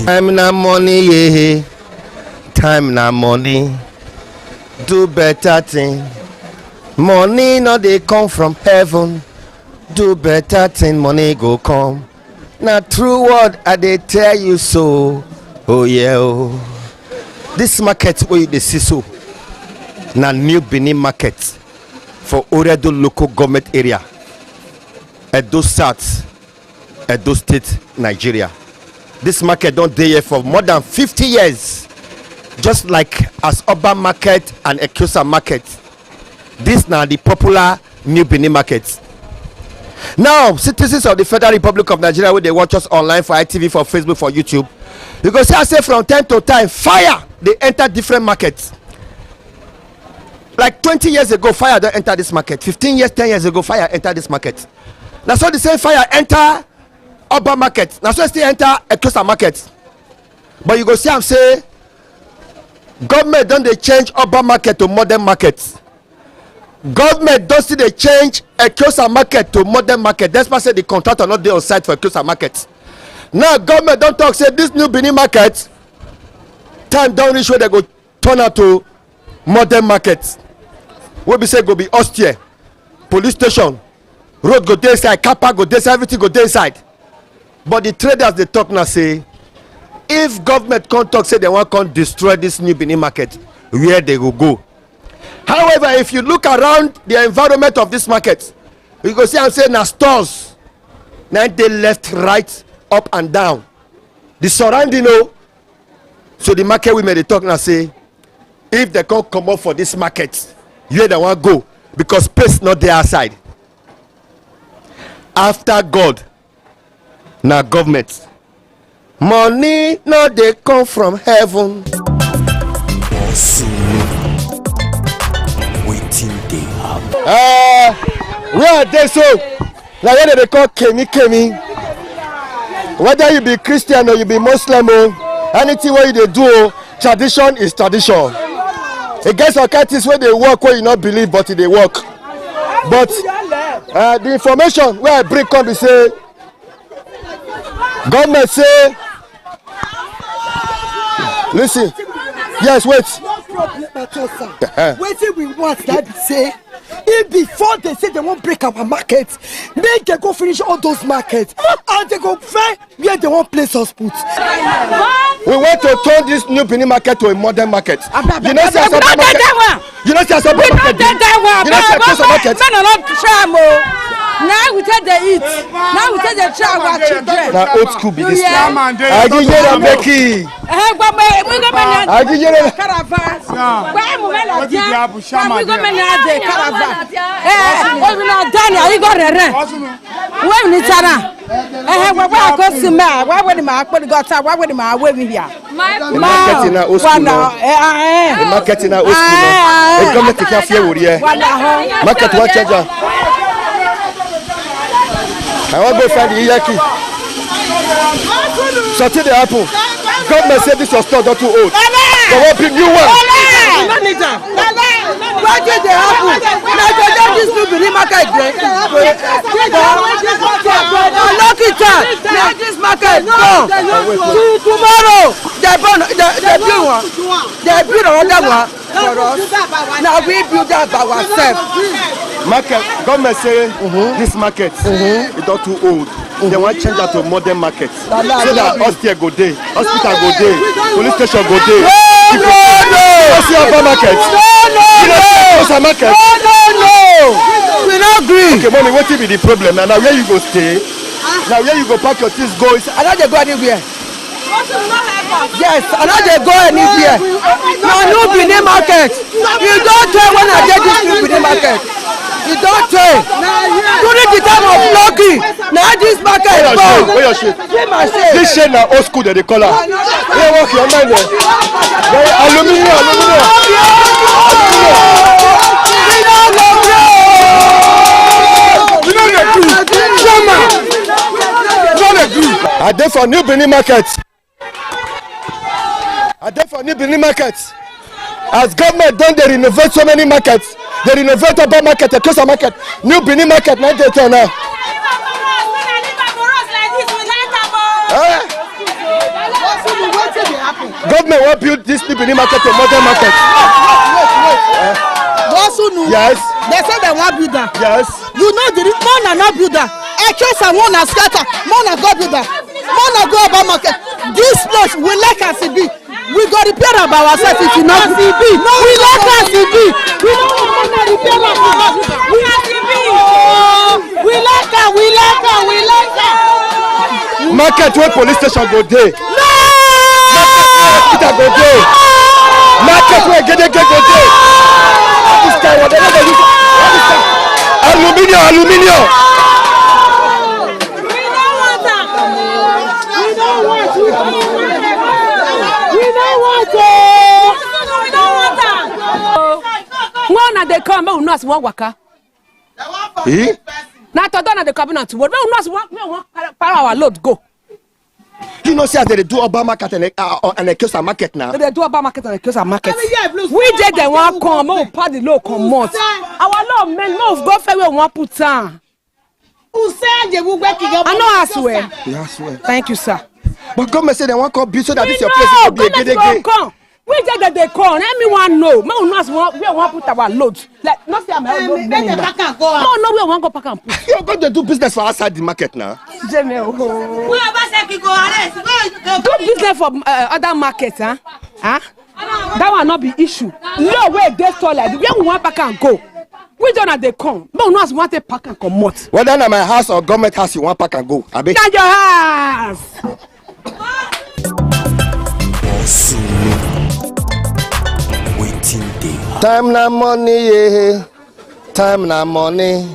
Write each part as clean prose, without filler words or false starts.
Time na money, yeah. Time na money. Do better thing. Money no dey come from heaven. Do better thing, money go come. Na true word I dey tell you so. Oh yeah, oh. This market where you dey see so, na New Benin market for Oredo local government area, Edo South, Edo State, Nigeria. This market don dey here for more than 50 years, just like as Oba market and Ekiosa market. This na the popular New Benin market. Now, citizens of the Federal Republic of Nigeria, wey dey watch us online for ITV, for Facebook, for YouTube, you go see I say from time to time fire dey enter different markets. Like 20 years ago, fire don enter this market. 15 years, 10 years ago, fire enter this market. Na so the same fire enter Oba market, na so e still enter Ekiosa market. But you go see am say government don dey change Oba market to modern market. Government don still dey change Ekiosa market to modern market, despite say the contractor no dey on site for Ekiosa market. Now government don talk say this New Benin market time don reach wey dem go turn am to modern market, wey be say go be austere, police station, road go dey inside, car park go dey inside, everything go dey inside. But the traders dey talk now say if government come talk say dem wan come destroy this New Benin market, where they go go? However, if you look around the environment of this market, you go see am say na stores na dey left, right, up and down, the surrounding. Oh, so the market women dey talk now say if they come comot for this market, where they wan go, because space not dey outside. After God na government. Money no dey come from heaven. Where are they so? Na where they dey call kemi. Whether you be Christian or you be Muslim, anything wey you dey do, tradition is tradition. E get some kind things wey dey work wey you no believe, but e dey work. But the information wey I bring come be say government say, listen, yes, wait. No problem at all, sir. Wetin we want that say, if before they say they won't break our market, make they go finish all those markets and they go find where they won't place us put. We want to turn this New Benin market to a modern market. You know, see market. You know, see market. You know, see market. Now we take the eat. Now we take the try our children. Now old school be this. I give you a Becky. I give you a caravan. Where we go there? We go manage the caravan. We not done. You go there. Where we need to? We go see me. Why would my put got? Why would my way here? The market in old school. The market in old school. The government take care of you here. Market one charger. I want to go find the Iyaki. Something they happen. Government said this your store not too old. They want big new one. What did they happen? Now they don't this New Benin market. Look it up. Now this market no. Tomorrow they build one. They build another one for us. Now we build that by ourselves. Market government say this market is not too old. They want change that to modern market so that hospital go day, hospital go day, police station go day. No. See our market. No. Market. No. We not agree. Okay, mommy, what will be the problem? Now where you go stay? Now where you go pack your things go? I don't go anywhere. Yes, I know they go anywhere. Now New Benin market. You don't tell when I get this New Benin market. You don't tell. During the time of Lucky, now this market is gone. Where your shit? This shit now old school that they call her. Where work your mind there? Aluminium. We don't agree. I dey for New Benin market. As government don dey renovate so many markets, they renovate Oba market, Ekiosa market, New Benin market, na dey turn now. government will build this Nibini market to modern market. Those who know, yes. They say they want build that. Yes. You know the more na not build that. Just and one na scatter, more na go build that. More na go about market. This place we like as it be. We go repair about ourselves if you not see be. No, we like as it be. We don't want to repair about ourselves. We like it be. We like that. We like that. We like that. Market where police station go day. No. Market where go day. Market where get go day. This guy whatever they use. Aluminium. We don't want that. We don't want it. We don't want that. One they come, but not one waka. Now to done at the cabinet to what? We not para our load go. You know, say they do Obama market and a Kiosa market now. They do Obama market and a Kiosa market. We did the one come, we part the low come out. Our law men move go fair we want put on. I know I swear. Yes, swear. Thank you, sir. But government say they want to build so that this your place will be a good come. We did that they come. Everyone know. We want put our load. Like not say I'm no, we want go pack and put. You're going to do business for outside the market now. Do business for other markets, huh? That will not be issue. No way they solid. We want pack and go. We don't have they come. No one want to pack and come out. Whether na my house or government house you want pack and go. Abi. Stand your house. Time na money, yeah. Time na money.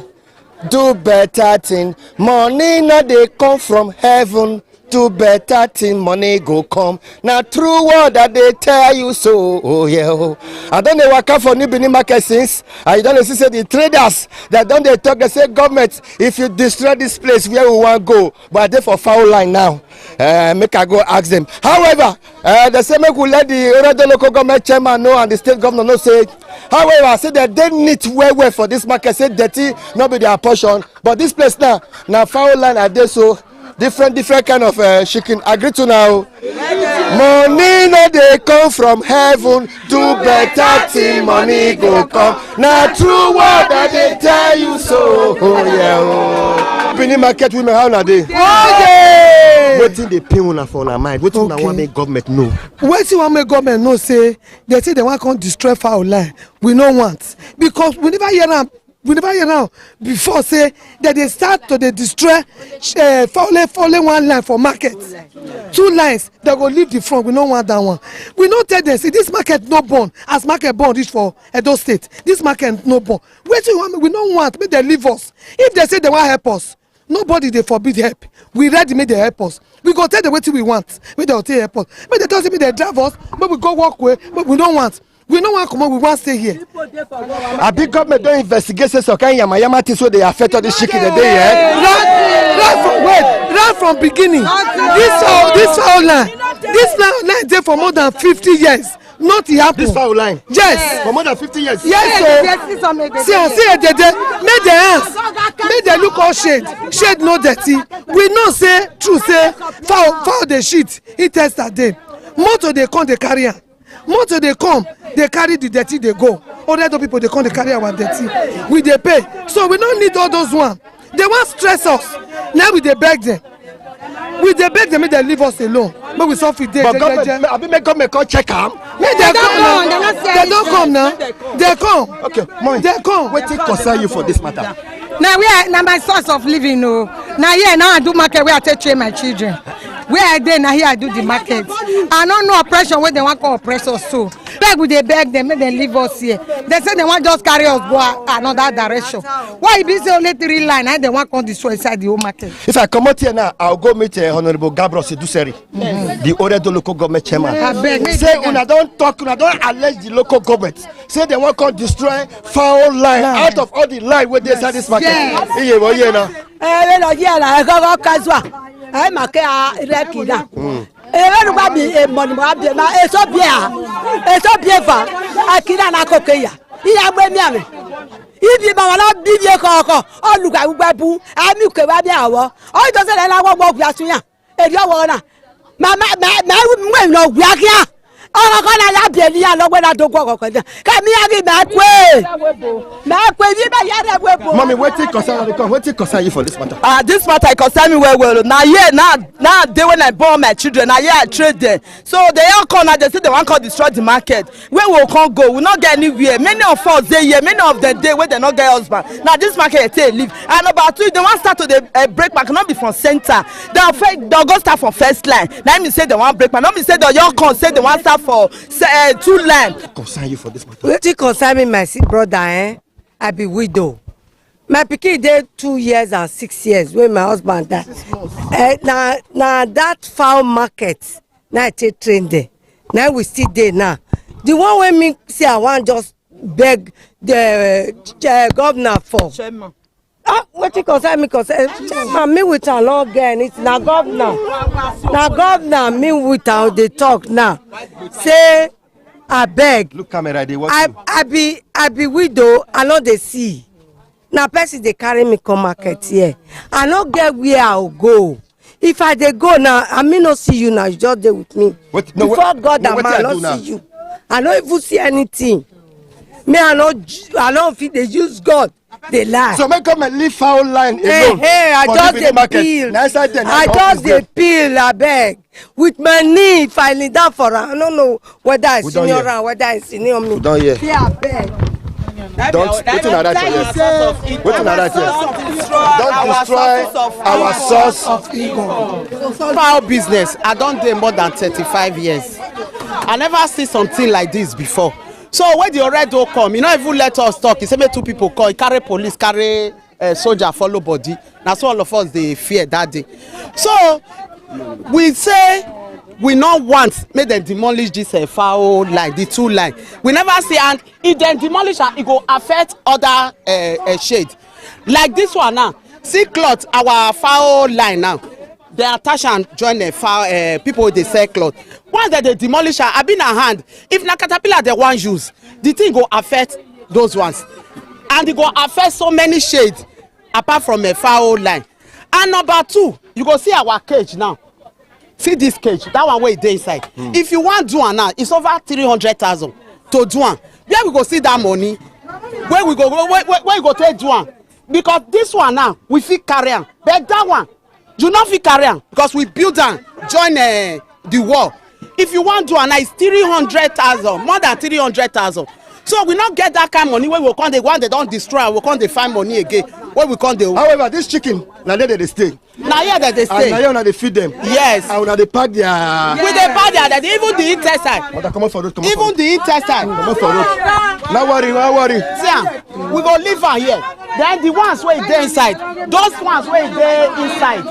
Do better thing. Money no dey come from heaven. Do better thing, money go come. Now true word that they tell you so. Oh yeah. I don't know what come for Nibini market since. I don't know say the traders that don't they talk. They say government, if you destroy this place, where we want go? But they for foul line now. Make I go ask them. However, they say make we let the local government chairman know and the state governor know say. However, I say that they need well for this market. Say dirty, not be their portion. But this place now foul line are there so. Different kind of chicken. Agree to now. Money no they come from heaven. Do better thing, money go come. Now true word that they tell you so. Oh yeah. Penny market women how na dey? Wetin dey pain una for una mind? Wetin una want make government know? Wetin want make government know say they want to destroy foul line. We no want because we never hear am. We never hear now before say that they start to destroy falling one line for market. 2 lines that go leave the front. We don't want that one. We don't tell them say this market no born as market born reach for Edo State. This market no born. Wait till we don't want make they leave us. If they say they want help us, nobody they forbid help. We ready make they help us. We go tell them what we want. Make they take help us. Make they don't say me they drive us. But we go walk away. But we don't want. We don't want to come on, we want to stay here. A big government don't investigate so kind yama things where they affect all the chicken the day, Right from beginning. This foul line there for more than 50 years. Not it happen. This foul line? Yes. For more than 50 years? Yes, so. See, make the hands. Make the look all shade. Shade no dirty. We know say, true say, foul the shit. It test that day. Motor they come, they carry am. Motor they come, they carry the dirty, they go. Other people they come, they carry our dirty. We they pay. So we don't need all those ones. They want stress us. Now we they beg them. We they beg them, make they leave us alone. But we suffer there. But government, I mean, make government check them. They don't come now. They come. Okay, Moin. They come. What it concern you for this matter? Now my source of living. Now I do market where I take train my children. Where I dey now here I do the market. I don't know oppression where they want to oppress us so. They beg them, make them leave us here. They say they want just carry us go another direction. Why it be say only 3 lines and they want to destroy inside the whole market? If I come out here now, I'll go meet Honorable Gabriel Seduseri, the Oredo local government chairman. Say una don't talk, una don't allege the local government. Say they want to destroy foul line out of all the line where they inside this market. I make a rekida. Everybody be a money, it's so bien for Akina Nakokeya. He have me. If you want to be a coco, or look at Babu, I look at Babiawa. I doesn't allow what Yasuya. If you want, Mamma, no, Yakia. ọ̀rọ̀ kan náà yà bìí ẹ̀níyà lọ́gbẹ́ náà dógún ọ̀kọ̀ kan náà kẹ́mi yà kí mẹ́ẹ̀kọ́ bí bẹ́ẹ̀ yà rẹ̀ wé bò. Mommy, wetin concern you for this matter? This matter concern me well. Now day when I born my children, now I trade them. So they all come now, they say they want to destroy the market. Where we can't go, we not get anywhere. Many of us they here, many of them day where they not get husband. Now this market they live. And about 2, they want start to the break back, not be from center. They'll go start from first line. Now me say they want break back. Not me say they all come say they want start for 2 line. Concern you for this matter? Wetin concern me my brother I be widow. My pikin dey 2 years and 6 years when my husband die. Na that fowl market na I take train there. Now we still there now. The one wey me say I wan just beg the governor for. Chairman. Wetin concern me chairman me with am no get anything. Na governor me with am dey talk now. Say abeg. Look camera dey watch you. I be widow, I no dey see. Na person dey carry me come market here. I no get where I go. If I dey go now, I may not see you now. You just dey with me. Before God and man, I no see you. I no even see anything. Me, I no fit dey use God. They lie. So make come and leave foul line alone. I just dey peel. I just dey peel, abeg. With my knee, if I lean down for am, I don't know whether I senior am, whether I senior me. Don't hear. Yeah, abeg. Don't wetin na that here? Wetin na that here? Don't destroy our source of income. Fowl business, I don dey more than 35 years. I never see something like this before. So when the Oredo come, you no even let us talk. He say make 2 people come, he carry police, carry soldier follow body. Na so all of us dey fear that day. So we say we no want make dem demolish this fowl line, the 2 line. We never see, and if dem demolish am, e go affect other shade. Like this one now, see cloth, our fowl line now. They attach and join the fowl people wey dey sell cloth. Once dem dey demolish am, I be na hand. If na caterpillar dem wan use, the thing go affect those ones, and e go affect so many shades apart from a fowl line. And number 2, you go see our cage now. See this cage, that one wey dey inside. If you wan do am now, it's over 300,000 to do am. Where we go see that money? Where we go? Where you go take do am? Because this one now we fit carry am, but that one you no fit carry am because we build am join the wall. If you wan do am now, it's 300,000, more than 300,000. So we not get that kind of money wey we come dey one they don destroy and we come dey find money again. Where we come dey. However, this chicken na there they stay. Na here that they stay. And na here una dey feed them. Yes. And una dey pack their. We dey pack their even the intestine. Comot for road. Even the intestine. Comot for road. No worry. See am, we go leave am here. Then the ones wey dey inside, those ones wey dey inside,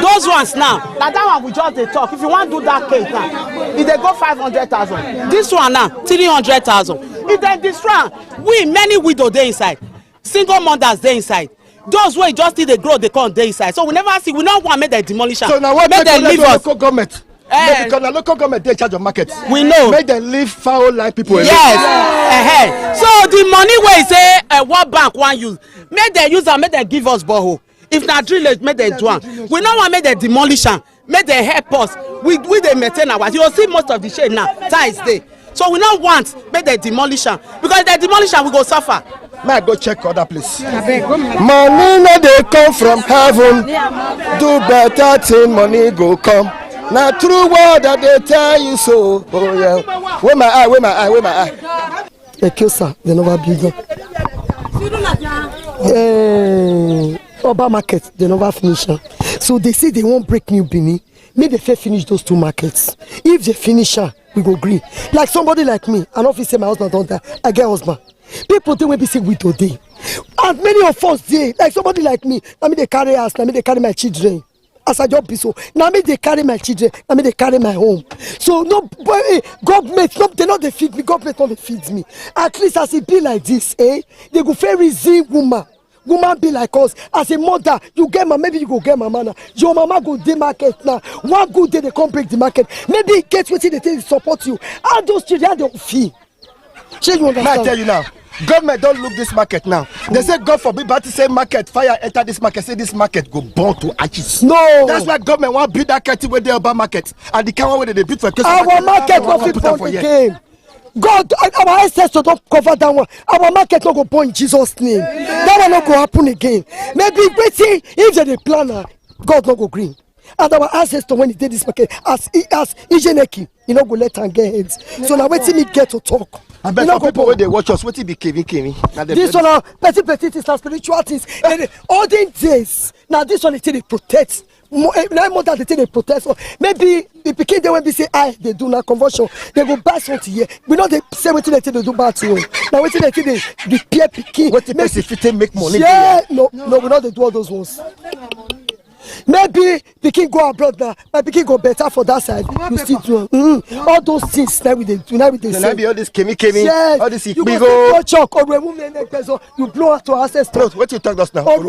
those ones now, na that one we just dey talk. If you wan do that cake now, e dey go 500,000. This one now, 300,000. If dem destroy am, we many widow dey inside, single mothers dey inside. Those wey just still dey grow dey come dey inside. So we never see, we no wan make dem demolish am. So na what make dem leave us. Local government. Because the local government dey in charge of market. We know. Make them leave fowl line people alone. Yes. So the money wey say World Bank wan use, make dem use am, make dem give us borehole. If na drillage, make dem do am. We no wan make dem demolish am. Make dem help us. We dey maintain our. You go see most of the shade now, ties dey. So we no want make dem demolish am, because if dem demolish am, we go suffer. May I go check other place? Money no dey come from heaven. Do better thing, money go come. Na true word that they tell you so. Oh yeah. Where my eye? Ekiosa, they never build up. Oba market, they never finish am. So they say they won't break New Benin. Make they finish those 2 markets. If they finish am, we go green. Like somebody like me, I don't feel say my husband don't die. I get husband. People think we be sick with today. And many of us dey, like somebody like me, I mean they carry us, I mean they carry my children. As I just be so, now me they carry my children, I mean they carry my home. So no, government, no, they not they feed me, government not they feed me. At least as it be like this, they go very easy woman. Woman be like us. As a mother, you get mama, maybe you go get mama now. Your mama go dey market now. One good day they come break the market. Maybe get wetin they take support you. All those children they feel. Shey you understand? May I tell you now, government don't look this market now. They say God forbid, but to say market fire enter this market, say this market go burn to ashes. No. That's why government want build that curtain where they about market and the kind where they build for our market no fit burn again. God, our ancestors don't cover that one. Our market no go burn in Jesus' name. That one no go happen again. Maybe waiting if they plan, God no go green. And our ancestors when he did this market as Ijeneki, you know go let am get heads. So now waiting me get to talk. I bet for people where they watch us, what be Kevin. This one now, petit is spiritual things. All these days, now this one is they protect. More than the thing they protest. So maybe the pikin they when they say they do now conversion, they go buy something here. We know they say what they do bad to you. Now what they repair pikin. What the person if they make money? Yeah, no, we know they do all those ones. Maybe pikin go abroad now, my pikin go better for that side. You still do all those things now with the now with the same. Be all this kemi, yes. All this you go chalk or women you blow out to ancestors. What you talk us now? What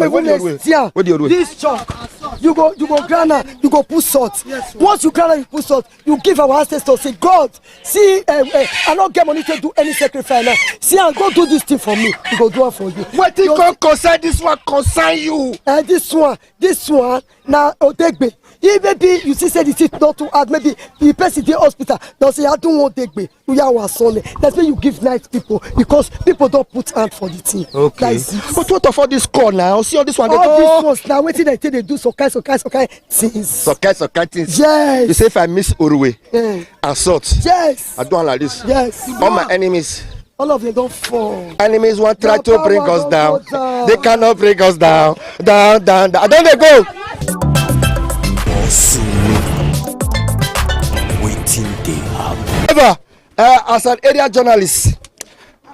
do you do? This chalk. You go grana, you go put salt. Yes, once you grana, you put salt, you give our ancestors, say, God, see, I don't get money to do any sacrifice now. See, I go do this thing for me. You go do it for you. What you concern this one concern you? This one, now, Odegbe. If maybe you see, say this is not too hard, maybe the person in the hospital, don't say, I don't want Odegbe. You are our son. That's why you give nice people, because people don't put hand for the thing. Okay. But what of all this call now? See all this one? All these ones now, waiting until they do so kind things. So kind things? Yes. You say if I miss Uruwe, assault. Yes. I do one like this. Yes. All my enemies. All of them don't fall. Enemies want try to bring us down. They cannot bring us down. Down. I don't they go. However, as an area journalist,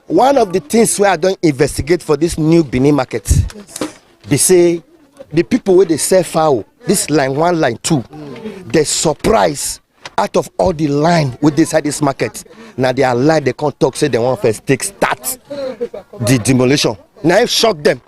one of the things where I don't investigate for this new Benin market, they say the people where they sell fowl, this line 1, line 2, they surprise out of all the line with this this market. Now they are line, they can't talk, say they want first take start the demolition. Now it shock them.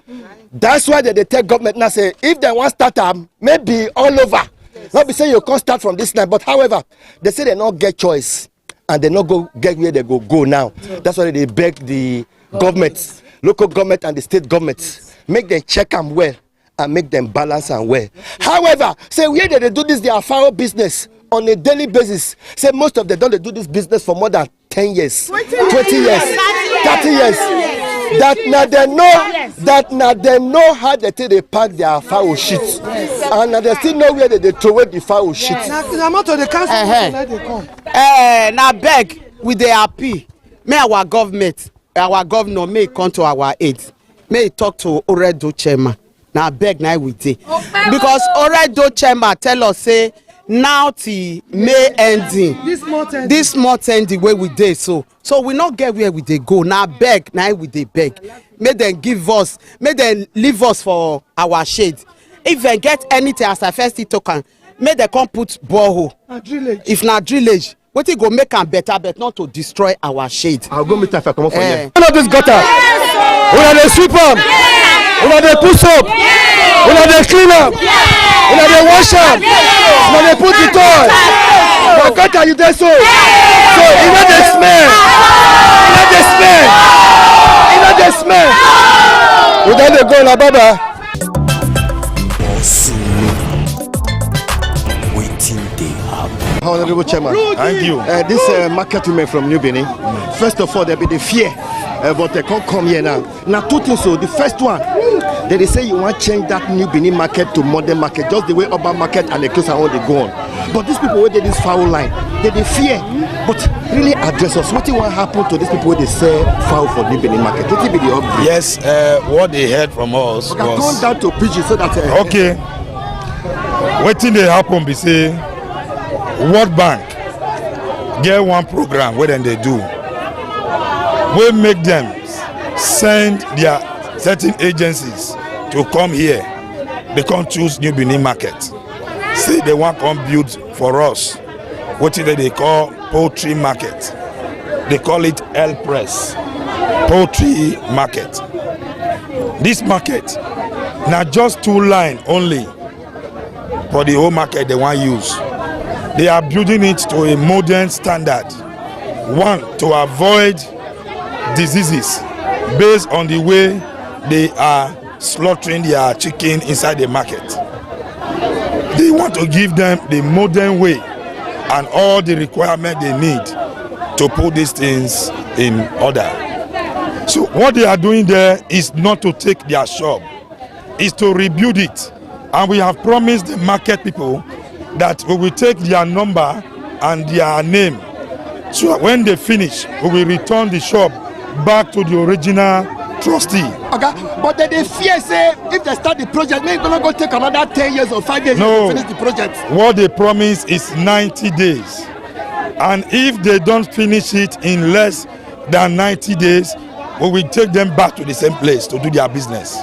That's why they tell government now say if they want start maybe all over. Not be saying you can't start from this line, but however, they say they not get choice and they not go get where they go now. That's why they beg the government, local government and the state government, make them check them well and make them balance and well. However, say where they do this, their fowl business on a daily basis. Say most of them don't do this business for more than 10 years, 20 years, 30 years. That now they know how they pack their fowl shit, and now they still know where they throw away the fowl shit. Now beg with the happy. May our governor may come to our aid. May he talk to Oredo Chema. Now beg now with it because Oredo Chema tell us say now the May ending. This month ending where we dey so we not get where we dey go. Now beg now we dey beg. May them give us, may them leave us for our shade. If they get anything as I first token, may they come put borehole. If not drillage, what it go make them better, but not to destroy our shade. I'll go meet if I come up for you. All of this gutter. We are the sweep up. We are the push up. We are the clean up. We are the wash up. We are the put the toy. But gutter you there so. So you know the smell. You know the smell. You know the smell. We don't go na baba. Honorable Chairman, thank you. This market women from New Benin, first of all, there be the fear, but they can't come here now. Now, two things. So, the first one, they say you want to change that New Benin market to modern market, just the way urban market and the close and all they go on. But these people where they this foul line, they fear. But really address us. What will happen to these people where they sell foul for New Benin market? What will be the update? Yes, what they heard from us was. Turn down to PG so that. Okay. What thing they happen? Be say. World Bank get one program where then they do we make them send their certain agencies to come here. They can't choose New Benin market. Say they want to come build for us what they call poultry market. They call it El Press poultry market. This market now just 2 line only for the whole market they want to use. They are building it to a modern standard. One, to avoid diseases based on the way they are slaughtering their chicken inside the market. They want to give them the modern way and all the requirement they need to put these things in order. So what they are doing there is not to take their shop, is to rebuild it. And we have promised the market people that we will take their number and their name. So that when they finish, we will return the shop back to the original trustee. Okay, but they fear say if they start the project, maybe it's gonna go take another 10 years or 5 years to finish the project. What they promise is 90 days. And if they don't finish it in less than 90 days, we will take them back to the same place to do their business.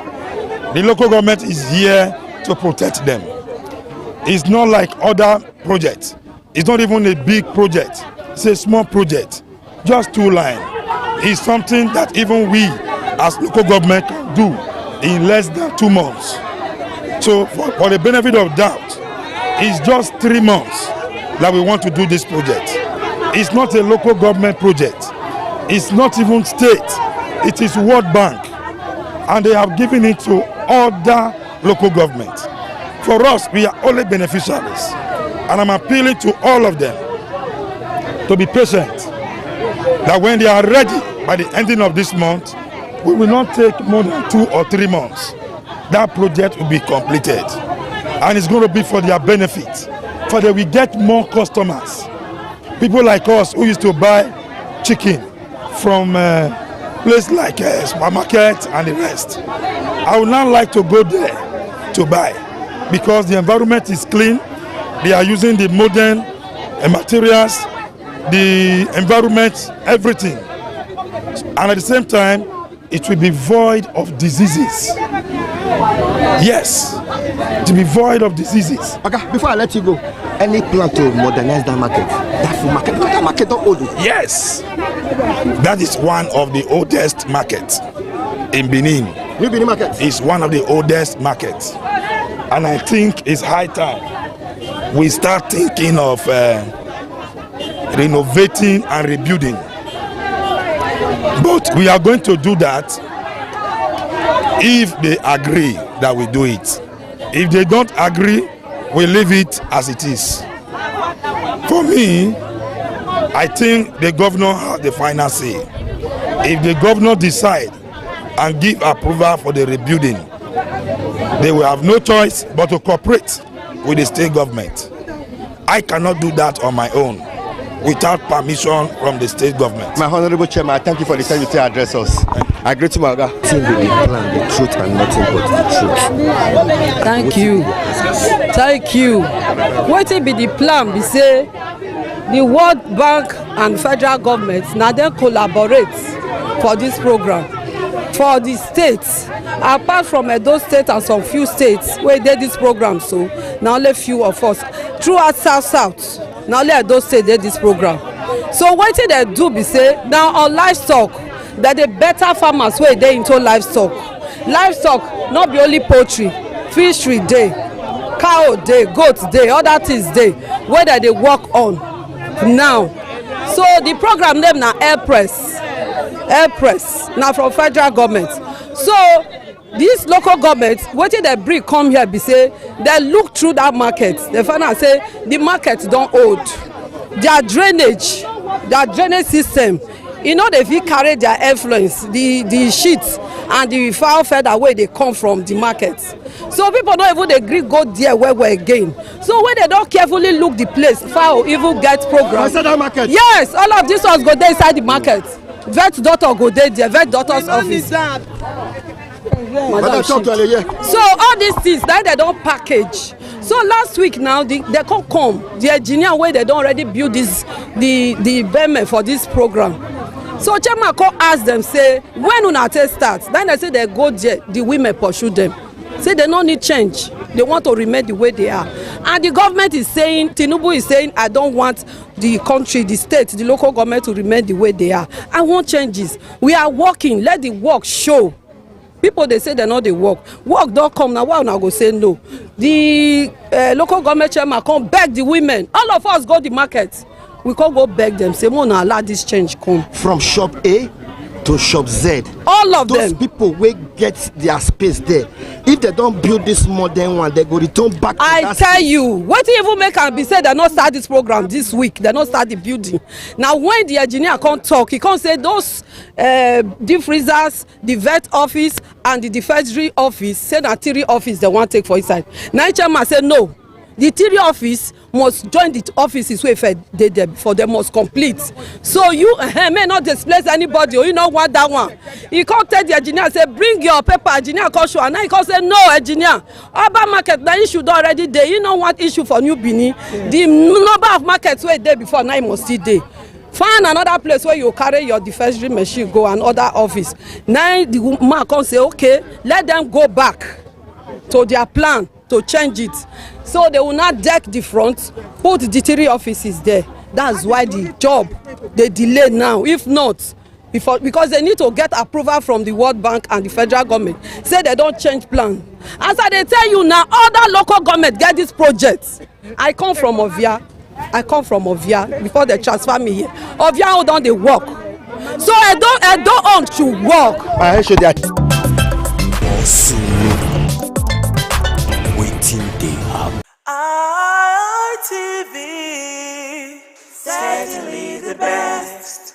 The local government is here to protect them. It's not like other projects. It's not even a big project. It's a small project, just 2 lines. It's something that even we as local government can do in less than 2 months. So for the benefit of doubt, it's just 3 months that we want to do this project. It's not a local government project. It's not even state. It is World Bank. And they have given it to other local governments. For us, we are only beneficiaries. And I'm appealing to all of them to be patient. That when they are ready by the ending of this month, we will not take more than 2 or 3 months. That project will be completed. And it's going to be for their benefit. For that we get more customers. People like us who used to buy chicken from places like supermarket and the rest. I would now like to go there to buy because the environment is clean. They are using the modern materials, the environment, everything. And at the same time, it will be void of diseases. Yes, to be void of diseases. Okay, before I let you go, any plan to modernize that market? That food market? That market not old. Yes, that is one of the oldest markets in Benin. New Benin market? It's one of the oldest markets. And I think it's high time we start thinking of renovating and rebuilding. But we are going to do that if they agree that we do it. If they don't agree, we leave it as it is. For me, I think the governor has the final say. If the governor decide and give approval for the rebuilding, they will have no choice but to cooperate with the state government. I cannot do that on my own without permission from the state government. My honorable chairman, I thank you for the time you take to address us. I greet you, my God. The plan, the truth, and nothing but the truth. Thank you. Thank you. What will be the plan? We say the World Bank and federal government now they collaborate for this program. For the states, apart from Edo State and some few states where they this program, so now only few of us throughout South. Now only Edo State did this program. So what they do be say now on livestock that the better farmers wey dey into livestock not be only poultry, fishery dey, cow dey, goat dey, other things dey wey they work on now. So the program name na air press na from federal government. So this local government wetin dey bring come here be say they look through that market, they find out say the market don old, their drainage system e no dey fit carry their influence, the shit and the fowl feather wey dey come from the market. So people no even dey gree go there well again. So when they don carefully look the place, fowl even get program. Inside that market? Yes, all of these ones go dey inside the market. Vet doctor go dey there, vet doctor's office. So all these things that they don package. So last week now they come the engineer wey they don already build this the payment for this program. So chairman come ask them say when una take start, then they say they go there, the women pursue them, say they no need change, they want to remain the way they are. And the government is saying, Tinubu is saying, I don't want the country, the state, the local government to remain the way they are. I want changes. We are working, let the work show. People they say they know they work don't come now. Why una go say no? The local government chairman come beg the women, all of us go the market, we can't go beg them say we not allow this change come from shop A to Shop Z. All of those them. people wey get their space there, if they don build this modern one, they go return back to I that tell space. you, wetin even make am be say dem no start this program this week, dem no start the building. Na when the engineer come talk, he come say those deep freezers, the vet office and the defensory office, say na 3 office dem wan take for inside. Na chairman say no, the 3 office must join the offices wey dey there before dem must complete. So you may not displace anybody, or you no want that one. He come tell the engineer say bring your paper. Engineer come show, and now he come say no, engineer, urban market na issue don already dey. You no want issue for New Benin. The number of markets wey dey before now must still dey. Find another place where you carry your defensory machine go, and other office. Now the man come say okay, let them go back to their plan to change it. So they will not deck the front, put the 3 offices there. That's why the job they delay now. If not, because they need to get approval from the World Bank and the federal government, say they don't change plan. As I dey tell you now, other local government get this project. I come from Ovia before they transfer me here. Ovia hold on, they work. So I don't own to work. I show that. ITV, certainly the best.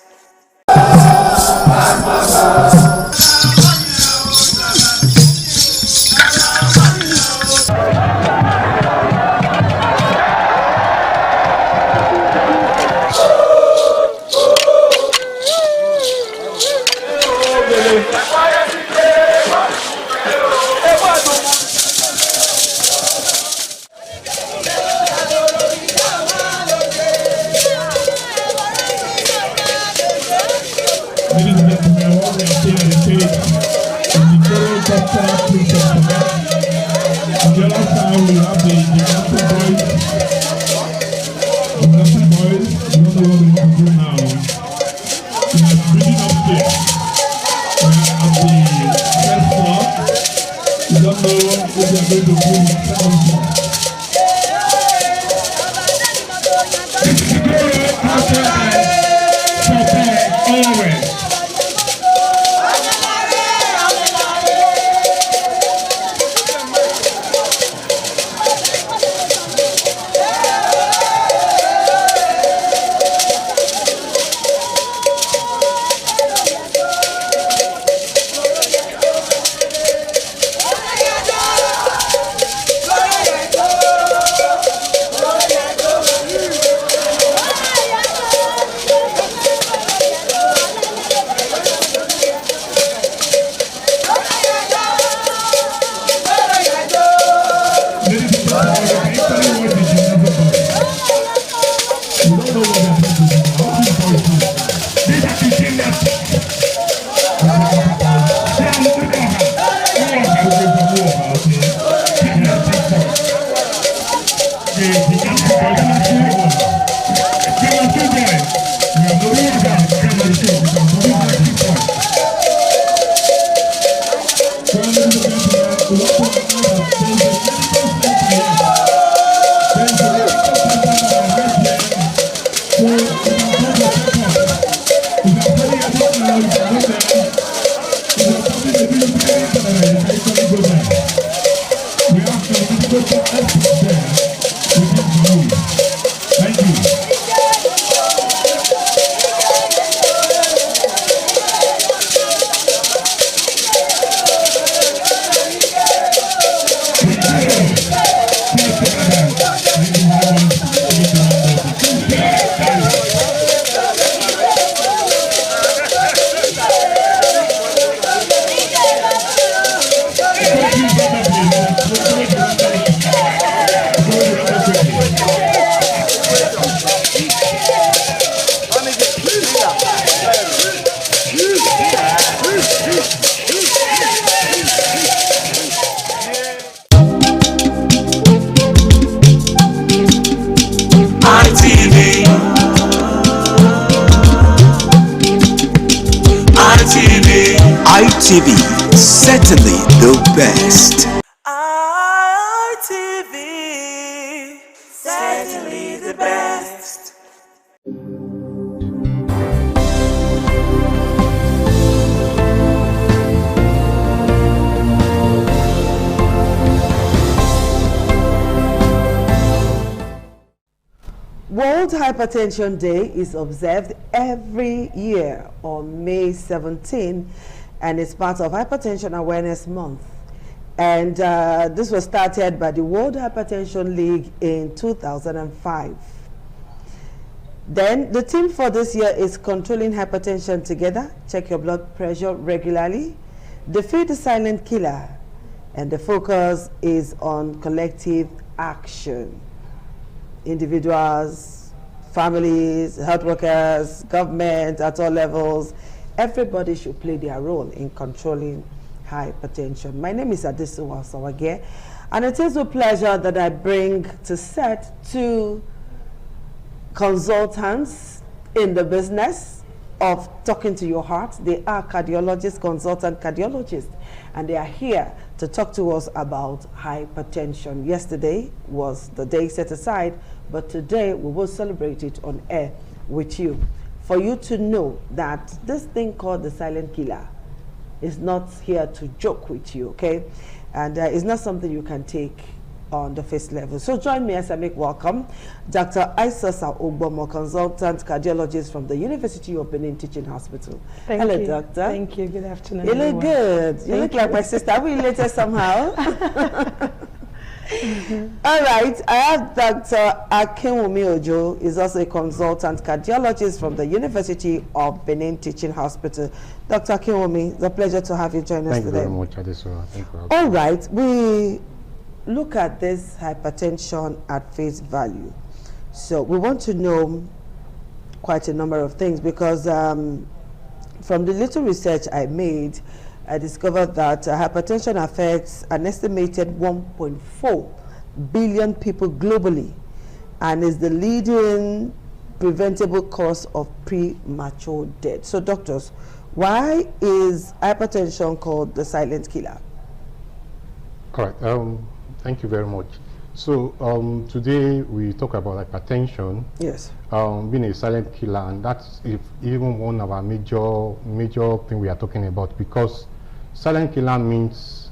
ITV, certainly the best. ITV, certainly the best. World Hypertension Day is observed every year on May 17, and it's part of Hypertension Awareness Month. And this was started by the World Hypertension League in 2005. Then the theme for this year is Controlling Hypertension Together. Check your blood pressure regularly. Defeat the silent killer. And the focus is on collective action. Individuals, families, health workers, government at all levels, everybody should play their role in controlling hypertension. My name is Adesuwa Sawage, and it is a pleasure that I bring to set 2 consultants in the business of talking to your heart. They are cardiologists, consultant cardiologists, and they are here to talk to us about hypertension. Yesterday was the day set aside, but today we will celebrate it on air with you, for you to know that this thing called the silent killer is not here to joke with you, okay? And it's not something you can take on the face level. So join me as I make welcome Dr. Aisasa Ogbomo, consultant cardiologist from the University of Benin Teaching Hospital. Hello, Doctor. Thank you. Good afternoon. You look good. You look like my sister. Are we related somehow? All right. I have Dr. Akinwumi Ojo, is also a consultant cardiologist from the University of Benin Teaching Hospital. Dr. Akinwumi, it's a pleasure to have you join us today. Thank you very much, Adesuwa. Thank you. All right. We look at this hypertension at face value. So we want to know quite a number of things, because from the little research I made, I discovered that hypertension affects an estimated 1.4 billion people globally, and is the leading preventable cause of premature death. So doctors, why is hypertension called the silent killer? All right. Thank you very much. So today we talk about hypertension. Yes. Being a silent killer, and that's even one of our major thing we are talking about, because silent killer means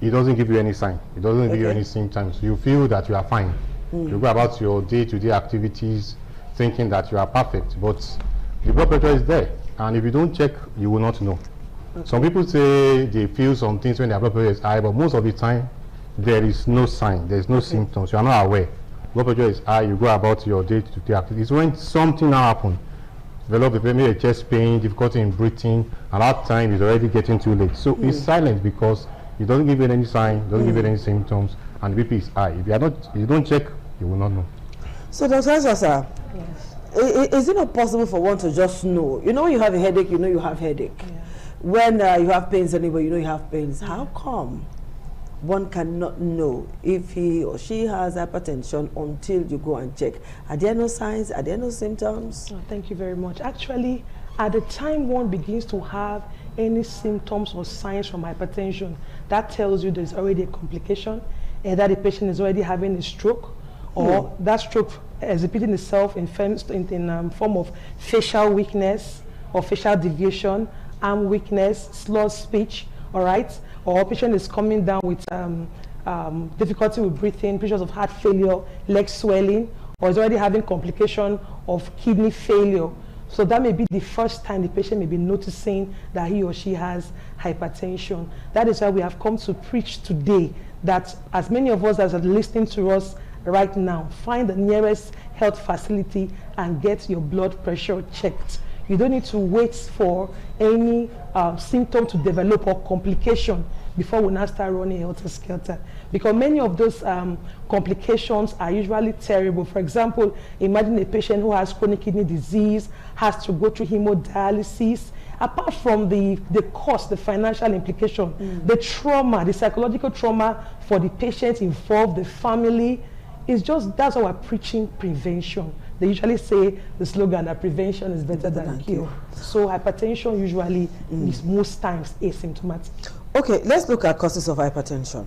it doesn't give you any sign. It doesn't give you any symptoms. You feel that you are fine. You go about your day-to-day activities thinking that you are perfect, but the blood pressure is there, and if you don't check, you will not know. Some people say they feel some things when their blood pressure is high, but most of the time there is no sign, there is no symptoms, you are not aware. Blood pressure is high, you go about your day-to-day activities. When something now happens, develop maybe a chest pain, difficulty in breathing, and that time is already getting too late. So it's silent because it doesn't give you any sign, doesn't give you any symptoms, and the BP is high. If you don't check, you will not know. So Dr. Aisasa, is it not possible for one to just know? You know, when you have a headache, you know you have headache. When you have pains anywhere, you know you have pains. How come one cannot know if he or she has hypertension until you go and check? Are there no signs? Are there no symptoms? Oh, thank you very much. Actually, at the time one begins to have any symptoms or signs from hypertension, that tells you there's already a complication, and that the patient is already having a stroke, or that stroke exhibiting itself in form of facial weakness or facial deviation, arm weakness, slurred speech, all right? Or patient is coming down with difficulty with breathing, pictures of heart failure, leg swelling, or is already having complication of kidney failure. So that may be the first time the patient may be noticing that he or she has hypertension. That is why we have come to preach today that as many of us as are listening to us right now, find the nearest health facility and get your blood pressure checked. You don't need to wait for any symptom to develop or complication before we now start running helter-skelter. Because many of those complications are usually terrible. For example, imagine a patient who has chronic kidney disease, has to go through hemodialysis. Apart from the cost, the financial implication, the trauma, the psychological trauma for the patient involved, the family, it's just, that's why we're preaching prevention. They usually say the slogan that prevention is better than cure. So hypertension usually is most times asymptomatic. Okay, let's look at causes of hypertension.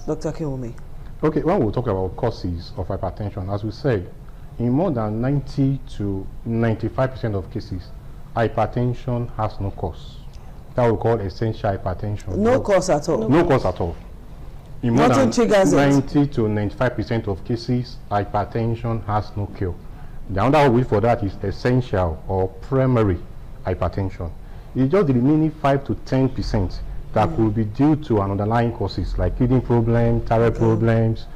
Dr. Akinwumi. Okay, when we talk about causes of hypertension, as we said, in more than 90 to 95% of cases, hypertension has no cause. That we call essential hypertension. No cause at all? No cause at all. In more Nothing than triggers 90 to 95% of cases, hypertension has no cure. The other word for that is essential or primary hypertension. It's just the remaining 5 to 10% that could be due to an underlying causes like kidney problems, thyroid problems,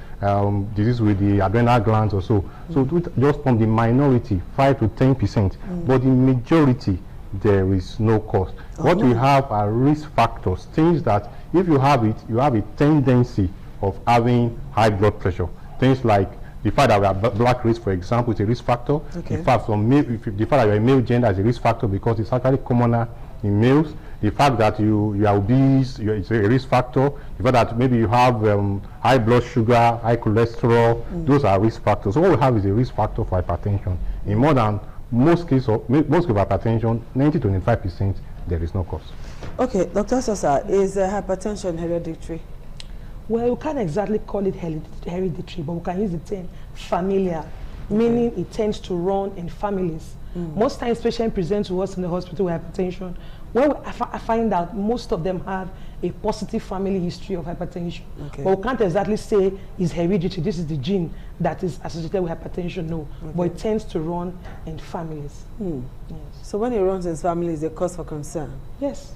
disease with the adrenal glands or so. So just from the minority, 5 to 10%, but the majority, there is no cause. What we have are risk factors, things that if you have it, you have a tendency of having high blood pressure. Things like the fact that we have black race, for example, is a risk factor. In fact, the fact that you're a male gender is a risk factor because it's actually commoner in males. The fact that you are obese, it's a risk factor. The fact that maybe you have high blood sugar, high cholesterol, those are risk factors. So what we have is a risk factor for hypertension. In more than most cases of hypertension, 90 to 95%, there is no cause. Okay, Dr. Sosa, is hypertension hereditary? Well, we can't exactly call it hereditary, but we can use the term familial, meaning it tends to run in families. Most times patients present to us in the hospital with hypertension. Well, I find out most of them have a positive family history of hypertension. But we can't exactly say it's hereditary. This is the gene that is associated with hypertension, no. But it tends to run in families. Yes. So when it runs in families, it's a cause for concern? Yes.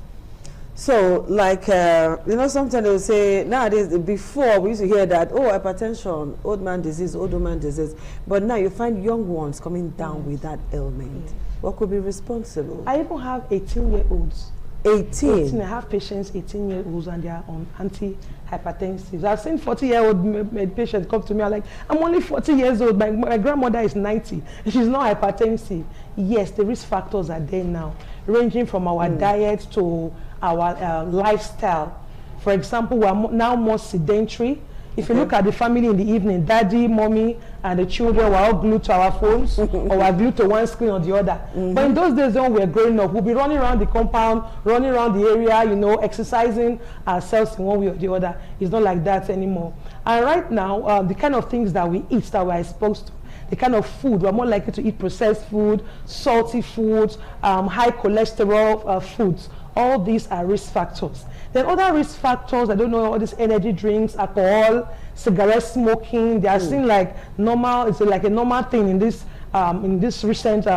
So, like, you know, sometimes they will say, nowadays, before we used to hear that, oh, hypertension, old man disease, old woman disease. But now you find young ones coming down with that ailment. What could be responsible? I even have 18-year-olds. 18? I have patients, 18-year-olds, and they are on anti-hypertensives. I've seen 40-year-old patients come to me, I'm like, I'm only 40 years old, my grandmother is 90, and she's not hypertensive. Yes, the risk factors are there now, ranging from our diet to our lifestyle. For example, we are now more sedentary. If you look at the family in the evening, daddy, mommy, and the children were all glued to our phones or were glued to one screen or the other. But in those days when we were growing up, we'll be running around the compound, running around the area, you know, exercising ourselves in one way or the other. It's not like that anymore. And right now, the kind of things that we eat, that we're exposed to, the kind of food, we're more likely to eat processed food, salty foods, high cholesterol foods. All these are risk factors. Then other risk factors, I don't know, all these energy drinks, alcohol, cigarette smoking, they are seen like normal, it's like a normal thing in this recent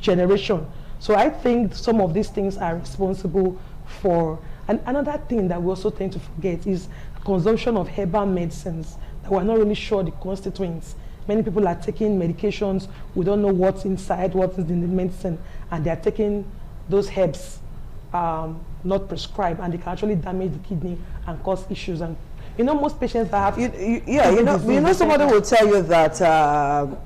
generation. So I think some of these things are responsible for. And another thing that we also tend to forget is consumption of herbal medicines that we're not really sure the constituents. Many people are taking medications, we don't know what's inside, what is in the medicine, and they're taking those herbs not prescribed, and they can actually damage the kidney and cause issues. And you know, most patients that have you know somebody will tell you that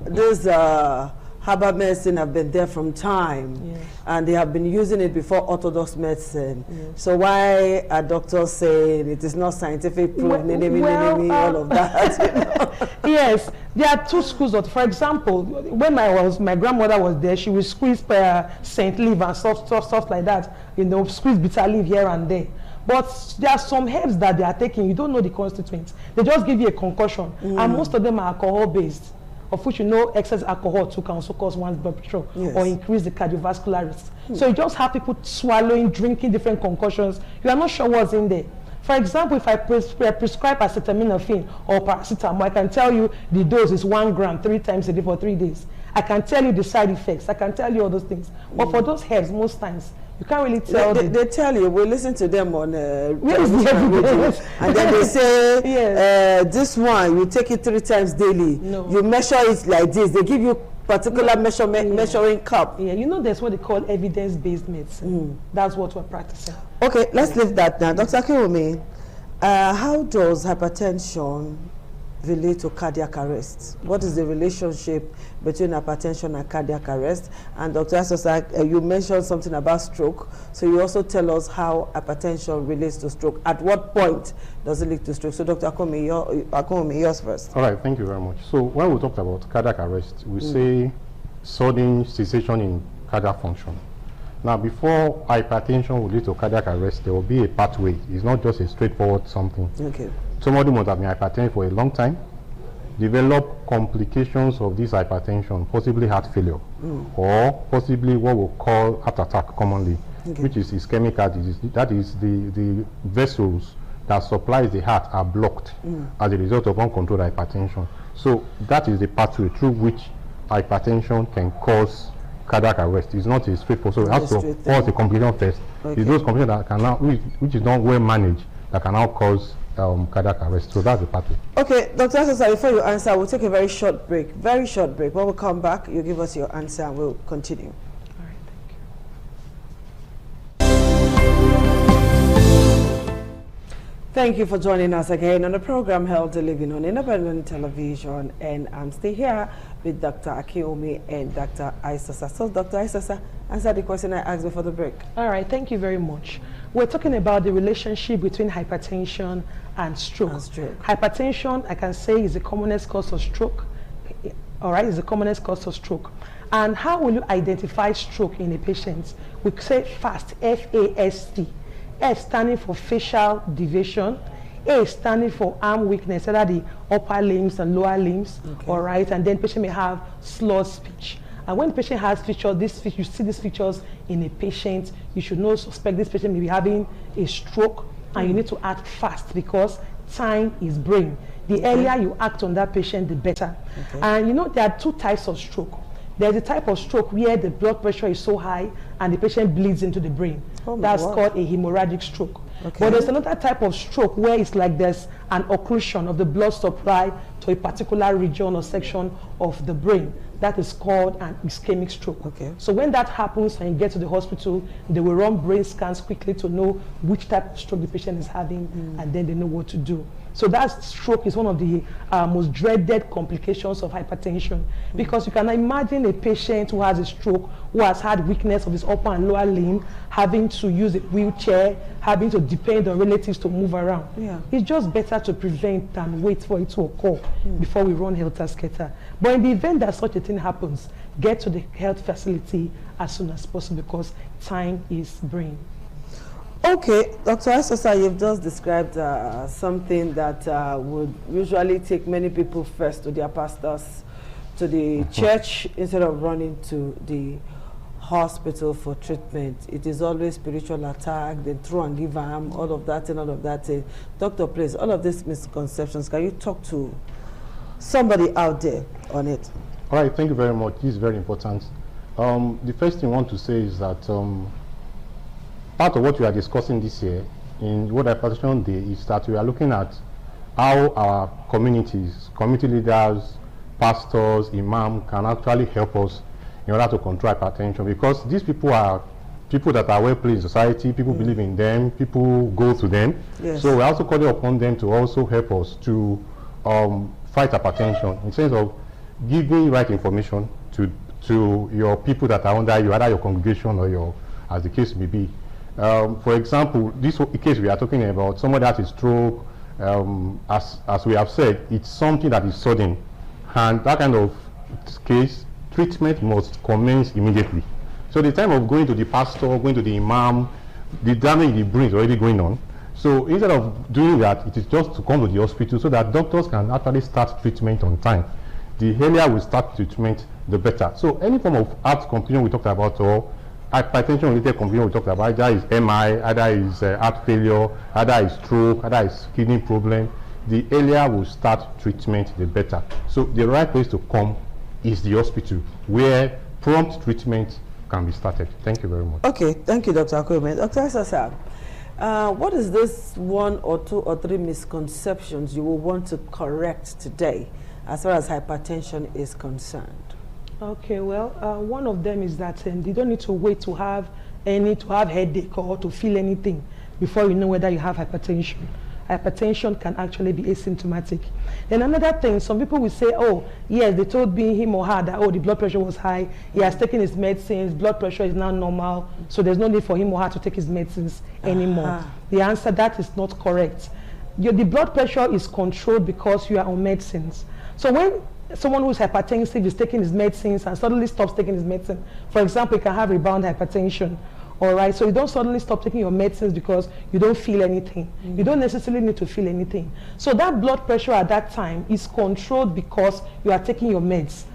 this herbal medicine have been there from time, and they have been using it before orthodox medicine. So why are doctors saying it is not scientific proof, all of that? You know? Yes, there are two schools of, for example, when my grandmother was there, she would squeeze Saint leaf and stuff like that, you know, squeeze bitter leaf here and there. But there are some herbs that they are taking, you don't know the constituents. They just give you a concoction, and most of them are alcohol based, of which you know excess alcohol too can also cause one's blood pressure or increase the cardiovascular risk. So you just have people swallowing, drinking different concoctions. You are not sure what's in there. For example, if I prescribe acetaminophen or paracetamol, I can tell you the dose is 1 gram 3 times a day for 3 days. I can tell you the side effects. I can tell you all those things. But for those herbs, most times, you can't really tell. They tell you, we listen to them on radio, and then they say, this one, you take it 3 times daily. No. You measure it like this. They give you particular measuring cup. Yeah, you know, there's what they call evidence-based medicine. That's what we're practicing. Okay, let's leave that now. Dr. Akiwumi, how does hypertension relate to cardiac arrest? What is the relationship between hypertension and cardiac arrest? And Dr. Sosa, you mentioned something about stroke, so you also tell us how hypertension relates to stroke. At what point does it lead to stroke? So Dr. Akiwumi, yours first. All right, thank you very much. So when we talk about cardiac arrest, we say sudden cessation in cardiac function. Now, before hypertension will lead to cardiac arrest, there will be a pathway. It's not just a straightforward something. Okay. Somebody must have been hypertensive for a long time, develop complications of this hypertension, possibly heart failure, or possibly what we call heart attack commonly, which is ischemic heart disease. That is the vessels that supplies the heart are blocked as a result of uncontrolled hypertension. So that is the pathway through which hypertension can cause cardiac arrest. It's not a straightforward. So we have to pause the complication first. Okay. It's those complications that can now, which is not well managed, that can now cause cardiac arrest. So that's the pathway. Okay, Dr. Asosa, before you answer, we'll take a very short break. Very short break. When we come back, you give us your answer and we'll continue. Thank you for joining us again on the program Health Living on Independent Television, and I'm still here with Dr. Akinyome and Dr. Asosa. So, Dr. Asosa, answer the question I asked before the break. All right, thank you very much. We're talking about the relationship between hypertension and stroke. Hypertension, I can say, is the commonest cause of stroke. All right, is the commonest cause of stroke. And how will you identify stroke in a patient? We say FAST, F-A-S-T. F standing for facial deviation, A standing for arm weakness, either the upper limbs and lower limbs, all right, and then patient may have slurred speech. And when the patient has features, you see these features in a patient, you should know, suspect this patient may be having a stroke, and you need to act fast because time is brain. The earlier you act on that patient, the better. And you know, there are two types of stroke. There's a type of stroke where the blood pressure is so high and the patient bleeds into the brain. That's called a hemorrhagic stroke. But there's another type of stroke where it's like there's an occlusion of the blood supply to a particular region or section of the brain. That is called an ischemic stroke. So when that happens and you get to the hospital, they will run brain scans quickly to know which type of stroke the patient is having, and then they know what to do. So that stroke is one of the most dreaded complications of hypertension, because you can imagine a patient who has a stroke, who has had weakness of his upper and lower limb, having to use a wheelchair, having to depend on relatives to move around. It's just better to prevent than wait for it to occur before we run helter-skelter. But in the event that such a thing happens, get to the health facility as soon as possible, because time is brain. Okay, Dr. Asosa, you've just described something that would usually take many people first to their pastors, to the church, instead of running to the hospital for treatment. It is always spiritual attack, they throw and give arm, all of that and all of that. Doctor, please, all of these misconceptions, can you talk to somebody out there on it? All right, thank you very much. This is very important. The first thing I want to say is that part of what we are discussing this year in World Hypertension Day is that we are looking at how our communities, community leaders, pastors, imams can actually help us in order to control hypertension, because these people are people that are well placed in society, people believe in them, people go to them. So we're also calling upon them to also help us to fight hypertension in terms of giving right information to your people that are under you, either your congregation or your, as the case may be. For example, this case we are talking about, somebody that is stroke, as we have said, it's something that is sudden, and that kind of case, treatment must commence immediately. So the time of going to the pastor, going to the imam, the damage in the brain is already going on. So instead of doing that, it is just to come to the hospital so that doctors can actually start treatment on time. The earlier we start treatment, the better. So any form of heart complication we talked about, or hypertension related complication we talked about, either is MI, either is heart failure, either is stroke, either is kidney problem, the earlier we start treatment, the better. So the right place to come is the hospital, where prompt treatment can be started. Thank you very much. Okay, thank you, Dr. Akunyome. Dr. Asosa, what is this one or two or three misconceptions you will want to correct today as far as hypertension is concerned? Okay, well, one of them is that you don't need to wait to have headache or to feel anything before you know whether you have hypertension. Hypertension can actually be asymptomatic. Then another thing, some people will say, oh, yes, they told me, him or her, that, oh, the blood pressure was high, he has taken his medicines, blood pressure is now normal, so there's no need for him or her to take his medicines anymore. The answer, that is not correct. The blood pressure is controlled because you are on medicines. So when someone who is hypertensive is taking his medicines and suddenly stops taking his medicine, for example, you can have rebound hypertension. All right, so you don't suddenly stop taking your medicines because you don't feel anything. You don't necessarily need to feel anything. So that blood pressure at that time is controlled because you are taking your meds.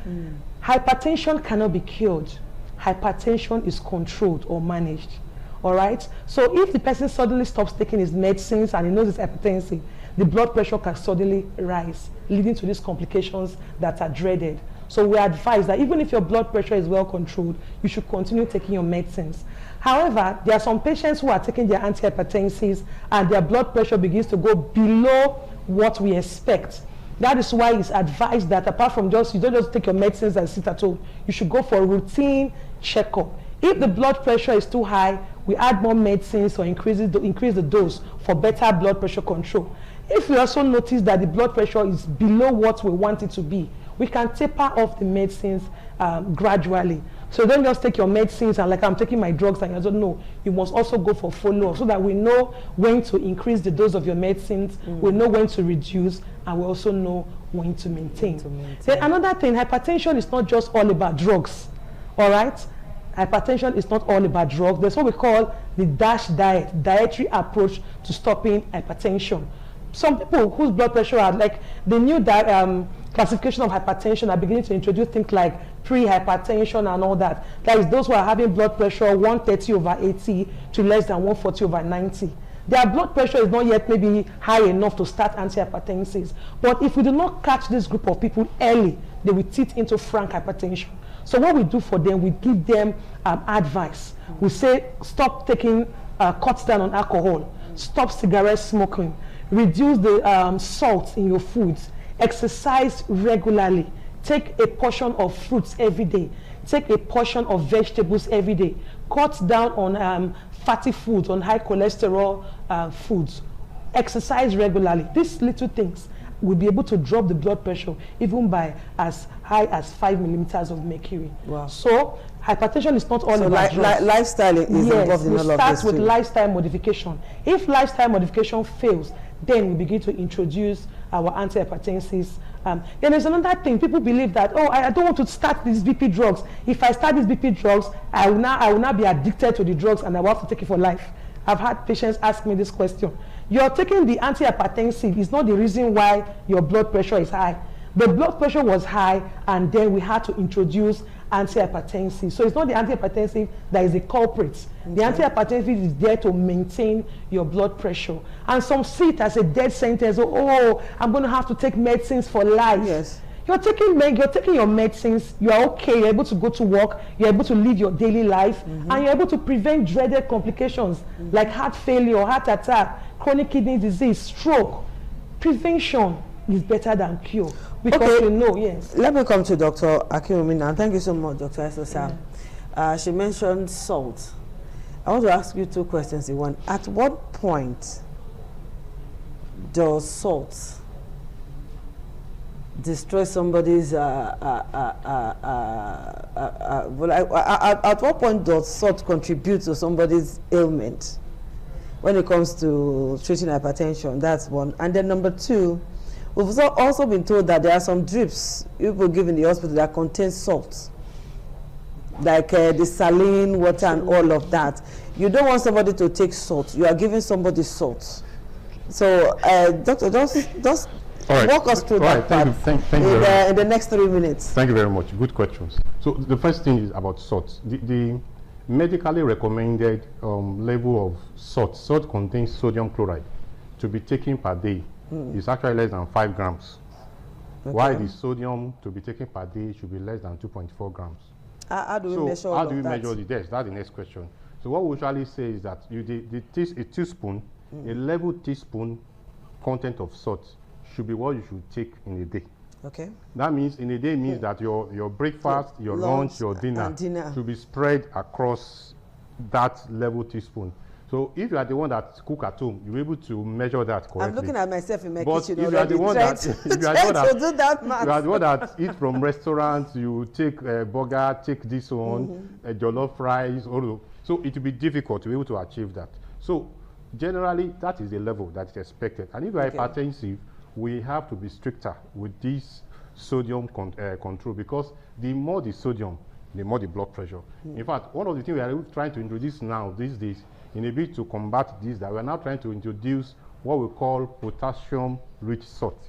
Hypertension cannot be cured. Hypertension is controlled or managed. All right, so if the person suddenly stops taking his medicines and he knows it's hypertensive, the blood pressure can suddenly rise, leading to these complications that are dreaded. So we advise that even if your blood pressure is well controlled, you should continue taking your medicines. However, there are some patients who are taking their antihypertensives and their blood pressure begins to go below what we expect. That is why it's advised that apart from you don't just take your medicines and sit at home, you should go for a routine checkup. If the blood pressure is too high, we add more medicines or increase the dose for better blood pressure control. If we also notice that the blood pressure is below what we want it to be, we can taper off the medicines gradually. So don't just take your medicines and like I'm taking my drugs and I don't know. You must also go for follow-up so that we know when to increase the dose of your medicines, we know when to reduce, and we also know when to maintain. Then another thing, hypertension is not just all about drugs, all right? Hypertension is not all about drugs. There's what we call the DASH diet, dietary approach to stopping hypertension. Some people whose blood pressure are like the new classification of hypertension are beginning to introduce things like pre-hypertension and all that. That is those who are having blood pressure 130/80 to less than 140/90. Their blood pressure is not yet maybe high enough to start antihypertensives. But if we do not catch this group of people early, they will tip into frank hypertension. So what we do for them, we give them advice. We say stop taking, cut down on alcohol, stop cigarette smoking, reduce the salt in your foods, exercise regularly, take a portion of fruits every day, take a portion of vegetables every day, cut down on fatty foods, on high cholesterol foods, exercise regularly. These little things will be able to drop the blood pressure even by as high as 5 millimeters of mercury. Wow. So hypertension is not all about drugs. Lifestyle is involved in all of this. Start with lifestyle modification. If lifestyle modification fails, then we begin to introduce our antihypertensives. Then there's another thing. People believe that, oh, I don't want to start these BP drugs. If I start these BP drugs, I will now be addicted to the drugs and I will have to take it for life. I've had patients ask me this question. You're taking the antihypertensive is not the reason why your blood pressure is high. The blood pressure was high and then we had to introduce antihypertensive. So it's not the antihypertensive that is the culprit. Okay. The antihypertensive is there to maintain your blood pressure. And some see it as a death sentence. Oh, I'm going to have to take medicines for life. Yes. You're taking your medicines, you're okay, you're able to go to work, you're able to live your daily life, and you're able to prevent dreaded complications like heart failure, heart attack, chronic kidney disease, stroke. Prevention is better than cure. Because you know, yes. Let me come to Dr. Akinwumi now. Thank you so much, Dr. Esosa. She mentioned salt. I want to ask you two questions in one. At what point does salt destroy somebody's at what point does salt contribute to somebody's ailment when it comes to treating hypertension? That's one. And then number two, we've also been told that there are some drips people give in the hospital that contain salt, like the saline water and all of that. You don't want somebody to take salt, you are giving somebody salt. So doctor, just walk us through that part in the next 3 minutes. Thank you very much. Good questions. So the first thing is about salt. The medically recommended level of salt. Salt contains sodium chloride to be taken per day is actually less than 5 grams. Okay. While the sodium to be taken per day should be less than 2.4 grams. How do we measure all of that? How do we measure the test? That's the next question. So what we usually say is that a teaspoon, a level teaspoon content of salt should be what you should take in a day. Okay. That means in a day means that your breakfast, your lunch, your dinner should be spread across that level teaspoon. So if you are the one that cook at home, you're able to measure that correctly. I'm looking at myself in my But kitchen if you are the one that you are the one that eat from restaurants, you take a burger, take this one, a jollof rice, so it will be difficult to be able to achieve that. So generally, that is the level that is expected. And if you are hypertensive, we have to be stricter with this sodium control, because the more the sodium, the more the blood pressure. In fact, one of the things we are trying to introduce now these days, in a bit to combat this, that we are now trying to introduce what we call potassium-rich salt.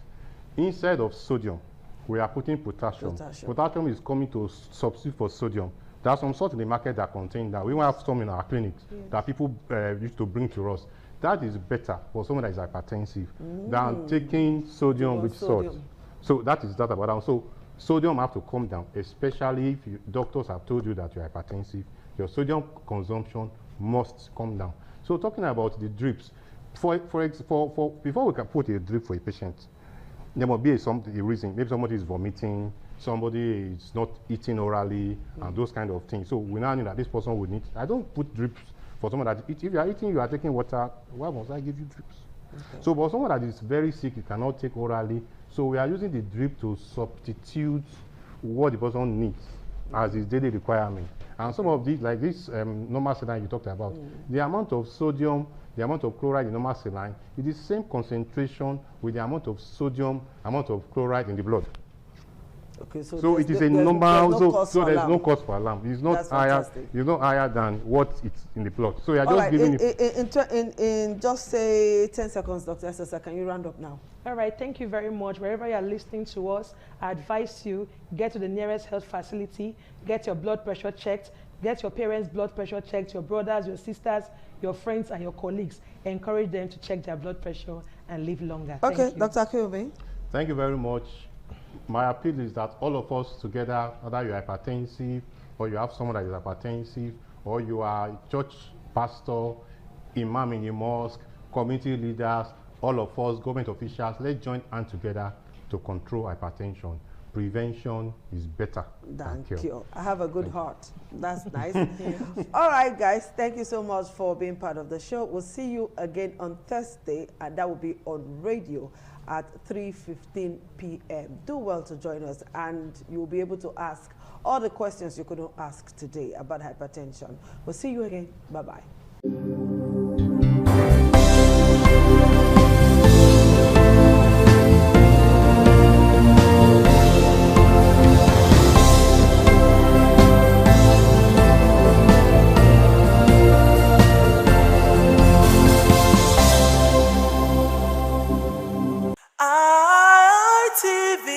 Instead of sodium, we are putting potassium. Potassium is coming to substitute for sodium. There are some salt in the market that contain that. We have some in our clinics that people used to bring to us. That is better for someone that is hypertensive than taking sodium with salt. So that is that about that. So sodium have to come down, especially if doctors have told you that you're hypertensive. Your sodium consumption must come down. So talking about the drips, before we can put a drip for a patient, there must be a reason. Maybe somebody is vomiting, somebody is not eating orally, and those kind of things. So we now know that this person would need. I don't put drips for someone that if you are eating, you are taking water. Why must I give you drips? Okay. So for someone that is very sick, you cannot take orally. So we are using the drip to substitute what the person needs as his daily requirement. And some of these, like this normal saline you talked about, the amount of sodium, the amount of chloride in normal saline is the same concentration with the amount of sodium, amount of chloride in the blood. Okay, so it is a normal, so there's no cause for alarm. It's not higher. It's not higher than what it's in the blood. So you're just giving in just say 10 seconds, Dr. Esther, can you round up now? All right, thank you very much. Wherever you are listening to us, I advise you get to the nearest health facility, get your blood pressure checked, get your parents' blood pressure checked, your brothers, your sisters, your friends, and your colleagues. Encourage them to check their blood pressure and live longer. Okay, thank you. Dr. Akiyomi. Thank you very much. My appeal is that all of us together, whether you're hypertensive, or you have someone that is hypertensive, or you are a church pastor, imam in a mosque, community leaders, all of us, government officials, let's join hands together to control hypertension. Prevention is better than cure. I have a good heart. That's nice. All right, guys, thank you so much for being part of the show. We'll see you again on Thursday, and that will be on radio at 3:15 p.m. Do well to join us, and you'll be able to ask all the questions you couldn't ask today about hypertension. We'll see you again. Bye-bye. ITV,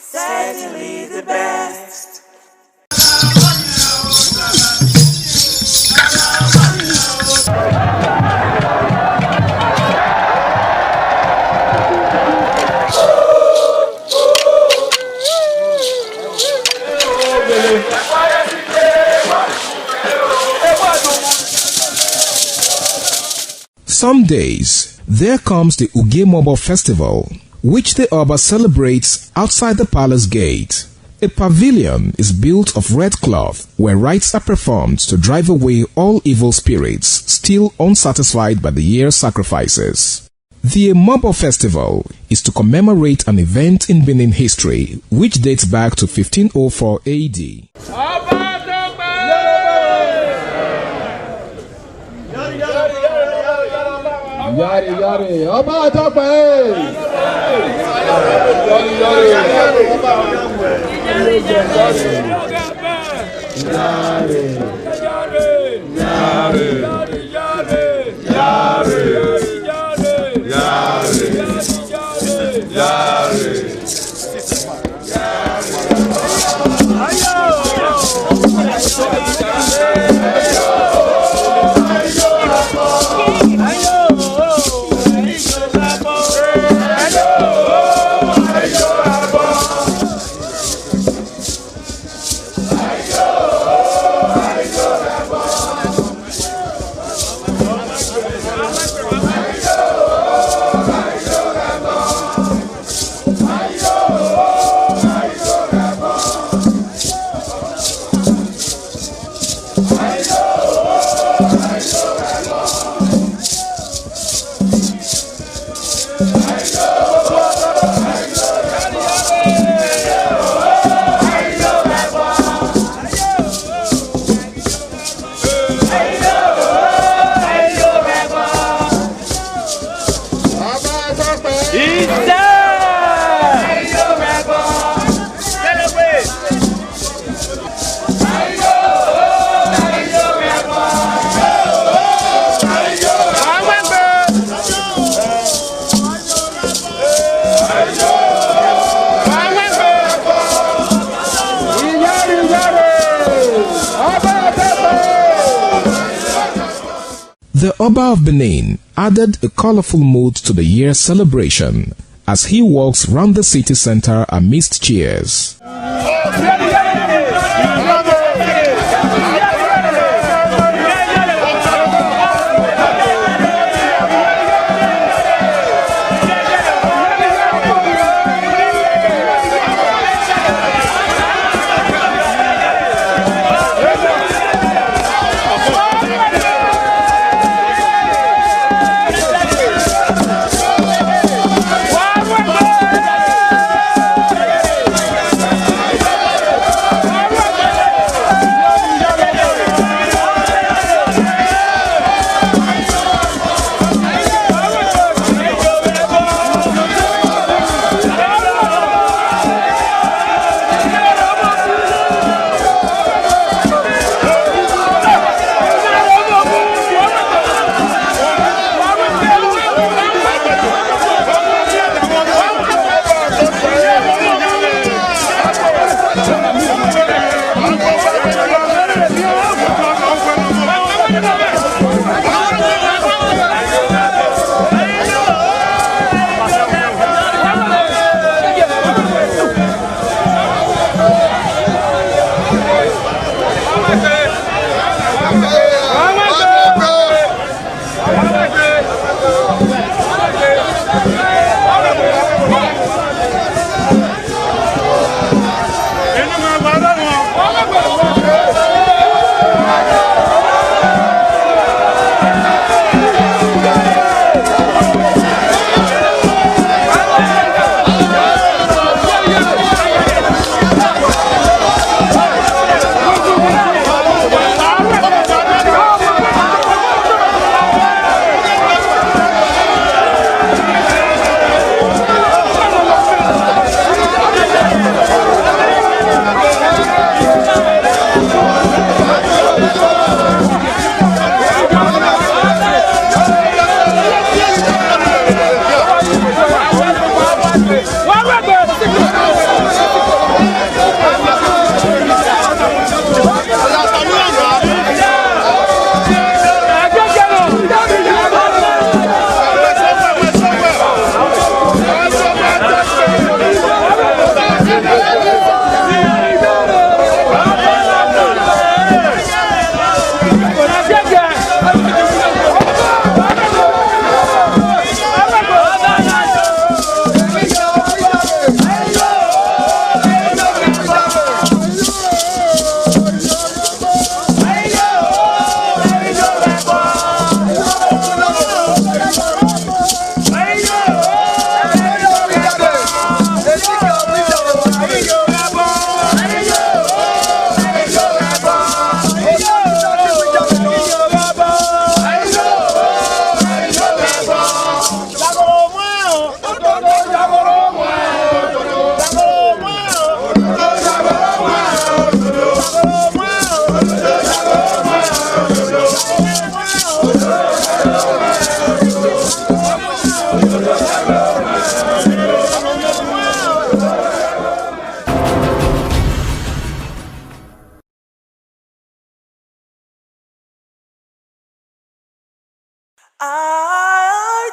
certainly the best. Some days, there comes the Ugemobo Festival, which the Oba celebrates outside the palace gate. A pavilion is built of red cloth where rites are performed to drive away all evil spirits still unsatisfied by the year's sacrifices. The Ugemobo Festival is to commemorate an event in Benin history which dates back to 1504 AD. Yari yari, ọba àtọ́pẹ́. Yari yari, ọba àtọ́pẹ́. Yari yari, The Oba of Benin added a colorful mood to the year's celebration as he walks round the city center amidst cheers.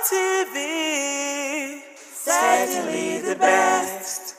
ITV, certainly the best.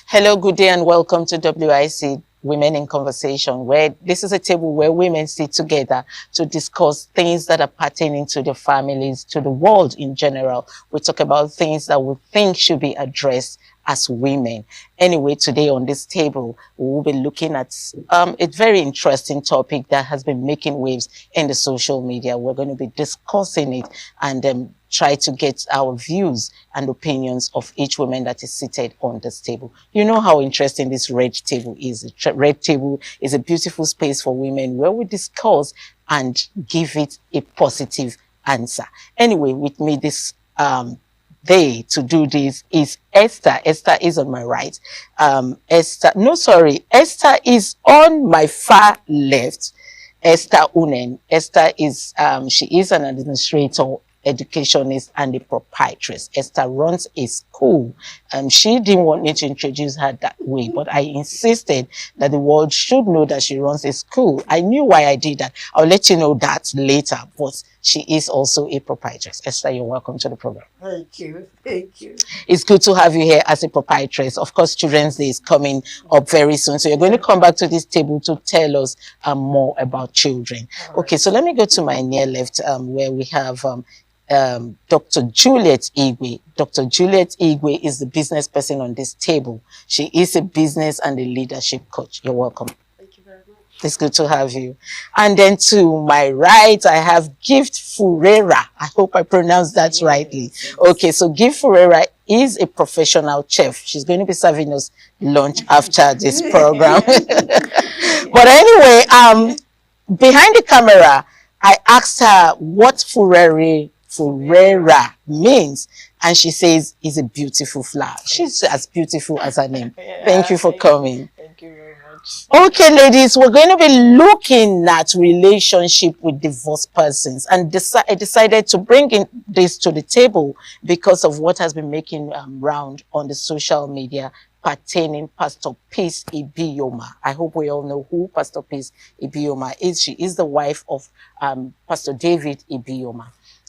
Hello, good day, and welcome to WIC Women in Conversation, where this is a table where women sit together to discuss things that are pertaining to their families, to the world in general. We talk about things that we think should be addressed as women. Anyway, today on this table, we will be looking at a very interesting topic that has been making waves in the social media. We're going to be discussing it and try to get our views and opinions of each woman that is seated on this table. You know how interesting this red table is. The red table is a beautiful space for women where we discuss and give it a positive answer. Anyway, with me this they to do this is Esther. Esther is on my right. Esther is on my far left. Esther Unen. Esther is, she is an administrator, educationist, and a proprietress. Esther runs a school. She didn't want me to introduce her that way, but I insisted that the world should know that she runs a school. I knew why I did that. I'll let you know that later, but she is also a proprietress. Esther, you're welcome to the program. Thank you. Thank you. It's good to have you here as a proprietress. Of course, Children's Day is coming up very soon. So you're going to come back to this table to tell us more about children. Okay, so let me go to my near left where we have Dr. Juliet Igwe. Dr. Juliet Igwe is the business person on this table. She is a business and a leadership coach. You're welcome. Thank you very much. It's good to have you. And then to my right, I have Gift Furera. I hope I pronounced that rightly. Okay, so Gift Furera is a professional chef. She's going to be serving us lunch after this program. But anyway, behind the camera, I asked her what Furera means, and she says it's a beautiful flower. She's as beautiful as her name. Thank you for coming. Thank you very much. Okay, ladies, we're going to be looking at relationship with divorced persons, and I decided to bring in this to the table because of what has been making round on the social media pertaining Pastor Peace Ibiyoma. I hope we all know who Pastor Peace Ibiyoma is. She is the wife of Pastor David Ibiyoma.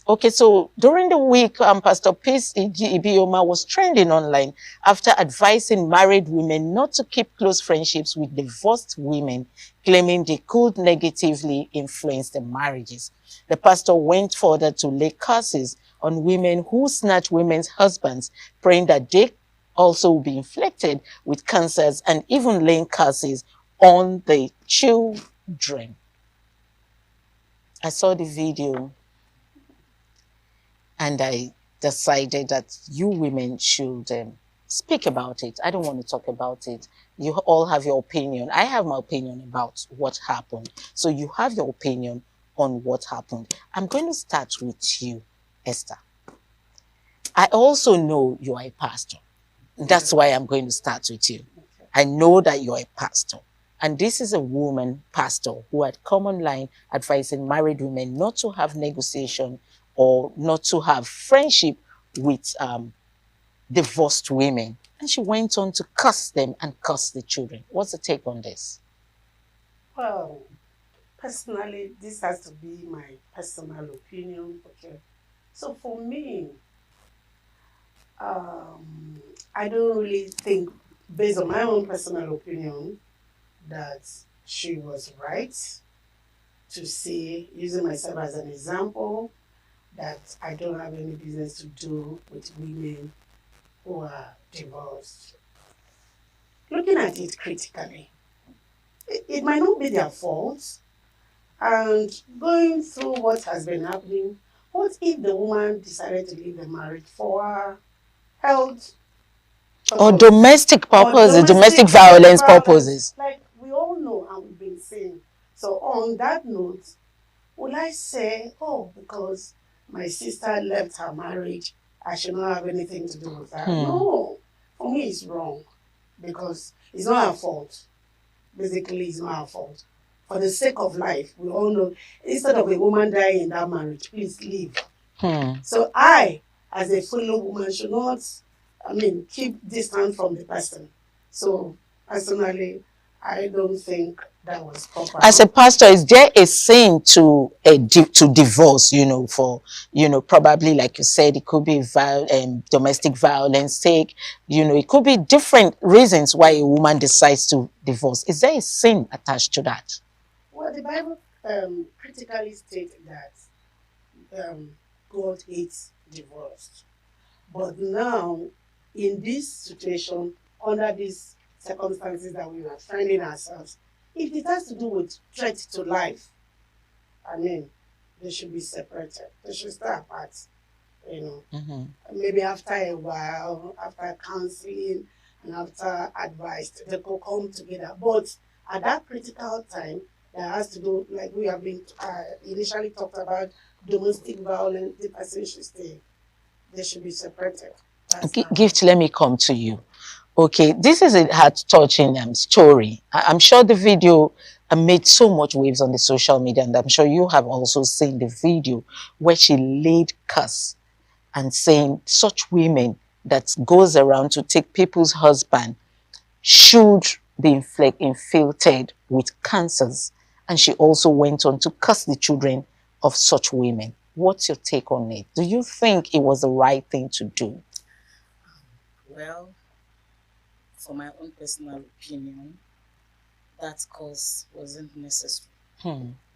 Okay, so during the week, Pastor Peace Ibiyoma was trending online after advising married women not to keep close friendships with divorced women, claiming they could negatively influence their marriages. The pastor went further to lay curses on women who snatch women's husbands, praying that they also will be inflicted with cancers, and even laying curses on the children. I saw the video and I decided that you women should speak about it. I don't want to talk about it. You all have your opinion. I have my opinion about what happened. So you have your opinion on what happened. I'm going to start with you, Esther. I also know you are a pastor. That's why I'm going to start with you. I know that you're a pastor. And this is a woman pastor who had come online advising married women not to have negotiation or not to have friendship with divorced women. And she went on to curse them and curse the children. What's the take on this? Well, personally, this has to be my personal opinion. Okay. So for me, I don't really think, based on my own personal opinion, that she was right to say, using myself as an example, that I don't have any business to do with women who are divorced. Looking at it critically, it might not be their fault. And going through what has been happening, what if the woman decided to leave the marriage for her health or domestic purposes, domestic violence purposes? Like we all know and we've been saying. So on that note, will I say, oh, because my sister left her marriage, I should not have anything to do with that? No, for me it's wrong, because it's not her fault. Basically, it's not her fault. For the sake of life, we all know, instead of a woman dying in that marriage, please leave. So I, as a fellow woman, should not, keep distance from the person. So personally, I don't think that was proper. As a pastor, is there a sin to divorce, for, probably like you said, it could be domestic violence sake, it could be different reasons why a woman decides to divorce. Is there a sin attached to that? Well, the Bible critically states that God hates divorce. But now, in this situation, under these circumstances that we are finding ourselves, if it has to do with threat to life, they should be separated. They should stay apart, Maybe after a while, after counseling and after advice, they could come together. But at that critical time, that has to do, like we have been initially talked about, domestic violence, the person should stay they should be separated. Gift, let me come to you. Okay, this is a heart-touching story. I'm sure the video made so much waves on the social media, and I'm sure you have also seen the video where she laid curse and saying such women that goes around to take people's husband should be infiltrated with cancers. And she also went on to curse the children of such women. What's your take on it? Do you think it was the right thing to do? Well, for my own personal opinion, that cause wasn't necessary.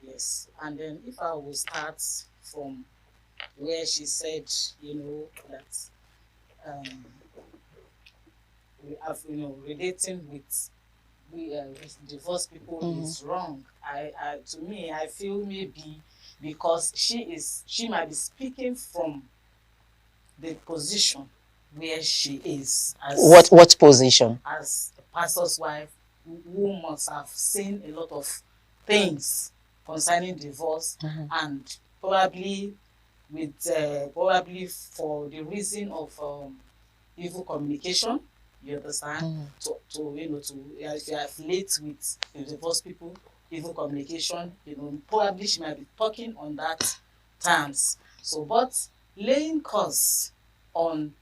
Yes. And then if I will start from where she said, that we have, relating with divorced people is wrong. To me, I feel maybe because she might be speaking from the position where she is. What position? As a pastor's wife who must have seen a lot of things concerning divorce, and probably for the reason of evil communication. You understand? If you affiliate with the divorced people, evil communication, probably she might be talking on that terms. So, but laying curse on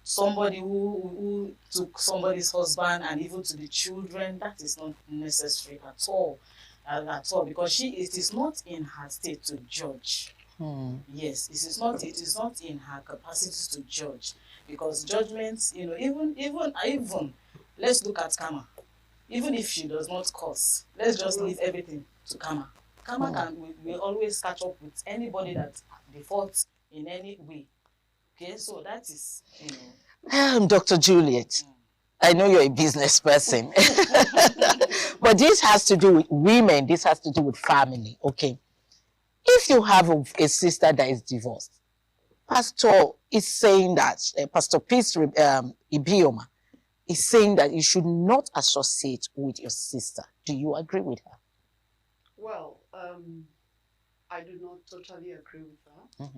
somebody who took somebody's husband and even to the children, that is not necessary at all, because it is not in her state to judge. Yes, it is not in her capacity to judge, because judgments, even let's look at karma. Even if she does not curse, let's just leave everything to karma. Karma will always catch up with anybody that defaults in any way. Okay, so that is, Dr. Juliet, I know you're a business person, but this has to do with women. This has to do with family. Okay, if you have a sister that is divorced, Pastor is saying that Pastor Peace Ibioma is saying that you should not associate with your sister. Do you agree with her? Well, I do not totally agree with that.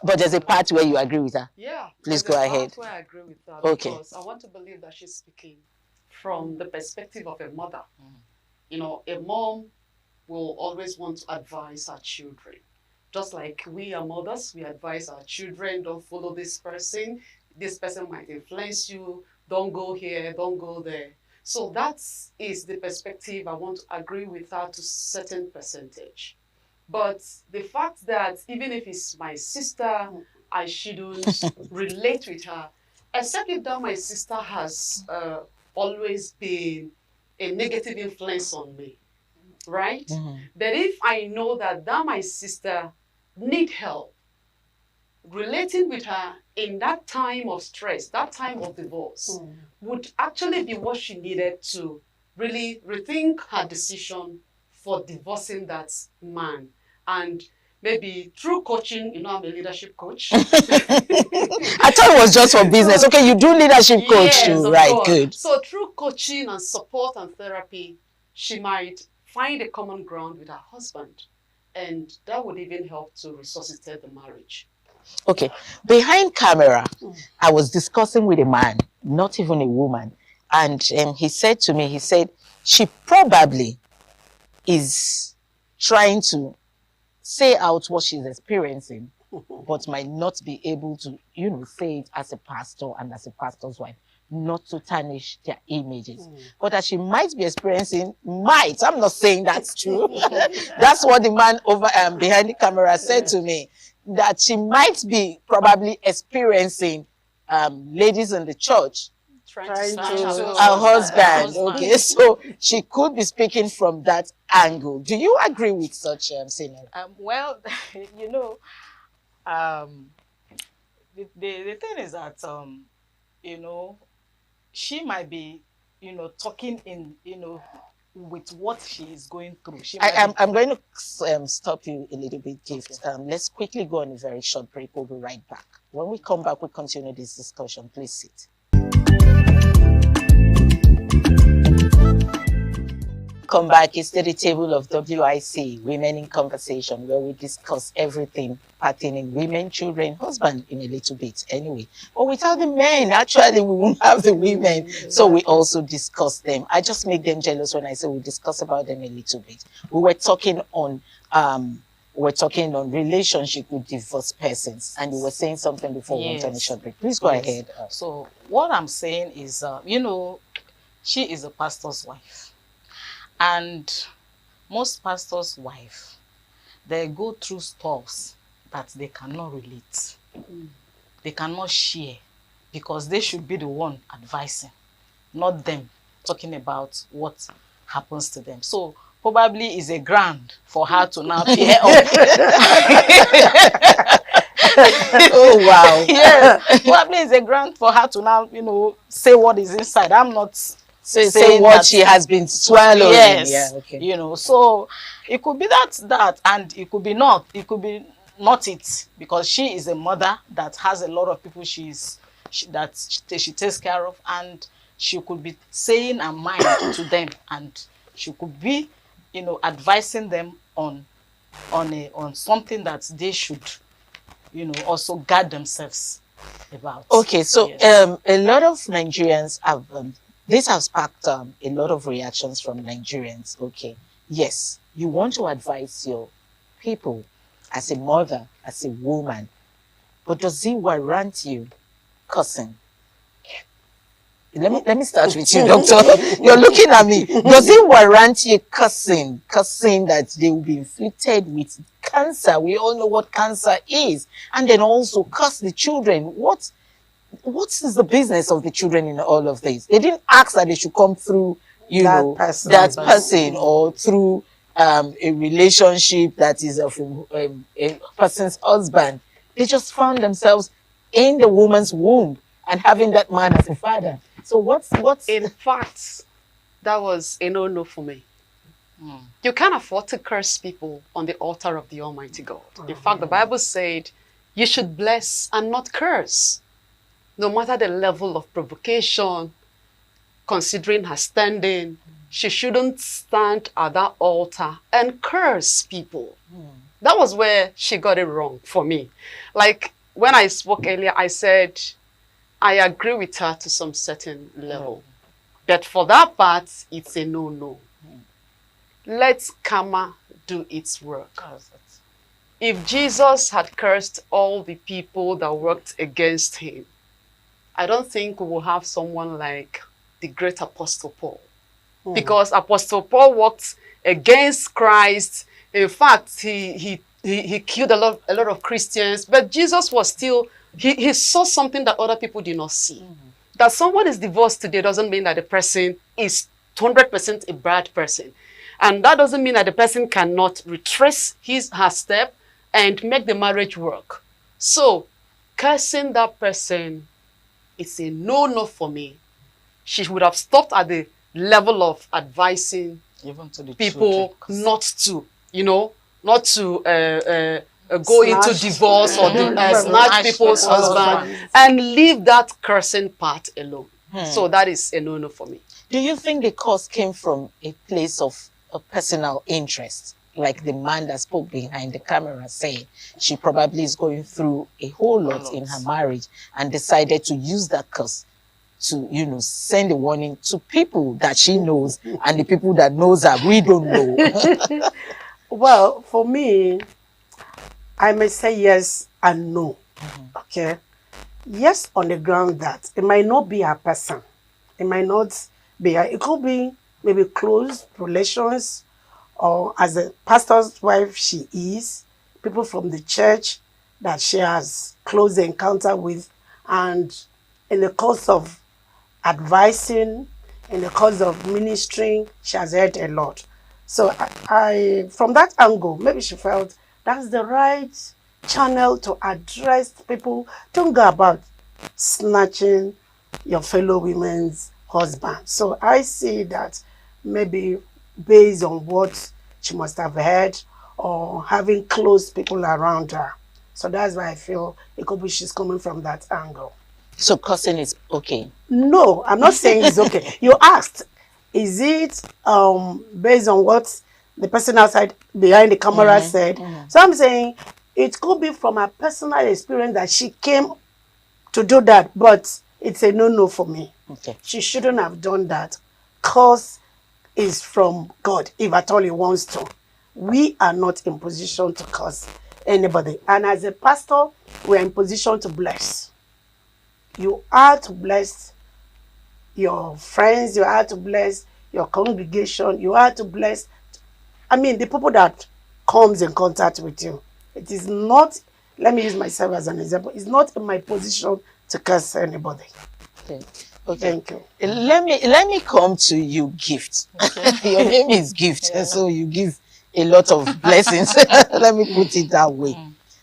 But there's a part where you agree with her. Yeah. Please go ahead. Part where I agree with that. Okay. Because I want to believe that she's speaking from the perspective of a mother. A mom will always want to advise her children. Just like we are mothers, we advise our children, don't follow this person. This person might influence you. Don't go here, don't go there. So that is the perspective I want to agree with her to a certain percentage. But the fact that even if it's my sister, I shouldn't relate with her, except if that my sister has always been a negative influence on me, right? But if I know that my sister need help, relating with her in that time of stress, that time of divorce, would actually be what she needed to really rethink her decision for divorcing that man. And maybe through coaching, I'm a leadership coach. I thought it was just for business. Okay, you do leadership coach too, right? Course. Good. So through coaching and support and therapy, she might find a common ground with her husband. And that would even help to resuscitate the marriage. Okay. Behind camera, I was discussing with a man, not even a woman. And he said to me, she probably is trying to say out what she's experiencing, but might not be able to, say it as a pastor and as a pastor's wife, not to tarnish their images. But that she might be experiencing, I'm not saying that's true. That's what the man over behind the camera said to me, that she might be probably experiencing ladies in the church trying to her husband. Okay, so she could be speaking from that angle. Do you agree with such scenario? Well, the thing is that she might be talking in with what she is going through. I'm going to stop you a little bit, Gift. Let's quickly go on a very short break. We'll be right back. When we come back, we'll continue this discussion. Please sit. Welcome back. It's to the table of WIC, Women in Conversation, where we discuss everything pertaining women, children, husband in a little bit anyway. But without the men, actually, we won't have the women. So we also discuss them. I just make them jealous when I say we discuss about them a little bit. We were talking on relationship with divorced persons, and you were saying something before we went on a short break. Please go ahead. So what I'm saying is, you know, she is a pastor's wife. And most pastors' wives, they go through stuffs that they cannot relate. They cannot share because they should be the one advising, not them talking about what happens to them. So probably it's a grant for her to now peer up. Oh, wow. Yes, probably it's a grant for her to now, you know, say what is inside. I'm not say what she has been swallowing. Yes, yeah, okay. You know, so it could be that, and it could be not. It could be not it, because she is a mother that has a lot of people she takes care of, and she could be saying her mind to them, and she could be, you know, advising them on something that they should, you know, also guard themselves about. Okay, so yes. A lot of Nigerians have this has sparked a lot of reactions from Nigerians. Okay, yes, you want to advise your people as a mother, as a woman, but does it warrant you cussing? Let me start with you, doctor. You're looking at me. Does it warrant you cussing that they will be inflicted with cancer? We all know what cancer is, and then also curse the children. What is the business of the children in all of this? They didn't ask that they should come through, that person, or through a relationship that is of a person's husband. They just found themselves in the woman's womb and having that man as a father. So what's in fact, that was a no-no for me. You can't afford to curse people on the altar of the Almighty God. In fact, the Bible said you should bless and not curse. No matter the level of provocation, considering her standing, she shouldn't stand at that altar and curse people. That was where she got it wrong for me. Like when I spoke earlier, I said, I agree with her to some certain level. But for that part, it's a no-no. Let karma do its work. If Jesus had cursed all the people that worked against him, I don't think we will have someone like the great Apostle Paul. Because Apostle Paul worked against Christ. In fact, he killed a lot of Christians, but Jesus was still, he saw something that other people did not see. That someone is divorced today doesn't mean that the person is 100% a bad person. And that doesn't mean that the person cannot retrace her step and make the marriage work. So, cursing that person is a no-no for me. She would have stopped at the level of advising even to the people children, not to, you know, not to go into divorce or snatch people's husband and leave that cursing part alone. So that is a no-no for me. Do you think the curse came from a place of a personal interest? Like the man that spoke behind the camera saying she probably is going through a whole lot in her marriage and decided to use that curse to, you know, send a warning to people that she knows and the people that knows her, we don't know. Well, for me, I may say yes and no. Okay? Yes, on the ground that it might not be a person. It might not be, it could be maybe close relations, or as a pastor's wife she is, people from the church that she has close encounter with, and in the course of advising, in the course of ministering, she has heard a lot. So I from that angle, maybe she felt that's the right channel to address people. Don't go about snatching your fellow women's husband. So I see that maybe based on what she must have heard or having close people around her. So that's why I feel it could be she's coming from that angle. So cursing is okay? No, I'm not saying it's okay. You asked, Is it based on what the person outside behind the camera said? So I'm saying it could be from a personal experience that she came to do that, but it's a no-no for me. Okay. She shouldn't have done that. Curse is from God, if at all he wants to. We are not in position to curse anybody. And as a pastor, we are in position to bless. You are to bless your friends, you are to bless your congregation, you are to bless, the people that comes in contact with you. It is not, let me use myself as an example, it's not in my position to curse anybody. Okay. Thank you. Let me come to you, Gift. Okay. Your name is Gift, so you give a lot of blessings. Let me put it that way.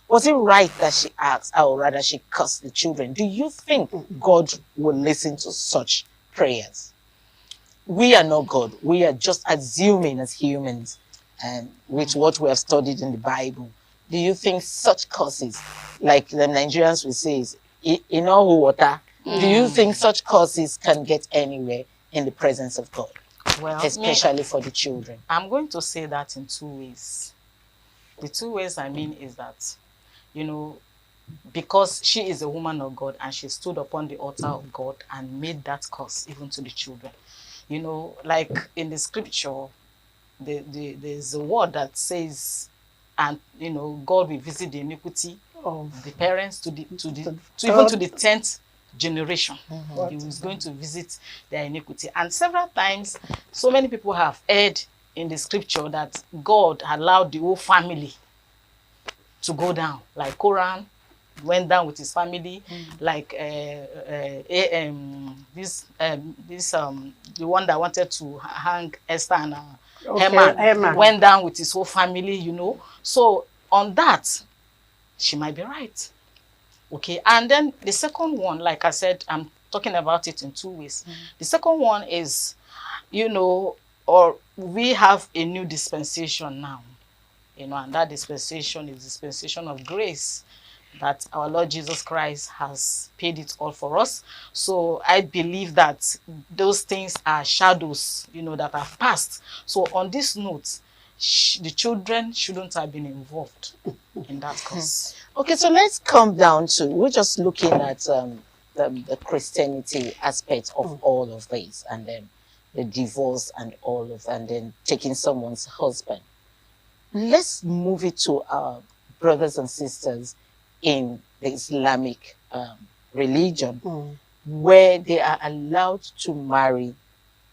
Was it right that she asked, or rather she cursed the children? Do you think God will listen to such prayers? We are not God. We are just assuming as humans, and with what we have studied in the Bible. Do you think such curses, like the Nigerians will say, is in all water? Do you think such curses can get anywhere in the presence of God? Well, especially for the children. I'm going to say that in two ways. The two ways I mean is that, because she is a woman of God and she stood upon the altar of God and made that curse even to the children. Like in the scripture, there's a word that says, and God will visit the iniquity of the parents to even to the 10th generation. He was going to visit their iniquity. And several times, so many people have heard in the scripture that God allowed the whole family to go down. Like Korah went down with his family, like the one that wanted to hang Esther and Haman went down with his whole family, So on that, she might be right. Okay, and then the second one, like I said, I'm talking about it in two ways. The second one is, or we have a new dispensation now, and that dispensation is dispensation of grace, that our Lord Jesus Christ has paid it all for us. So I believe that those things are shadows, that have passed. So on this note, the children shouldn't have been involved in that cause. Okay, so let's come down to, we're just looking at the Christianity aspect of all of this, and then the divorce and and then taking someone's husband. Let's move it to our brothers and sisters in the Islamic religion, where they are allowed to marry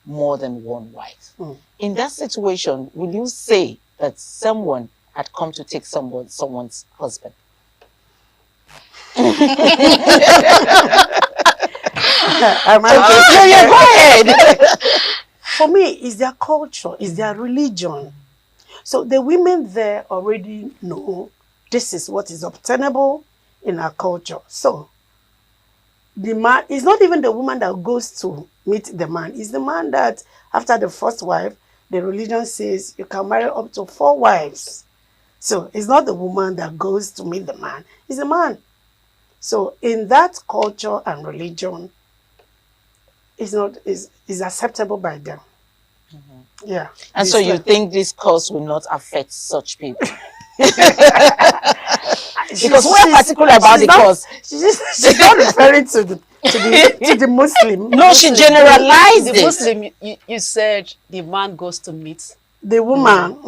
more than one wife. In that situation, will you say that someone had come to take someone's husband? Go ahead. For me, it's their culture, it's their religion. So the women there already know this is what is obtainable in our culture. So the man is not even the woman that goes to meet the man. It's the man that after the first wife, the religion says you can marry up to 4 wives. So it's not the woman that goes to meet the man, it's the man. So in that culture and religion, is acceptable by them. Yeah. And so you think this cause will not affect such people? Because we're particular about the cause. She's not referring to the Muslim. No, she generalized the Muslim. You said the man goes to meet the woman.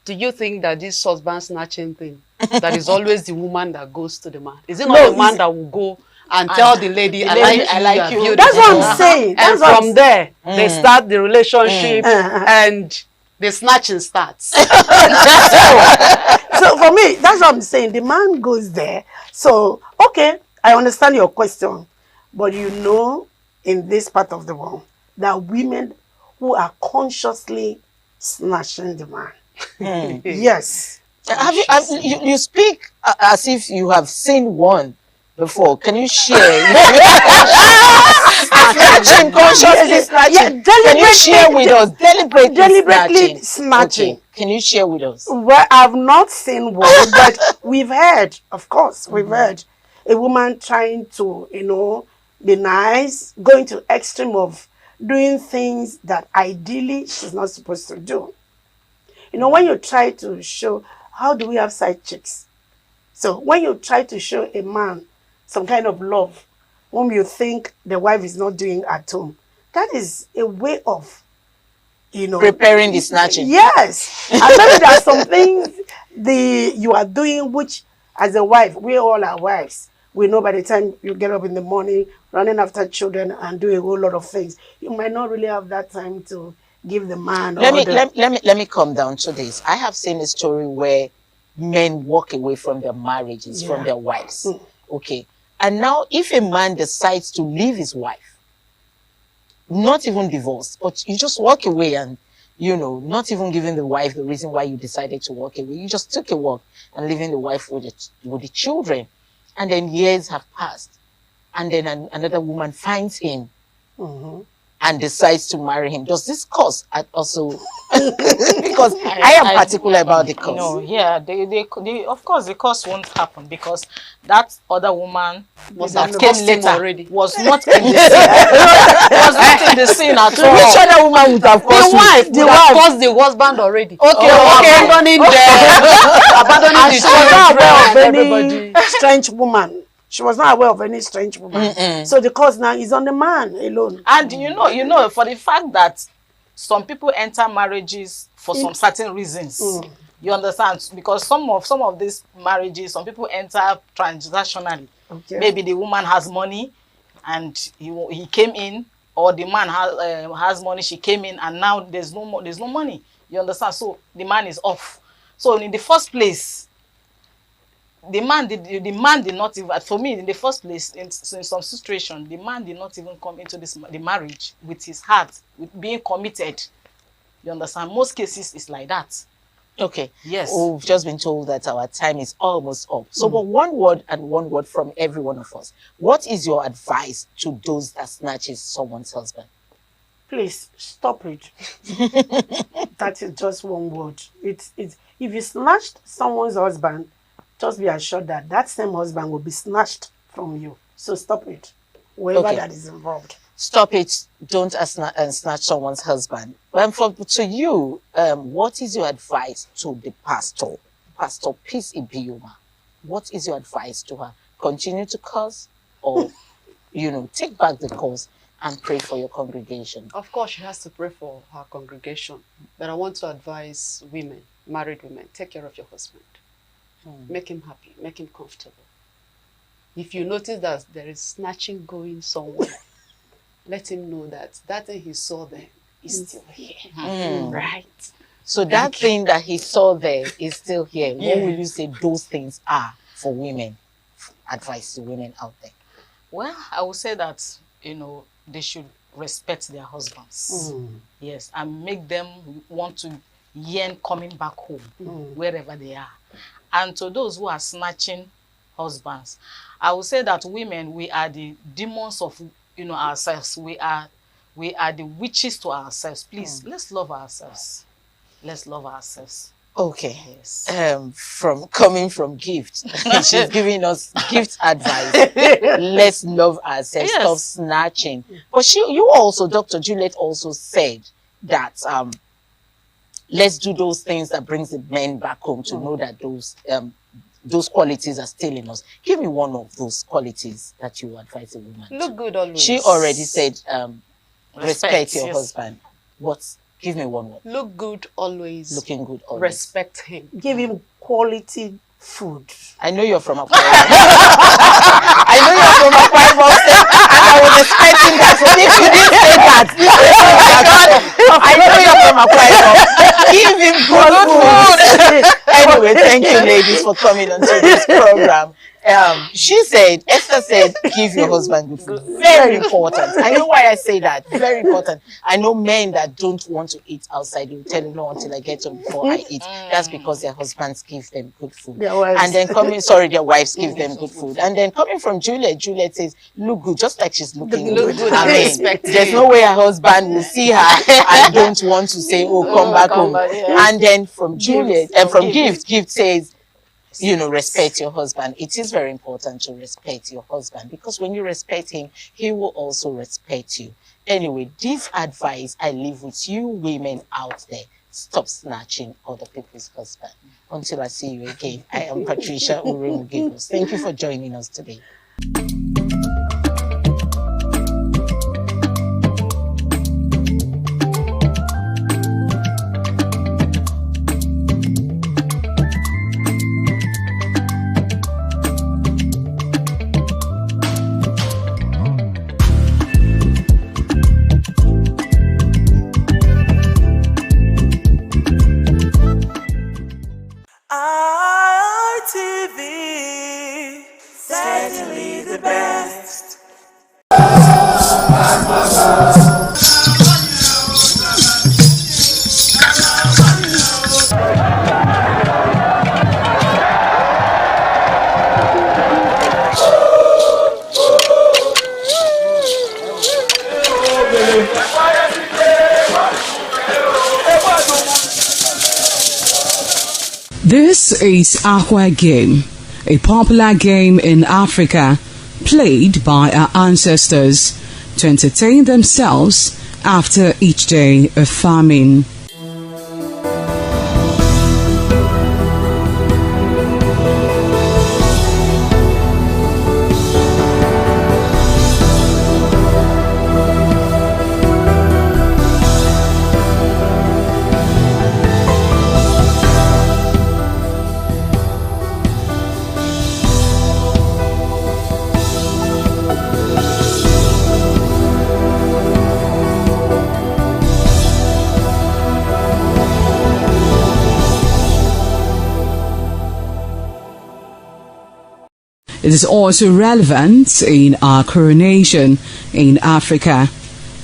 Do you think that this husband snatching thing, that is always the woman that goes to the man? Is it not the man that will go and tell the lady, I like you? That's what I'm saying. And from there, they start the relationship and the snatching starts. So for me, that's what I'm saying. The man goes there. So, okay, I understand your question. But in this part of the world, there are women who are consciously snatching the man. Yes. You speak as if you have seen one before. Can you share? Snatching, consciously snatching. Can you share with us? Deliberately snatching. Okay. Can you share with us? Well, I've not seen one, but we've heard, of course, we've heard a woman trying to, be nice, going to extreme of doing things that ideally she's not supposed to do. You know, when you try to show, how do we have side chicks? So when you try to show a man some kind of love, whom you think the wife is not doing at home, that is a way of, you know, preparing the snatching. Yes. And maybe there are some things you are doing which, as a wife, we all are wives. We know by the time you get up in the morning, running after children and do a whole lot of things, you might not really have that time to give the man. Let me come down to this. I have seen a story where men walk away from their marriages, from their wives. Okay. And now if a man decides to leave his wife, not even divorced, but you just walk away and, you know, not even giving the wife the reason why you decided to walk away. You just took a walk and leaving the wife with the children. And then years have passed. And then another woman finds him and decides to marry him. Does this cause also? Because I am particular about the cause. No, yeah, they of course the cause won't happen because that other woman that came later already was not in the scene. Was not in the scene at all. Which other woman would have caused the wife? The wife caused the husband already. Abandoning the children, everybody. Strange woman. She was not aware of any strange woman. So the cause now is on the man alone. And you know, for the fact that some people enter marriages for some certain reasons. You understand? Because some of these marriages, some people enter transactionally. Okay. Maybe the woman has money and he came in, or the man has money, she came in, and now there's no money. You understand? So the man is off. So in the first place, the man did not even, for me, in the first place, in some situation, the man did not even come into the marriage with his heart, with being committed. You understand? Most cases it's like that. Okay. Yes. We've just been told that our time is almost up. So, but one word from every one of us. What is your advice to those that snatches someone's husband? Please stop it. That is just one word. It's if you snatched someone's husband, just be assured that that same husband will be snatched from you. So stop it, whoever that is involved. Stop it. Don't snatch someone's husband. To you, what is your advice to the pastor? Pastor Peace Ibiuma. What is your advice to her? Continue to curse, or, take back the curse and pray for your congregation? Of course, she has to pray for her congregation. But I want to advise women, married women, take care of your husband. Make him happy, make him comfortable. If you notice that there is snatching going somewhere, let him know that that thing he saw there is still here. Right. So that thing that he saw there is still here. What will you say those things are for women? Advice to women out there. Well, I would say that, they should respect their husbands. Yes, and make them want to yearn coming back home, wherever they are. And to those who are snatching husbands, I would say that women, we are the demons of ourselves. We are the witches to ourselves. Please, let's love ourselves. Let's love ourselves. Okay. Yes. Coming from Gift, she's giving us Gift advice. Let's love ourselves. Yes. Stop snatching. But you also, Dr. Juliet also said that let's do those things that brings the men back home to know that those qualities are still in us. Give me one of those qualities that you advise a woman. Look good always. She already said respect your husband. Give me one word. Look good always. Looking good always. Respect him. Give him quality food. I know you're from Akwa Ibom. I know you're from Akwa Ibom State, and I was expecting that. So if you didn't say that, I know you're from Akwa Ibom. Give him good food. Anyway, thank you, ladies, for coming onto this program. Esther said, give your husband good food. Very important. I know why I say that. Very important. I know men that don't want to eat outside. They will tell you, no, until I get home before I eat. That's because their husbands give them good food. Their wives. And then their wives give them good food. And then coming from Juliet says, look good, just like she's looking good. I mean, there's no way her husband will see her and don't want to say, oh, come back home. And then from Juliet, and from Gift says, respect your husband. It is very important to respect your husband, because when you respect him, he will also respect you. Anyway, this advice I leave with you women out there. Stop snatching other people's husband. Until I see you again, I am Patricia Uremu-Gables. Thank you for joining us today. RTV, certainly the best. This is Aqua Game, a popular game in Africa played by our ancestors to entertain themselves after each day of farming. It is also relevant in our coronation in Africa.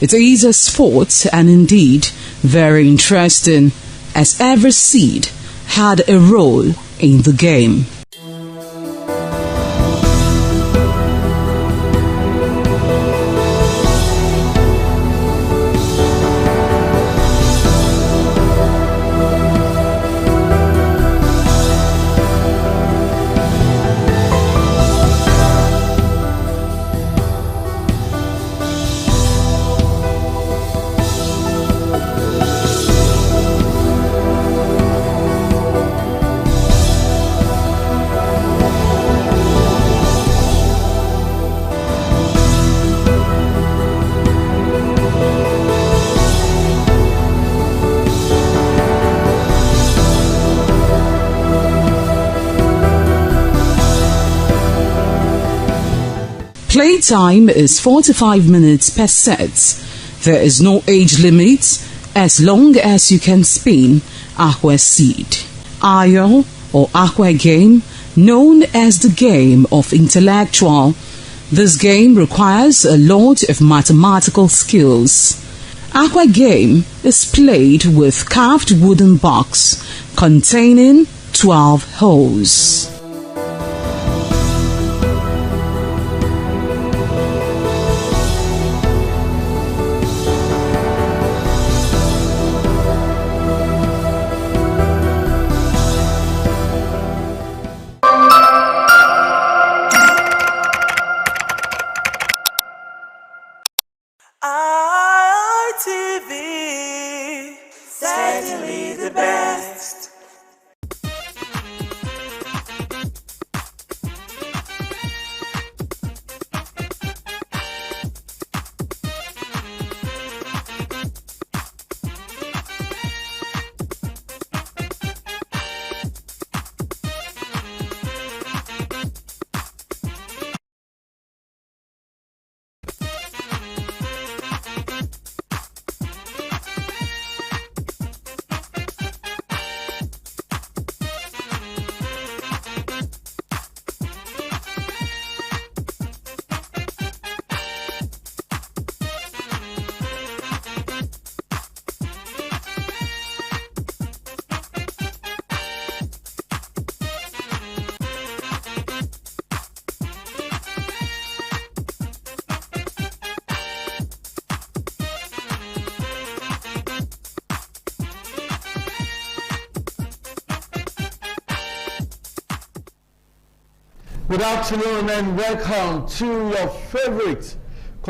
It is a sport and indeed very interesting, as every seed had a role in the game. Playtime is 45 minutes per set. There is no age limit as long as you can spin aqua seed. Ayo or aqua game, known as the game of intellectual. This game requires a lot of mathematical skills. Aqua game is played with carved wooden box containing 12 holes. RTV, certainly the best. Good afternoon and welcome to your favorite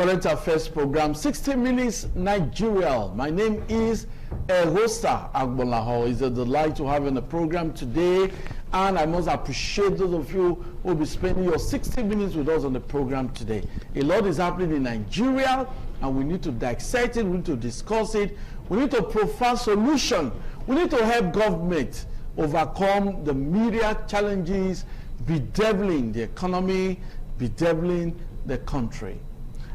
current affairs program, 60 Minutes Nigeria. My name is Ehosa Agbolaho. It's a delight to have you on the program today, and I must appreciate those of you who will be spending your 60 minutes with us on the program today. A lot is happening in Nigeria, and we need to dissect it, we need to discuss it, we need to provide solution, we need to help government overcome the media challenges bedeviling the economy, bedeviling the country.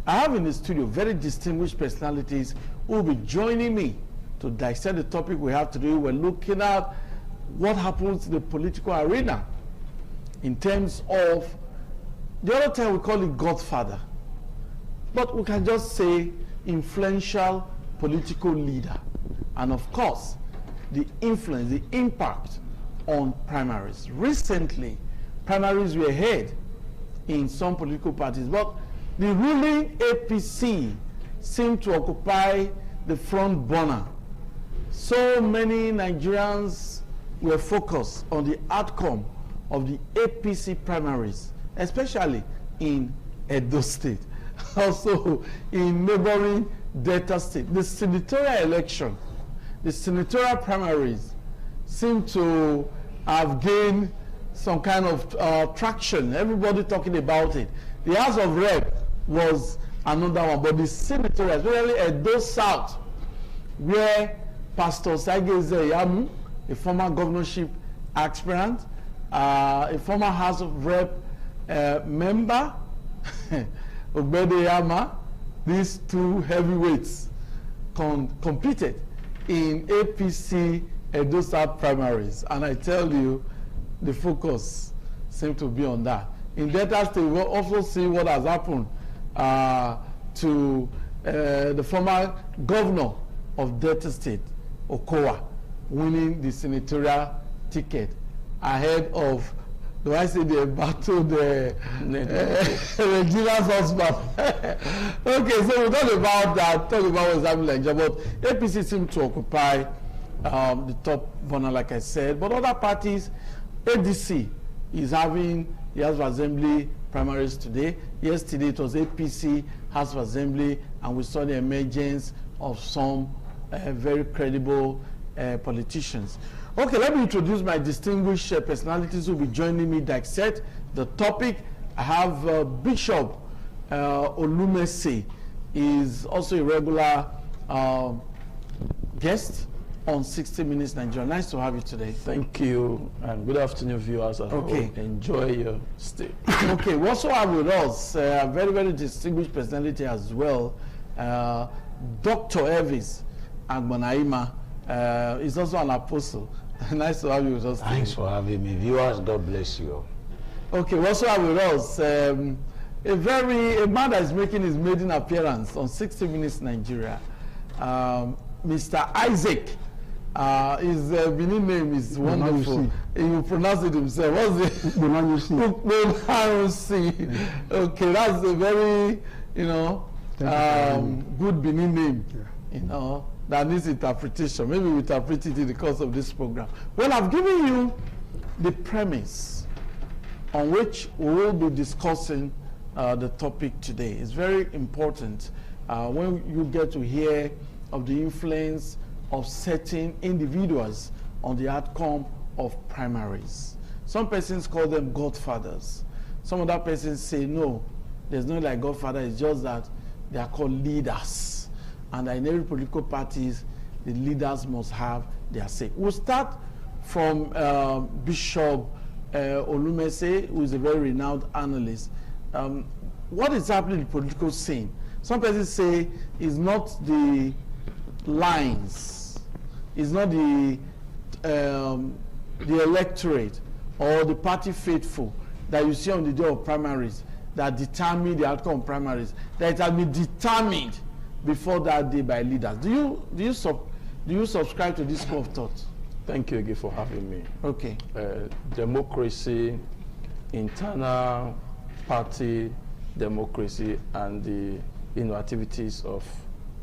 I have in the studio very distinguished personalities who will be joining me to dissect the topic we have today. We're looking at what happens in the political arena in terms of, the other time we call it Godfather, but we can just say influential political leader, and of course the influence, the impact on primaries. Recently, primaries were held in some political parties, but the ruling APC seemed to occupy the front burner. So many Nigerians were focused on the outcome of the APC primaries, especially in Edo State, also in neighboring Delta State. The senatorial election, the senatorial primaries seem to have gained some kind of traction. Everybody talking about it. The House of Rep was another one, but the senatorial, especially Edo South, where Pastor Sageze Yamu, a former governorship aspirant, a former House of Rep member, Ogbede Yama, these two heavyweights competed in APC Edo South primaries, and I tell you, the focus seems to be on that. In Delta State, we'll also see what has happened to the former governor of Delta State, Okowa, winning the senatorial ticket ahead of, do I say the battle, the Regina's husband. Okay, so we talk about that, talk about what's happening in Nigeria, but APC seems to occupy the top burner, like I said, but other parties, ADC is having the House of Assembly primaries today. Yesterday it was APC House of Assembly, and we saw the emergence of some very credible politicians. Okay, let me introduce my distinguished personalities who will be joining me dissect the topic. I have Bishop Olumese, is also a regular guest on 60 Minutes Nigeria. Nice to have you today. Thank you, and good afternoon, viewers. Okay. Enjoy your stay. Okay, we also have with us a very, very distinguished personality as well, Dr. Elvis Agbanaima. Is also an apostle. Nice to have you with us today. Thanks for having me. Viewers, God bless you. Okay, we also have with us a man that is making his maiden appearance on 60 Minutes Nigeria, Mr. Isaac. His Benin name is wonderful. He will pronounce it himself. What's it? Okay, that's a very, good Benin name, that needs interpretation. Maybe we interpret it in the course of this program. Well, I've given you the premise on which we will be discussing the topic today. It's very important when you get to hear of the influence of certain individuals on the outcome of primaries. Some persons call them godfathers. Some other persons say no, there's no like godfather, it's just that they are called leaders. And in every political parties, the leaders must have their say. We'll start from Bishop Olumese, who is a very renowned analyst. What is happening in the political scene? Some persons say it's not the lines, it's not the electorate or the party faithful that you see on the day of primaries that determine the outcome of primaries, that it has been determined before that day by leaders. Do you subscribe to this school of thought? Thank you again for having me. Okay. Democracy, internal party democracy, and the activities of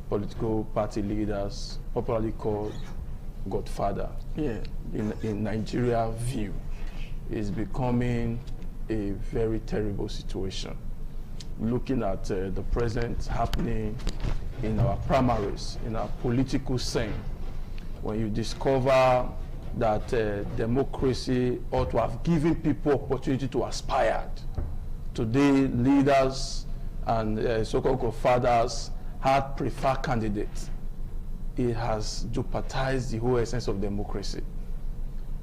political party leaders, popularly called godfather, in Nigeria view, is becoming a very terrible situation. looking at the present happening in our primaries, in our political scene, when you discover that democracy ought to have given people opportunity to aspire. Today, leaders and so-called godfathers had preferred candidates. It has jeopardized the whole essence of democracy.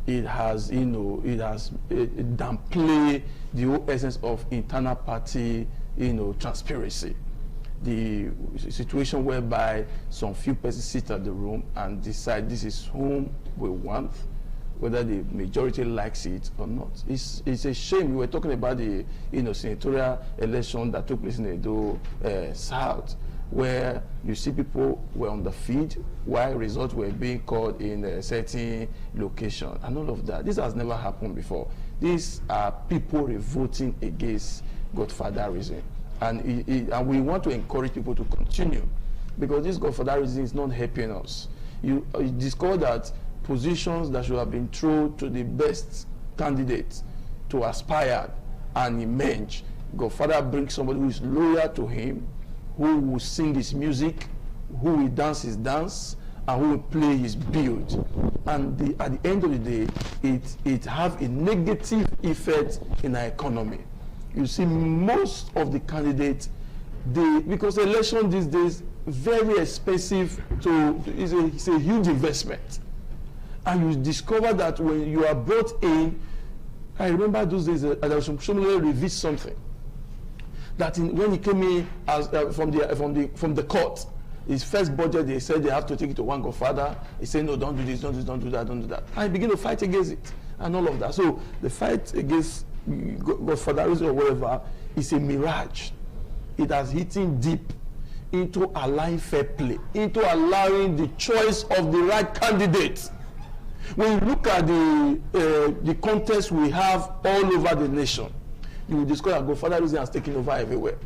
It has, downplayed the whole essence of internal party, transparency. The situation whereby some few persons sit at the room and decide this is whom we want, whether the majority likes it or not. It's a shame. We were talking about the senatorial election that took place in Edo South, where you see people were on the field while results were being called in a certain location and all of that. This has never happened before. These are people revolting against godfatherism. And we want to encourage people to continue, because this godfatherism is not helping us. You discover that positions that should have been thrown to the best candidates to aspire and emerge, Godfather brings somebody who is loyal to him, who will sing his music, who will dance his dance, and who will play his build. And at the end of the day, it have a negative effect in our economy. You see, most of the candidates, because election these days very expensive it's a huge investment. And you discover that when you are brought in, I remember those days that Shomole revealed something. That when he came in as from the court, his first budget, they said they have to take it to one godfather. He said, no, don't do this, don't do this, don't do that, don't do that. And he began to fight against it and all of that. So the fight against godfatherism or whatever is a mirage. It has hit deep into allowing fair play, into allowing the choice of the right candidate. When you look at the contest we have all over the nation, you will discover that godfatherism has taken over everywhere.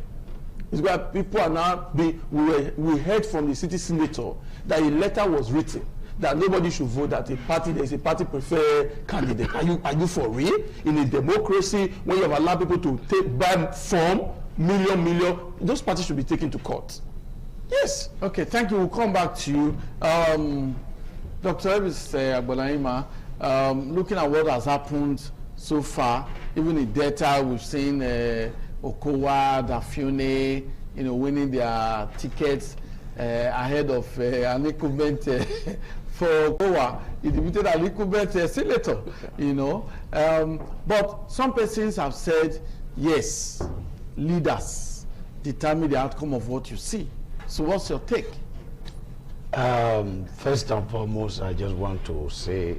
It's where people are now we heard from the city senator that a letter was written that nobody should vote that there is a party preferred candidate. Are you for real? In a democracy, when you have allowed people to buy form, million, those parties should be taken to court. Yes. Okay, thank you. We'll come back to you. Dr. Elvis Agbonahima, looking at what has happened so far, even in Delta, we've seen Okowa, Dafune, winning their tickets ahead of an incumbent for Okowa. He defeated an incumbent senator, But some persons have said, yes, leaders determine the outcome of what you see. So what's your take? First and foremost, I just want to say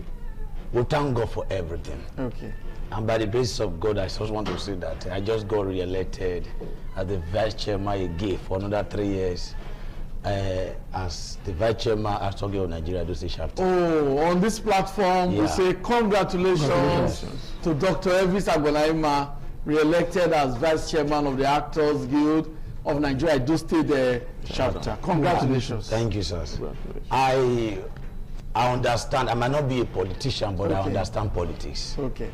we thank God for everything. Okay. And by the grace of God, I just want to say that I just got re-elected as the vice chairman again for another 3 years as the vice chairman at Tokyo Nigeria Dose chapter. Oh, on this platform, we say congratulations to Dr. Elvis Agbonahima, re-elected as vice chairman of the Actors Guild of Nigeria Edo State chapter. Congratulations. Thank you, sir. I understand. I might not be a politician, but I understand politics. Okay.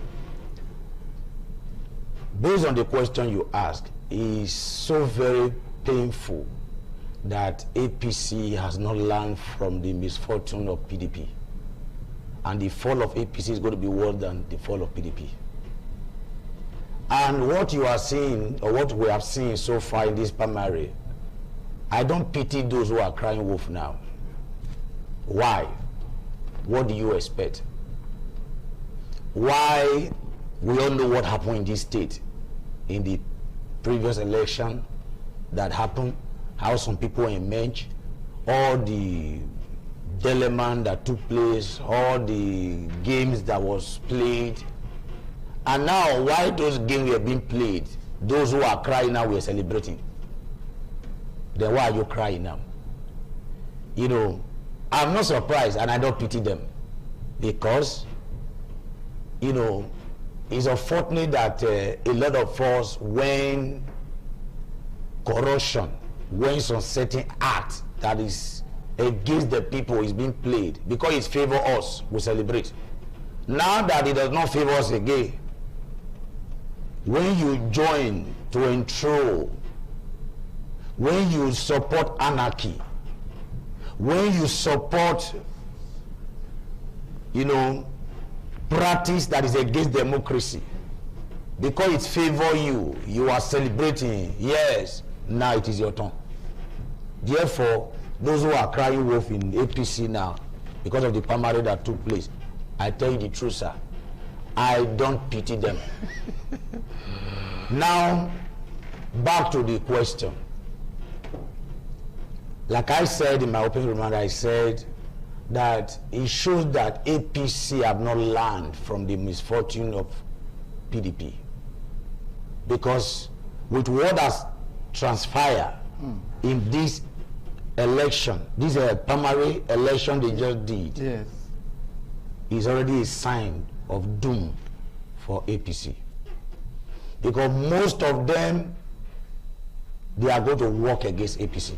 Based on the question you asked, it's so very painful that APC has not learned from the misfortune of PDP. And the fall of APC is going to be worse than the fall of PDP. And what you are seeing, or what we have seen so far in this primary, I don't pity those who are crying wolf now. Why? What do you expect? Why? We all know what happened in this state in the previous election that happened, how some people emerged, all the dilemma that took place, all the games that was played. And now, why those games were being played, those who are crying now were celebrating. Then why are you crying now? I'm not surprised, and I don't pity them, because, it's unfortunate that a lot of us, when corruption, when some certain act that is against the people is being played, because it favors us, we celebrate. Now that it does not favor us again, when you join to enthrone when you support anarchy, when you support, you know, practice that is against democracy, because it favors you, you are celebrating. Yes, now it is your turn. Therefore, those who are crying wolf in APC now, because of the primary that took place, I tell you the truth, sir, I don't pity them. Now, back to the question. Like I said in my opening remark, I said that it shows that APC have not learned from the misfortune of PDP. Because with what has transpired in this election, this primary election they just did, yes, is already a sign of doom for APC. Because most of them, they are going to work against APC.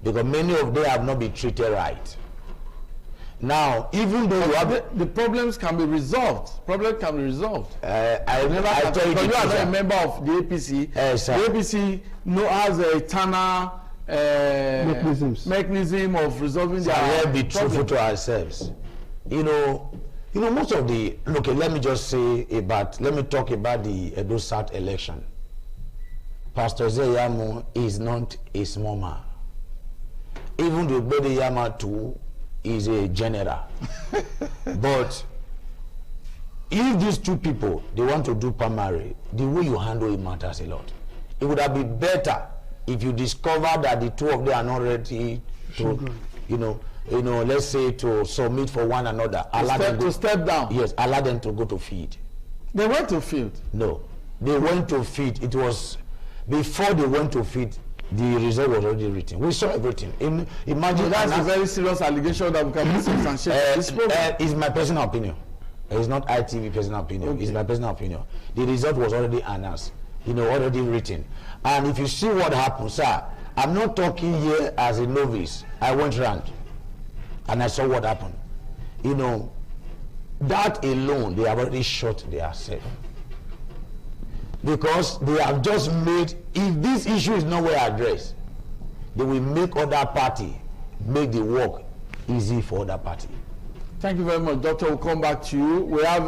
Because many of them have not been treated right. Now, even though you have the problems can be resolved. Problems can be resolved. I tell you, because you are not a member of the APC. The APC has a eternal mechanism of resolving so their let's be truthful to ourselves. You know, most of the let me just say about, let me talk about the Edo South election. Pastor Zeyamo is not a small man. Even the Bode Yama too is a general. But if these two people, they want to do primary, the way you handle it matters a lot. It would have been better if you discover that the two of them are not ready to, let's say to submit for one another. To step down. Yes, allow them to go to field. They went to field? No, they went to field. It was before they went to field. The result was already written. We saw everything. Imagine that's a very serious allegation that we can be substantiated. It's my personal opinion. It's not ITV personal opinion. Okay. It's my personal opinion. The result was already announced, already written. And if you see what happened, sir, I'm not talking here as a novice. I went round and I saw what happened. That alone, they have already shot themselves. Because they have just made, if this issue is not well addressed, they will make other party make the work easy for other party. Thank you very much, Doctor. We'll come back to you. We have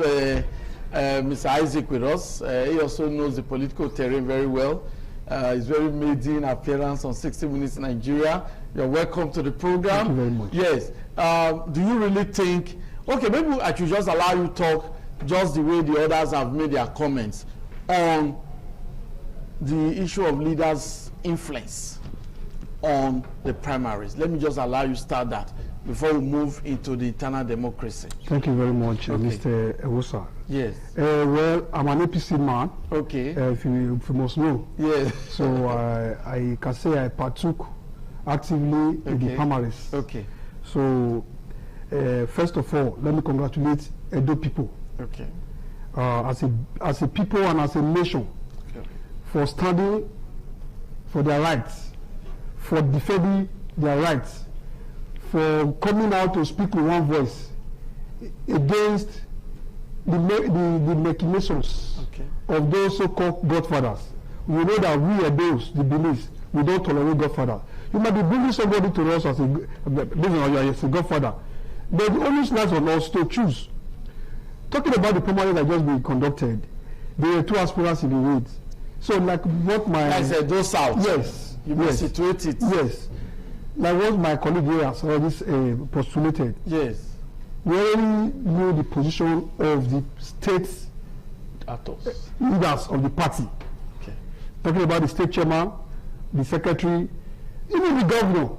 Mr. Isaac with us. He also knows the political terrain very well. He's very maiden appearance on 60 Minutes Nigeria. You're welcome to the program. Thank you very much. Yes. Do you really think, okay, maybe I should just allow you to talk just the way the others have made their comments on the issue of leaders' influence on the primaries. Let me just allow you to start that before we move into the internal democracy. Thank you very much, Mr. Ewosa. Yes. Well, I'm an APC man. Okay. If you must know. Yes. So I can say I partook actively in the primaries. Okay. So first of all, let me congratulate Edo people. Okay. As a people and as a nation, for standing for their rights, for defending their rights, for coming out to speak with one voice against the machinations of those so-called godfathers. We know that we are those, the beliefs, we don't tolerate godfather. You might be bringing somebody to us as a godfather, but the only chance on us to choose. Talking about the primary that just been conducted, there were two aspirants in the race. So like what my... I said those out. Yes. You must situate it. Yes. Like what my colleague here has already postulated. Yes. We already know the position of the state leaders of the party. Okay. Talking about the state chairman, the secretary, even the governor.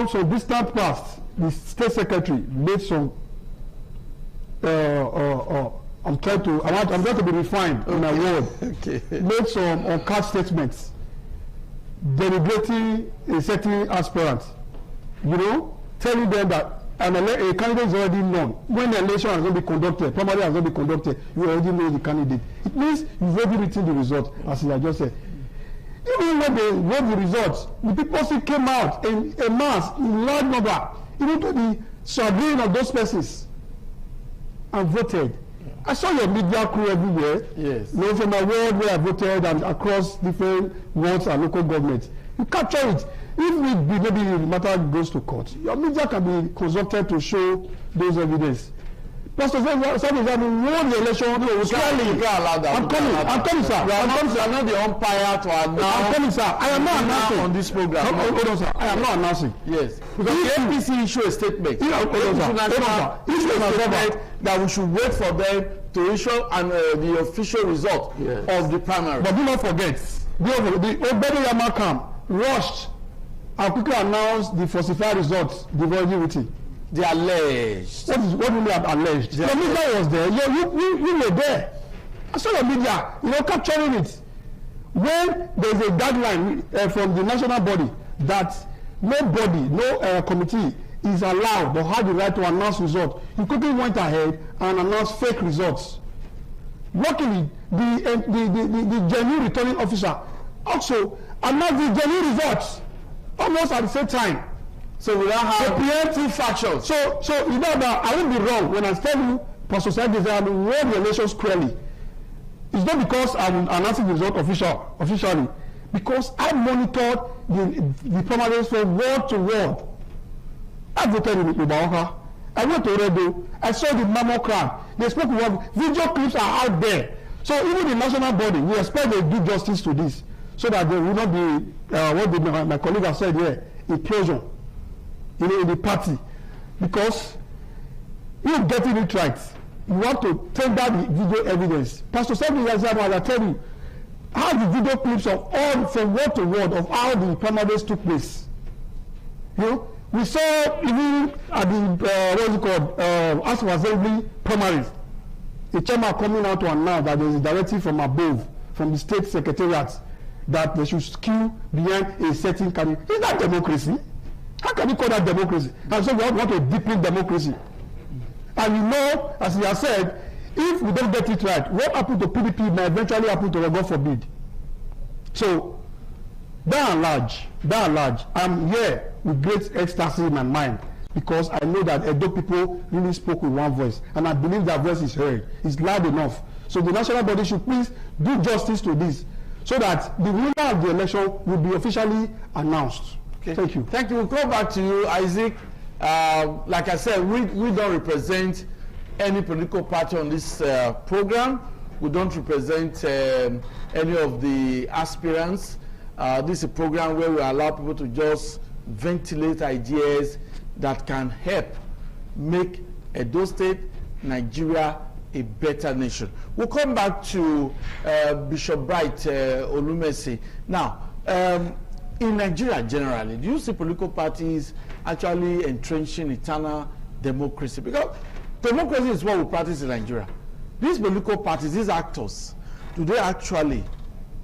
So this time past, the state secretary made some I'm trying to be refined in my word. Made some on-card statements delegating a certain aspirant, telling them that a candidate is already known. When the election has not been conducted, primary has not been conducted, you already know the candidate. It means you've already written the result, as I just said. Even when they wrote the results, the people still came out in a mass, in large number, even to the chagrin of those persons, and voted. I saw your media crew everywhere. Yes. You know, from my ward where I voted and across different wards and local governments. You capture it. If maybe the matter goes to court, your media can be consulted to show those evidence. Pastor said, won the election. You can't allow that. I'm coming, sir. You are not the umpire to announce. I'm coming, sir. I am not announcing on this program. Hold on, sir. I am not announcing. Yes. Because the APC issue a statement. Hold on, sir. Issue a statement that we should wait for them to issue the official result of the primary. But do not forget, the Obedi Yamakam rushed and quickly announced the falsified results, the validity. They alleged. What do you mean alleged? The media was there. You were there. I saw the media, capturing it. When there is a guideline from the national body that nobody, no committee is allowed or had the right to announce results, you quickly went ahead and announced fake results. Luckily, the genuine returning officer also announced the genuine results almost at the same time. So we don't have preemptive factions. So you know that I won't be wrong when I tell you, Pastor Said, I will word the elections clearly. It's not because I'm announcing the result officially, because I monitored the primaries from word to word. I voted in Ubaoka. I went to Redo. I saw the mammogram. They spoke about video clips are out there. So even the national body, we expect they do justice to this, so that there will not be what my colleague has said here, implosion. In the party, because you're getting it right. You want to take down the video evidence. Pastor Samuel, as I tell you, have the video clips of all from word to word of how the primaries took place. We saw even at the House of Assembly primaries, the chairman coming out to announce that there is a directive from above, from the state secretariat, that they should skew behind a certain candidate. Is that democracy? How can you call that democracy? And so we want to deepen democracy. And as he has said, if we don't get it right, what happened to PDP may eventually happen to God forbid. So, by and large, I'm here with great ecstasy in my mind, because I know that Edo people really spoke with one voice, and I believe that voice is heard. It's loud enough. So the national body should please do justice to this, so that the winner of the election will be officially announced. Okay. Thank you. Thank you. We'll come back to you, Isaac. Like I said, we don't represent any political party on this program. We don't represent any of the aspirants. This is a program where we allow people to just ventilate ideas that can help make Edo State, Nigeria, a better nation. We'll come back to Bishop Bright Olumesi. Now, in Nigeria generally, do you see political parties actually entrenching eternal democracy? Because democracy is what we practice in Nigeria. These political parties, these actors, do they actually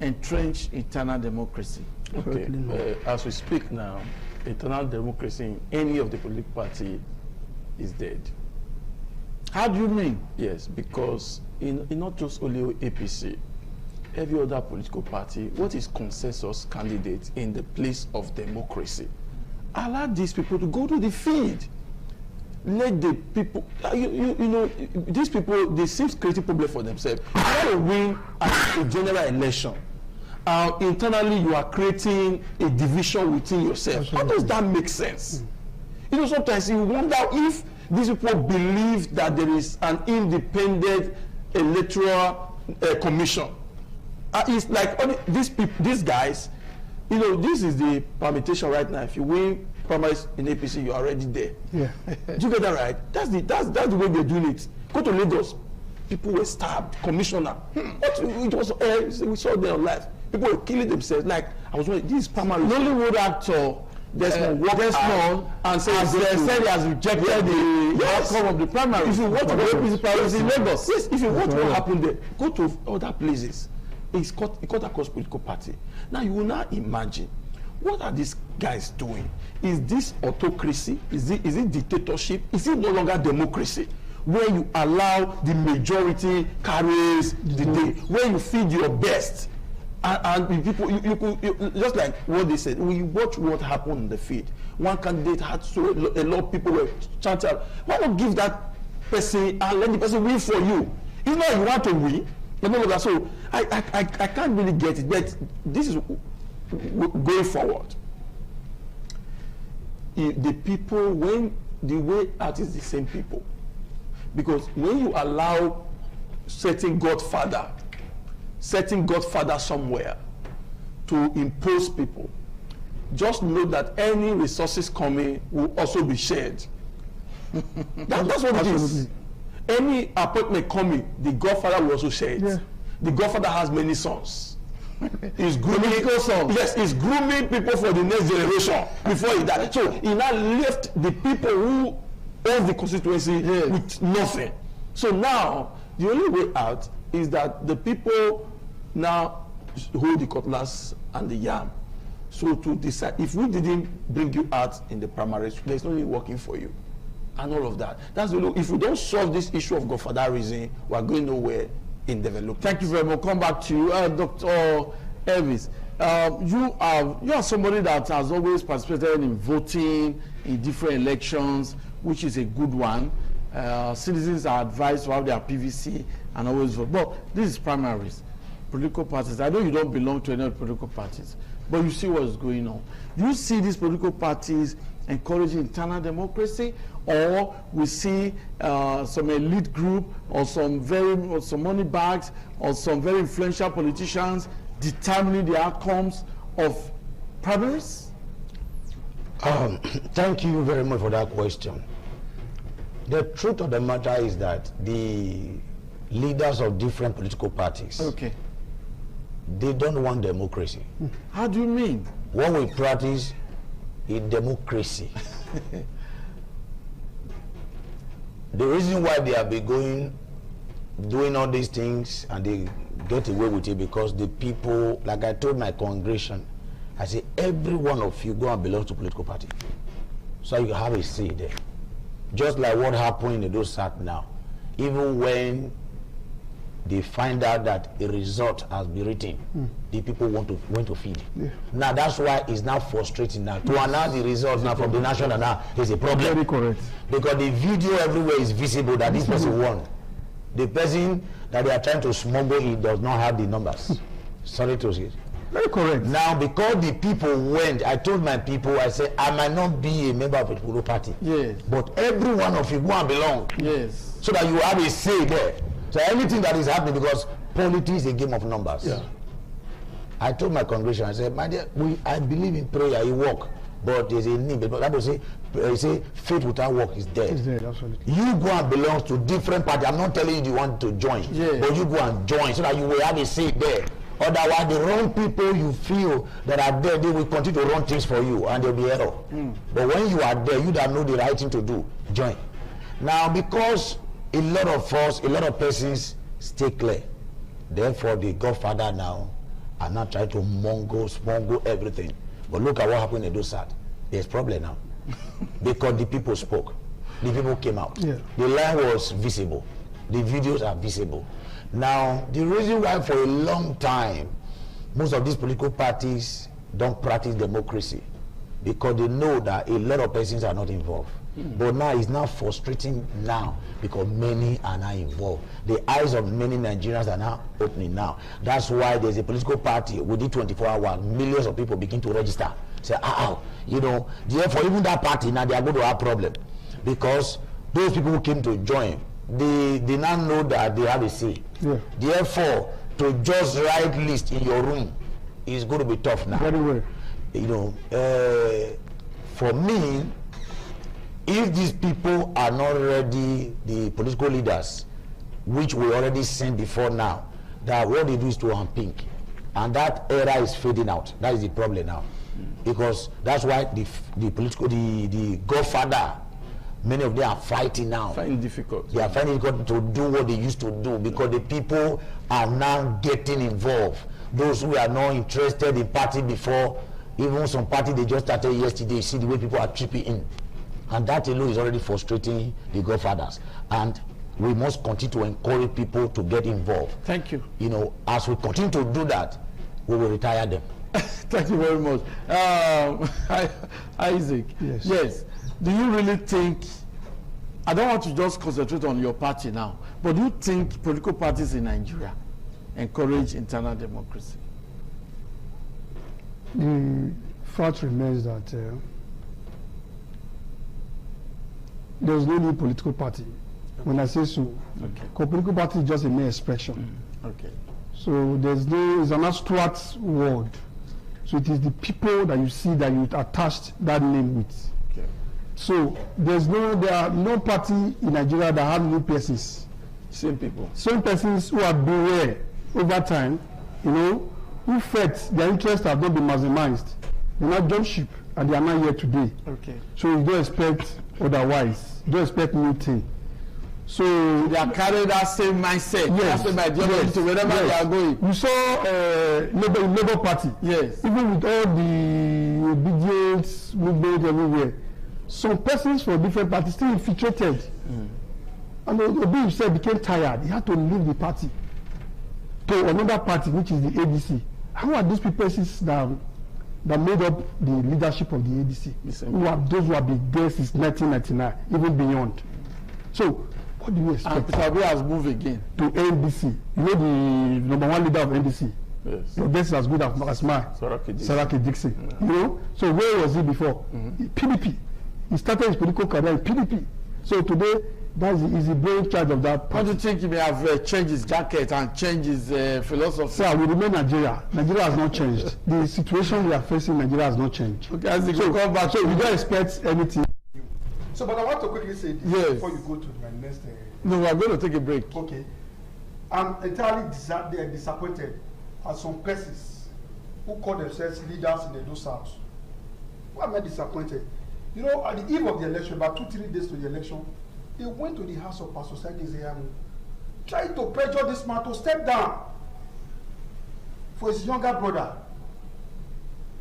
entrench eternal democracy? Okay, as we speak now, eternal democracy in any of the political party is dead. How do you mean? Yes, because in not just only APC, every other political party, what is consensus candidate in the place of democracy? Allow these people to go to the field. Let the people, these people, they seem creating problem for themselves. You want to win a general election. Internally, you are creating a division within yourself. How does that make sense? Sometimes you wonder if these people believe that there is an independent electoral commission. It's like these guys, this is the permutation right now. If you win primaries in APC, you're already there. Yeah. Do you get that right? That's the way they're doing it. Go to Lagos, people were stabbed. Commissioner, we saw them on live. People were killing themselves. Like I was wondering, this primary Nollywood actor Desmond and said he has rejected the outcome of the primary. If you watch what APC in Lagos, yes, if you watch what happened there, go to other places. It's cut across political party. Now you will now imagine, what are these guys doing? Is this autocracy? Is it dictatorship? Is it no longer democracy? Where you allow the majority carries the day, where you feed your best, and people, you just like what they said. We watch what happened in the field. One candidate had a lot of people were chanting. Why not give that person and let the person win for you? You know, you want to win. So I can't really get it. But this is going forward. The people, when the way out is the same people. Because when you allow certain godfather somewhere to impose people, just know that any resources coming will also be shared. That's what it is. Any appointment coming, the godfather will also share it. Yeah. The godfather has many sons. He's grooming sons. Yes, he's grooming people for the next generation before he died. So he now left the people who own the constituency with nothing. So now the only way out is that the people now hold the cutlass and the yam. So to decide, if we didn't bring you out in the primaries, there's no working for you. And all of that. That's the if we don't solve this issue of godfatherism, we're going nowhere in development. Thank you very much. Come back to you, Dr. Elvis. You are somebody that has always participated in voting in different elections, which is a good one. Citizens are advised to have their PVC and always vote. But this is primaries, political parties. I know you don't belong to any of the political parties, but you see what's going on. Do you see these political parties encouraging internal democracy, or we see some elite group or some money bags or some very influential politicians determining the outcomes of primaries? Thank you very much for that question. The truth of the matter is that the leaders of different political parties, they don't want democracy. How do you mean? What we practice in democracy. The reason why they have been doing all these things and they get away with it because the people, like I told my congregation, I say every one of you go and belong to a political party, so you have a say there. Just like what happened in those SAT now, even when they find out that a result has been written, the people want to feed. Yeah. Now that's why it's now frustrating now. To announce the results now from the national now is a problem. Very correct. Because the video everywhere is visible that this person won. The person that they are trying to smuggle, he does not have the numbers. Sorry to say. Very correct. Now because the people went, I told my people, I said, I might not be a member of a political party. Yes. But every one of you go and belong. Yes. So that you have a say there. So anything that is happening, because politics is a game of numbers. Yeah. I told my congregation, I said, my dear, I believe in prayer, you walk, but there's a need. But that will say faith without work is dead. It's dead, absolutely. You go and belong to different parties. I'm not telling you want to join, but you go and join so that you will have a say there. Otherwise, the wrong people you feel that are there, they will continue to run things for you and there will be error. But when you are there, you don't know the right thing to do, join. Now, because a lot of us, a lot of persons stay clear. Therefore, the godfather now are not trying to smuggle everything. But look at what happened in Dosat. There's problem now. Because the people spoke. The people came out. Yeah. The line was visible. The videos are visible. Now, the reason why for a long time, most of these political parties don't practice democracy, because they know that a lot of persons are not involved. But now it's now frustrating now because many are now involved. The eyes of many Nigerians are now opening now. That's why there's a political party within 24 hours, millions of people begin to register. Say, you know, therefore even that party now they are going to have problem, because those people who came to join, they now know that they have a say. Yeah. Therefore, to just write list in your room is going to be tough now. Very well. You know, for me, if these people are not ready, the political leaders, which we already seen before now, that what they do is to unpink, and that era is fading out. That is the problem now, because that's why the godfather, many of them are fighting now. Finding difficult. They are finding it difficult to do what they used to do, because the people are now getting involved. Those who are not interested in party before, even some party they just started yesterday, you see the way people are chipping in. And that alone is already frustrating the godfathers. And we must continue to encourage people to get involved. Thank you. You know, as we continue to do that, we will retire them. Thank you very much. Isaac, yes. Do you really think, I don't want to just concentrate on your party now, But do you think political parties in Nigeria encourage internal democracy? The fact remains that there's no new political party. When I say so, political party is just a mere expression. Okay. So it's an abstract word. So it is the people that you see that you attached that name with. Okay. So there are no party in Nigeria that have new persons. Same people. Same persons who have been there over time, who felt their interests have not been maximized. They not jump ship and they are not here today. Okay. So you don't expect otherwise. You don't expect new thing. So they are carrying that same mindset. Yes. Same ideology to wherever they are going. You saw Labour Party. Yes. Even with all the obedience movement everywhere, some persons from different parties still infiltrated. And Obi himself became tired. He had to leave the party to another party, which is the ADC. How are those people that made up the leadership of the ADC? Who are those who have been there since 1999, even beyond? So, what do you expect? And Peter Obi has moved again to NDC. You know the #1 leader of NDC. Yes. Your best is as good as mine. Saraki Dixon. So where was he before? PDP. He started his political career in PDP. So today, he's the brain charge of that party. Don't you think he may have changed his jacket and changed his philosophy? Sir, we remain Nigeria. Nigeria has not changed. The situation we are facing in Nigeria has not changed. Okay, as you come back, so we don't expect anything. So, but I want to quickly say this before you go to my next. No, we are going to take a break. Okay. I'm entirely disappointed at some persons who call themselves leaders in the Edo South. Why am I disappointed? At the eve of the election, about 2-3 days to the election, they went to the house of Pastor Sunday Zeyamu, trying to pressure this man to step down for his younger brother.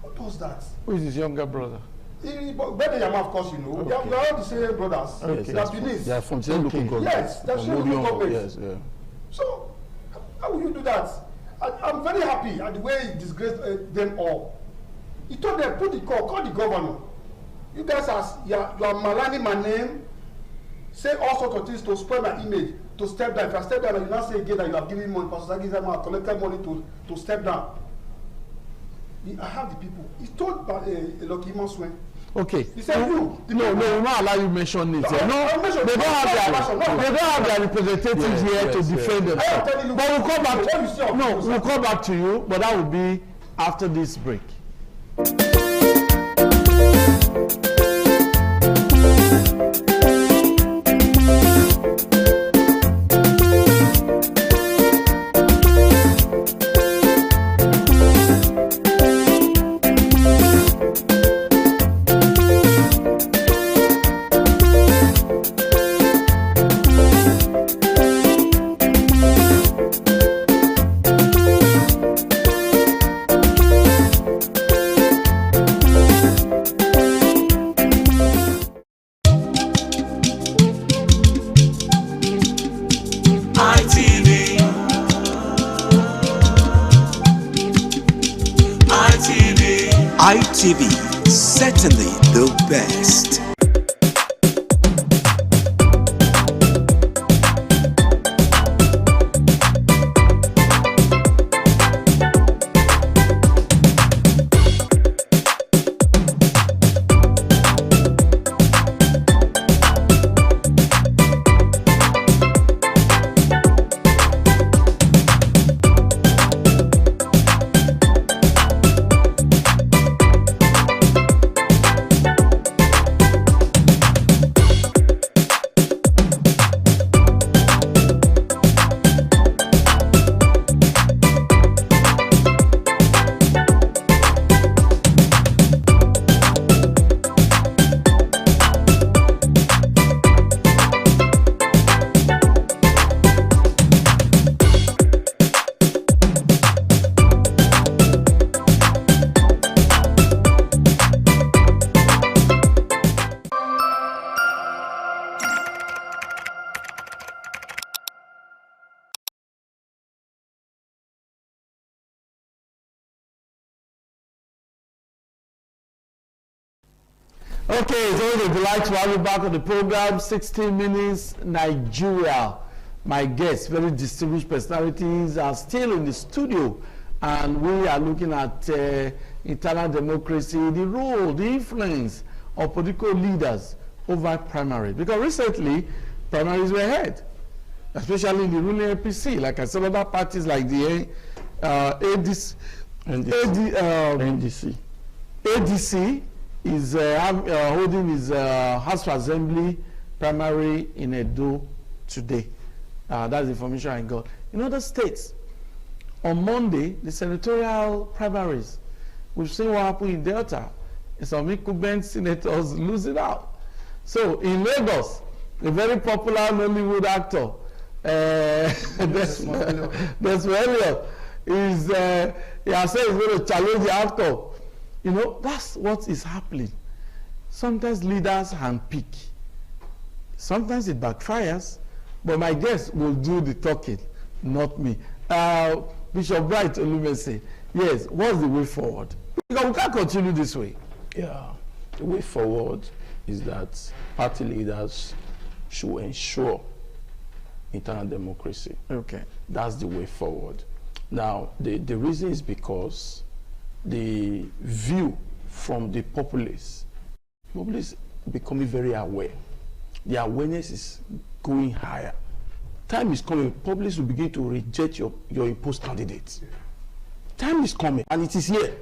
What does that? Who is his younger brother? Better Yama, of course, they are all the same brothers. Okay. They are Benin. They are from the same local government. Yes, they are from local government. Yes, yeah. So, how will you do that? I'm very happy at the way he disgraced them all. He told them, call the governor. You guys you are maligning my name, say all sorts of things to spoil my image, to step down. If I step down, you not say again that you have given money, Pastor Zagi Zama collected money to step down. I have the people. He told Lucky Monswen. Okay. He said no, we will not allow you mention it. They don't have their representatives here to defend themselves. But we'll come back. We'll come back to you, but that will be after this break. ITV, certainly the best. Okay, it's always a delight to have you back on the program. 16 Minutes Nigeria. my guests, very distinguished personalities, are still in the studio, and we are looking at internal democracy, the role, the influence of political leaders over primaries. Because recently, primaries were held, especially in the ruling APC. Like I said, other parties like the ADC is holding his House of Assembly primary in Edo today. That's the information I got. In other states, on Monday, the senatorial primaries, we've seen what happened in Delta. Some incumbent senators losing out. So in Lagos, a very popular Nollywood actor, Desmond is he has said he's going to challenge the actor. You know, that's what is happening. Sometimes leaders handpick. Sometimes it backfires, but my guest will do the talking, not me. Bishop Bright Olumese, yes, what's the way forward? Because we can't continue this way. Yeah, the way forward is that party leaders should ensure internal democracy. Okay. That's the way forward. Now, the reason is because the view from the populace becoming very aware. The awareness is going higher. Time is coming, populace will begin to reject your imposed candidates. Time is coming, and it is here.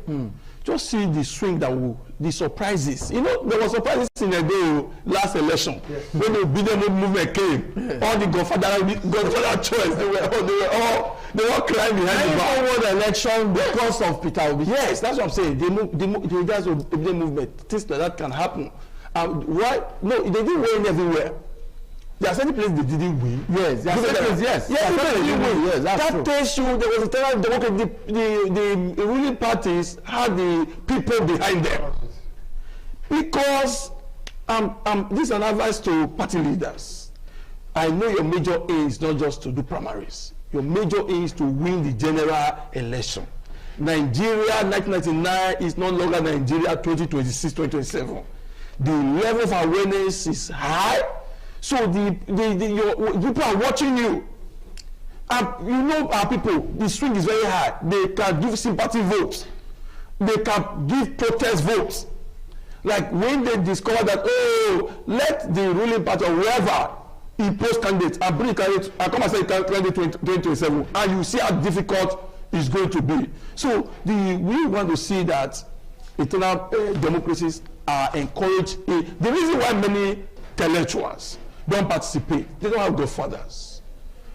Just see the swing the surprises. You know, there were surprises in the day last election. Yes. When the Biden movement came, all the Godfather choice, they were all crying behind the bar. Won the election because of Peter Obi. Yes, that's what I'm saying. The leaders of the movement, things like that can happen. Why? No, they didn't win everywhere. There are certain places they didn't win. Yes, there are certain places, yes. Yes, they didn't win. Yes, that's true. That tells you there was a internal democracy. The ruling parties had the people behind them. Because this is an advice to party leaders. I know your major aim is not just to do primaries. Your major aim is to win the general election. Nigeria 1999 is no longer Nigeria 2026, 2027. The level of awareness is high. So your people are watching you. You know our people, the swing is very high. They can give sympathy votes. They can give protest votes. Like when they discover that, oh, let the ruling party or whoever impose candidates and bring candidates and come and say candidate 2027, and you see how difficult it's going to be. So we want to see that internal democracies are encouraged. The reason why many intellectuals don't participate, they don't have godfathers.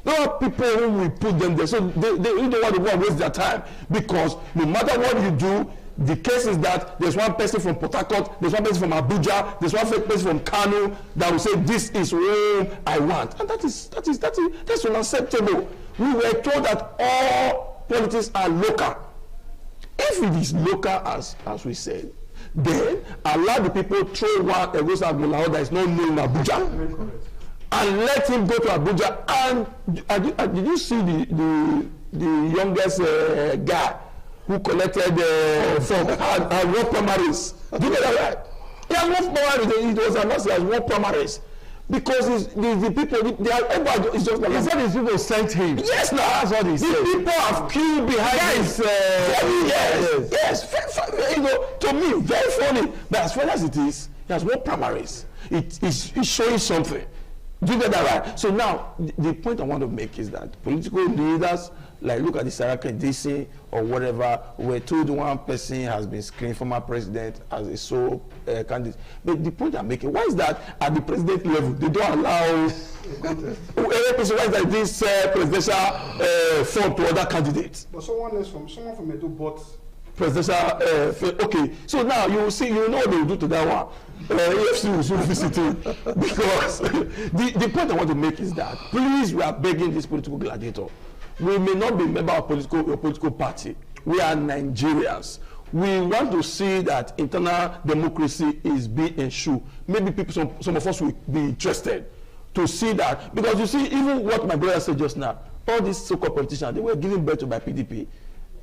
There are people who will put them there, so they don't want to go and waste their time, because no matter what you do, the case is that there's one person from Port Harcourt, there's one person from Abuja, there's one person from Kano that will say this is whom I want, and that's unacceptable. We were told that all politics are local. If it is local, as we said, then allow the people throw one Egosa Agbonlahor that is not known in Abuja, and let him go to Abuja. And did you see the youngest guy who collected and won primaries? Do you get that right? He has won primaries. It was announced he has won primaries. Because the people, everybody is just like... He said his people sent him. Yes, no. That's what he said. The people have queued behind his... Yes. You know, to me, very funny. But as far as it is, he has won primaries. It's showing something. Do you get that right? So now, the point I want to make is that political leaders, like look at the Saraka DC or whatever, we're told one person has been screened, former president, as a sole candidate. But the point I'm making, why is that at the president level, they don't allow any person like this presidential form to other candidates? But someone from Edo bought presidential, okay. So now you will see, you know what they will do to that one. AFC will soon visit him. Because the point I want to make is that, please, we are begging this political gladiator. We may not be a member of a political party. We are Nigerians. We want to see that internal democracy is being ensured. Maybe people, some of us will be interested to see that. Because you see, even what my brother said just now, all these so-called politicians, they were given birth to by PDP.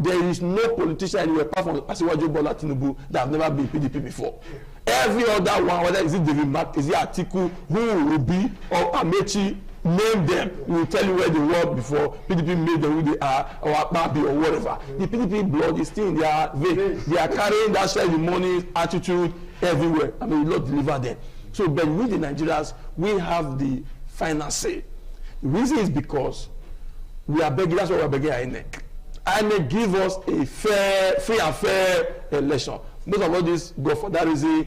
There is no politician anywhere apart from Asiwaju Bola Tinubu that have never been PDP before. Every other one, whether is it David Mark, is it Atiku, who will be, or Amechi, name them. We will tell you where they were before PDP made them who they are, or Akpabi or whatever. The PDP blood is still in their vein. They are carrying that share the money attitude everywhere. I mean, Lord deliver them. So, but with the Nigerians, we have the final say. The reason is because we are begging. That's why we are begging INEC. INEC give us a fair, free and fair election. Most of all this go for that reason.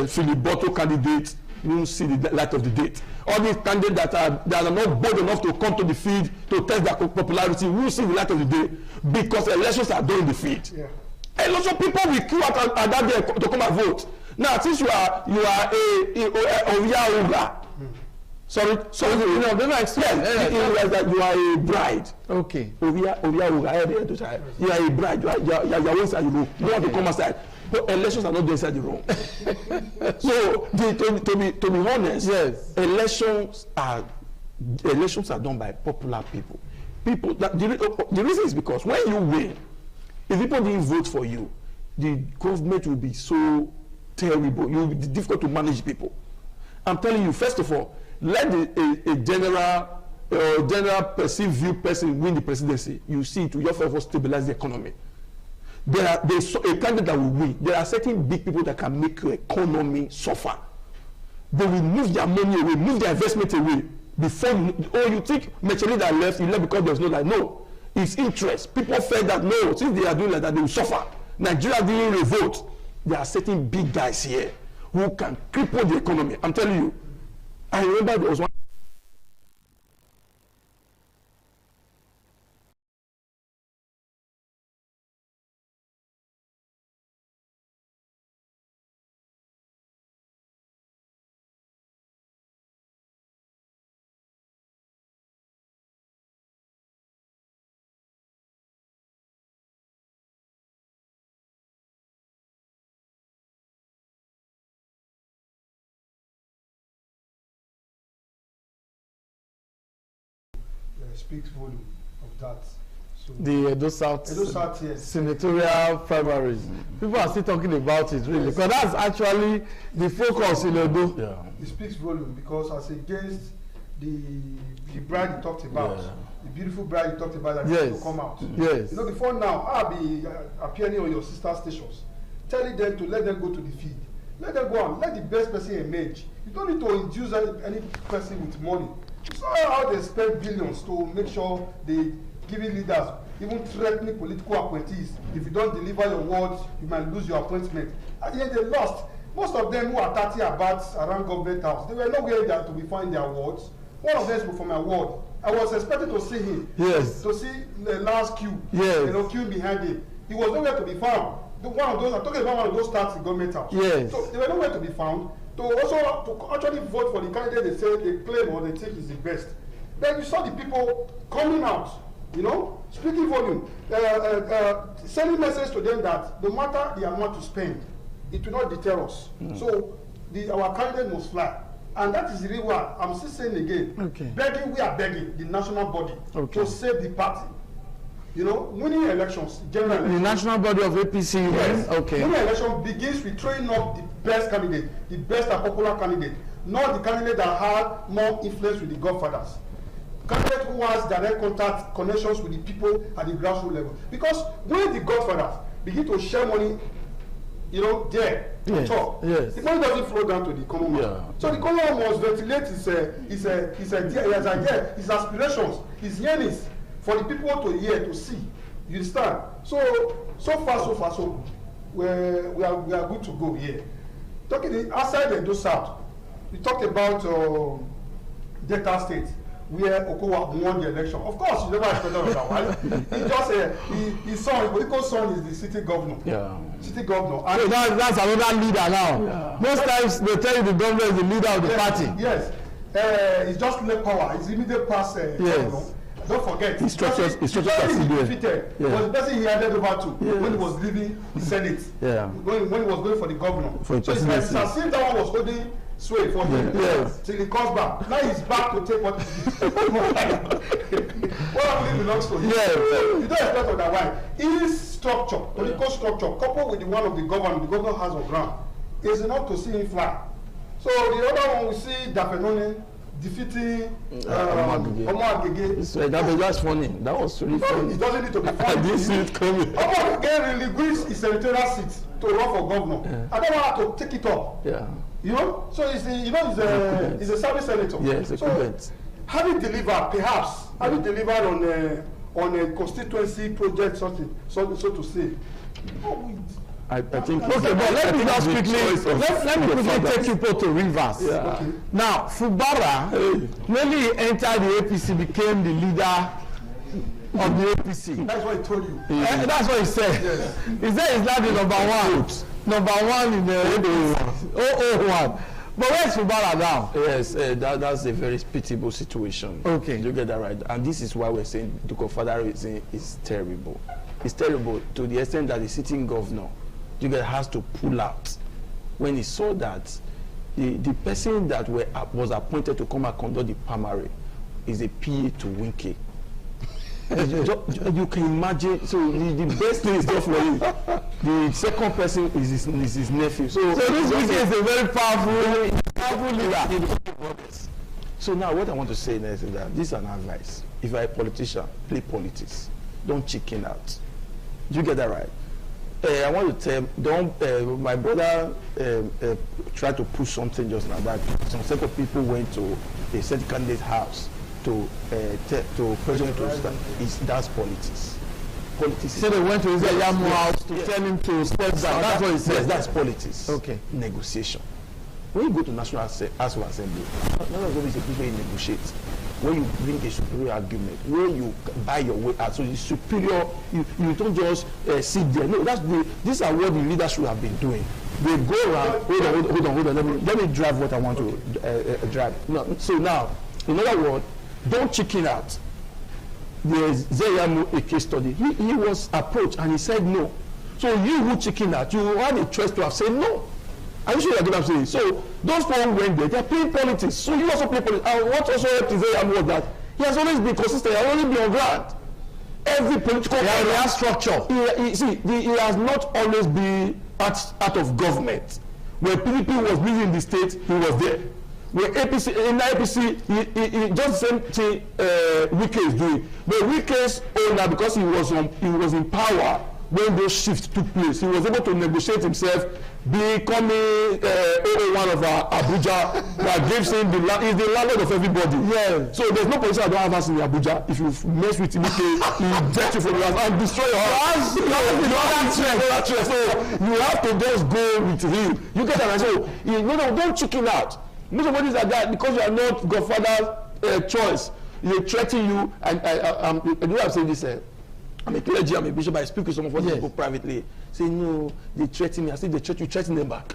Philip Botto candidates, you won't see the light of the day. All these candidates that are not bold enough to come to the field to test their popularity, we will see the light of the day because elections are done in the field. Yeah. A lot of people will queue at that day to come and vote. Now, since you are a Oya. Sorry, you know, they don't explain. Yes, that you are a bride. Okay. You are a bride. You are inside the room. You don't have to come outside. But elections are not inside the room. So, to be honest, yes, elections are done by popular people. People that the reason is because when you win, if people didn't vote for you, the government will be so terrible. It will be difficult to manage people. I'm telling you, first of all, let a general perceived view person win the presidency. You see, to your favor stabilize the economy. There's a candidate that will win. There are certain big people that can make your economy suffer. They will move their money away, move their investment away. Before you think Mecheli that left, he left because there's no like no. It's interest. People felt that no, since they are doing like that, they will suffer. Nigeria didn't revolt. There are certain big guys here who can cripple the economy. I'm telling you. I remember there was one. Speaks volume of that. So the Edo South yes. senatorial primaries. People are still talking about it really, because that's actually the focus in Edo. Yeah. It speaks volume because as against the bride you talked about, the beautiful bride you talked about that needs to come out. Yes. You know, before now, I'll be appearing on your sister stations, telling them to let them go to the field. Let them go on. Let the best person emerge. You don't need to induce any person with money. You saw how they spend billions to make sure they giving leaders, even threatening political appointees. If you don't deliver your words, you might lose your appointment. At the end, they lost. Most of them who are 30 about around government house, they were nowhere there to be finding their wards. One of them is from my ward. I was expecting to see him. Yes. To see the last queue. Yes. You know, queue behind him. He was nowhere to be found. One of those, I'm talking about one of those starts in government house. Yes. So they were nowhere to be found. To actually vote for the candidate they say they claim or they think is the best. Then you saw the people coming out, you know, speaking volume, sending message to them that no matter the amount to spend, it will not deter us. So our candidate must fly. And that is the reason why I'm still saying again, we are begging the national body to save the party. You know, winning elections, general elections. The national body of APC, yes. Winning election begins with throwing up the best candidate, the best and popular candidate, not the candidate that had more influence with the godfathers. Candidate who has direct contact, connections with the people at the grassroots level. Because when the godfathers begin to share money, you know, there, on top, the money doesn't flow down to the common man. So the common man must ventilate his aspirations, his yearnings, for the people to hear, to see. You understand? So far, so we are good to go here. Talking outside the Edo South, we talked about Delta State, where Okowa won the election. Of course, you never expected that one. He just his son, political son, is the city governor. City governor. And so that's another leader now. Most times they tell you the governor is the leader of the party. Yes. He's just left power. He's immediate past governor. Don't forget, he structures defeated. Was the person he handed over to when he was leaving the Senate. When he was going for the governor. So it's as if that one was holding sway for him till he comes back. Now he's back to take what he belongs to. You don't expect otherwise. His structure, political structure, coupled with the one of the governor has on ground, is enough to see him fly. So the other one we see Dafenone defeating Omo Agege. That's funny. That was really funny. It doesn't need to be funny. I didn't see it coming. Omo Agege relinquished his senatorial seat to run for governor. I don't want her to take it up. Yeah. You know, so he's a service senator. Yes, equivalent. So, having delivered, perhaps, having delivered on a constituency project, so to say. I think. Okay, but let me just quickly let me quickly take you to Rivers. Yeah. Okay. Now, Fubara, when he entered the APC, became the leader of the APC. That's what he told you. That's what he said. Yes. He said he's now the number one in the 001. But where's Fubara now? Yes, that's a very pitiable situation. Okay. You get that right. And this is why we're saying Duke of Federalism is terrible. It's terrible to the extent that the sitting governor has to pull out when he saw that the person that was appointed to come and conduct the primary is a PA to Winky. You can imagine. So the best thing is just for you. The second person is his nephew. So this Winky is a very powerful leader. So now what I want to say next is that this is an advice. If you're a politician, play politics. Don't chicken out. You get that right? I want to tell, my brother tried to push something just now that some set of people went to a certain candidate's house to President to start. That's politics. Politics. So they went to his Yamu house to tell him to step down. That's what he said. Yes, that's politics. Okay. Negotiation. When you go to National House of Assembly, none of them is a people you negotiate. When you bring a superior argument, when you buy your way out, so the superior, you don't just sit there. No, these are what the leaders should have been doing. They go around. Hold on. Let me drive what I want to drive. No, so now, in other words, don't chicken out. There's Zeyamu, a case study. He was approached and he said no. So you who chicken out, you had a choice to have said no. Are you sure you get what I'm saying? So those people who went there, they're playing politics. So you also play politics. And what also helped Zeyamu was that he has always been consistent. He has always been on ground. Every political he has structure. He has not always been out of government. When PDP was leading the state, he was there. When APC, in APC, he just the same thing Wike is doing. But Wike's owner, because he was in power when those shifts took place, he was able to negotiate himself, becoming one of Abuja that gives him he's the landlord of everybody. Yeah. So there's no position I don't have us in Abuja. If you mess with him, he'll get you from your house and destroy your house. So you have to just go with him. You get that? So don't chicken out. Most of these are that because you are not Godfather's choice. They threaten you, and I'm saying this. I'm a clergy, I'm a bishop, I speak with some of these people privately. Say, no, they threaten me. I say, you threaten them back.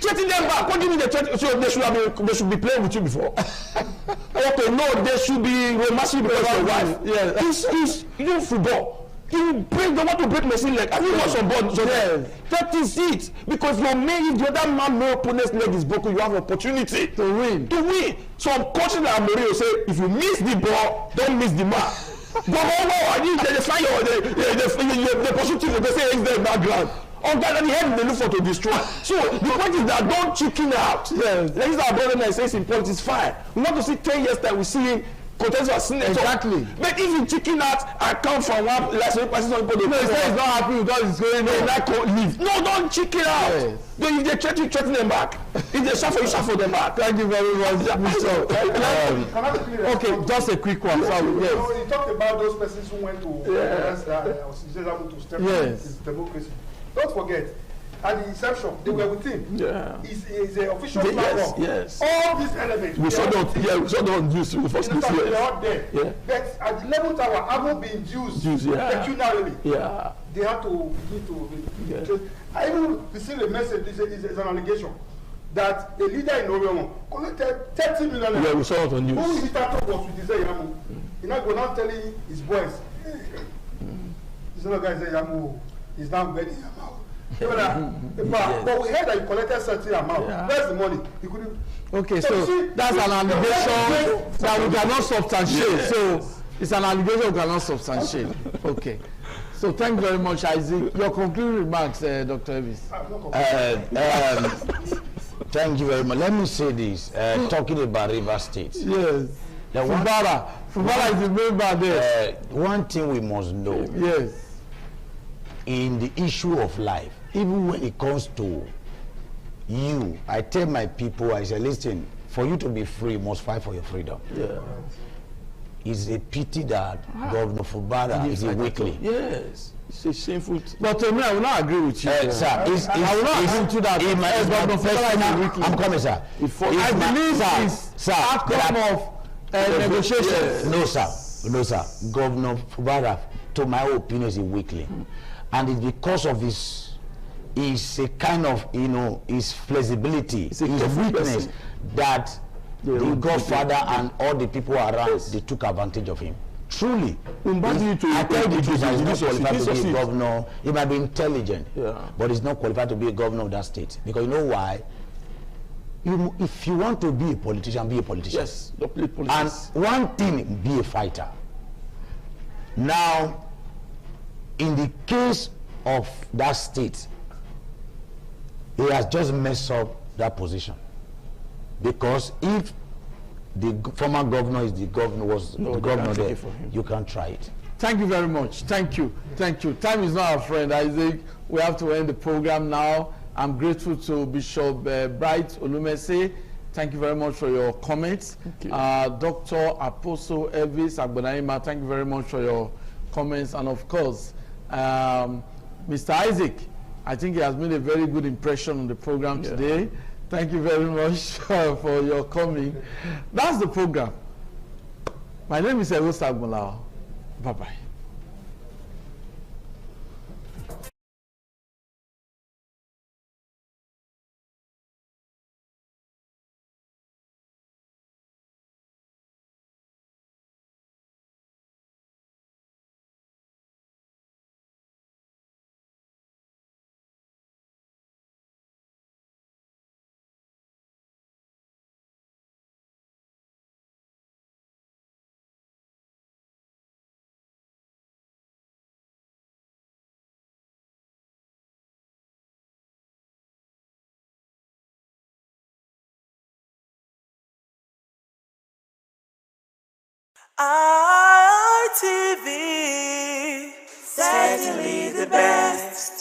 Threaten them back? What do you mean they threaten? So they should be playing with you before. Okay, no, they should be romancing because your wife. Yeah. You don't football. You want to break machine leg. Have you watched on board? So that is it. Because if the other man, no opponent's leg is broken, you have opportunity to win. Some coaches like Amorio say, if you miss the ball, don't miss the man. They find they pursue team, they say it's there in the background. On that, and the head they look for to destroy. So the point is that don't chicken out. Yes. That is our brother that says in politics, fine. We want to see 10 years that we see him contest for senator. Exactly. But if you chicken out and come from one, like some people, no, he's not happy with what is going on. Like leave. No, don't chicken out. Yes. If they threaten them back. If they suffer, you suffer them back. Thank you very much. Okay, just a quick one. You talked about those persons who went to step in democracy. Don't forget, at the inception, they were with him. Yeah. It's an official platform. Yes. All these elements. We saw them use the first place. They're out there. Yeah. But at the 11th hour, haven't been used pecuniarily. Yeah. They have to begin to. I even received a message. It's an allegation that a leader in Orion collected 30 million. Yeah, we saw it on news. Who started was with Zeyamu. He now go now telling his boys, this other guy Zeyamu is now begging him out. But we heard that he collected certain amount. Where's the money? He couldn't. Okay, so that's an allegation that we cannot substantiate. So it's an allegation we cannot substantiate. Okay. So thank you very much, Isaac. Your concluding remarks, Dr. Evis. Thank you very much. Let me say this, talking about River State. Yes. Fubara is the member there. One thing we must know. Yes. In the issue of life, even when it comes to you, I tell my people, I say, listen, for you to be free, you must fight for your freedom. Yeah. It's a pity that Governor Fubara is a weakling. Yes. It's a shameful. But I will not agree with you. Sir, I will not agree to that. I'm coming, sir. I believe it's outcome of negotiations. No, sir. No, sir. Governor Fubara, to my opinion, is a weakling. And it's because of his a kind of, his flexibility, his weakness that the Godfather and all the people around, they took advantage of him. Truly. I tell the truth, he's not qualified to be a governor. He might be intelligent, but he's not qualified to be a governor of that state. Because you know why? If you want to be a politician, be a politician. Yes, play politics. And one thing, be a fighter. Now, in the case of that state, he has just messed up that position. Because if the former governor is the governor, there, you can try it. Thank you very much. Thank you. Thank you. Time is not our friend, Isaac. We have to end the program now. I'm grateful to Bishop Bright Olumese. Thank you very much for your comments. Dr. Apostle Elvis Agbonaima, thank you very much for your comments. And of course, Mr. Isaac, I think he has made a very good impression on the program today. Thank you very much for your coming. That's the program. My name is Erosa Agbonlahor. Bye-bye. ITV, certainly the best.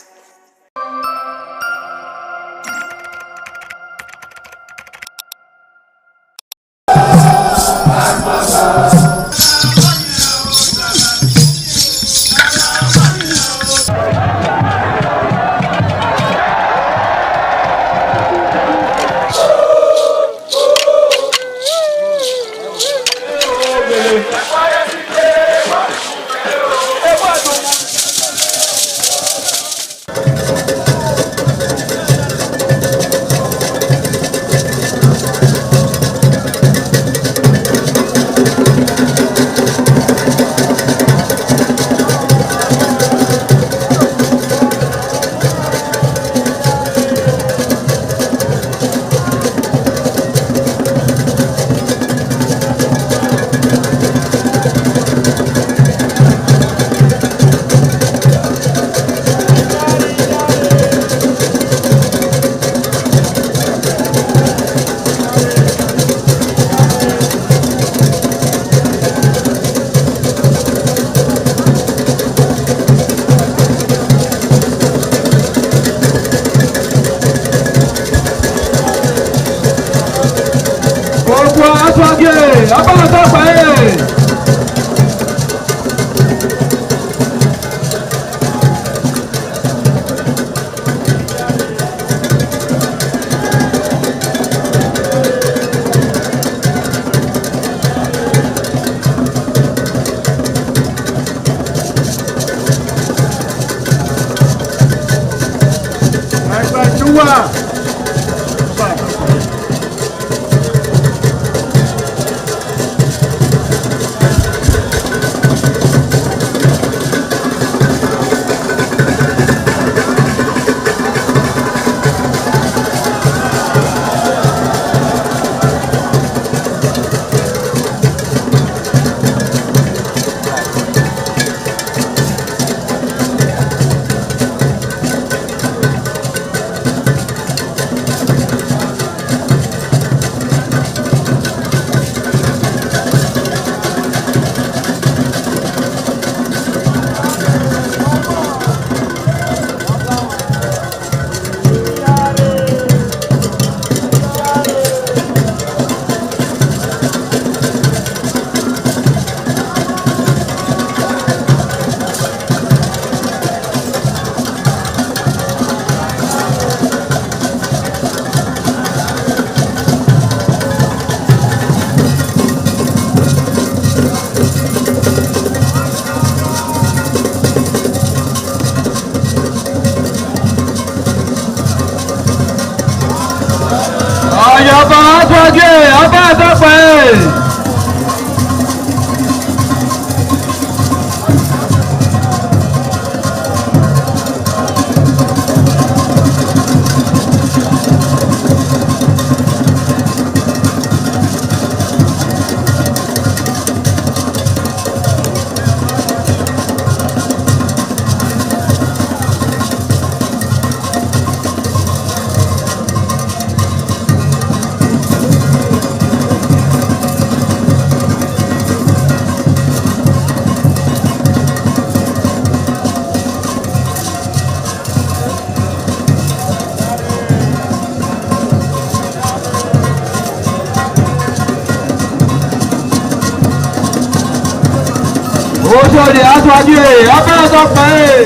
Oṣòdì aṣáájú ẹ̀ abẹ́rẹ́ tó pẹ́ ẹ̀.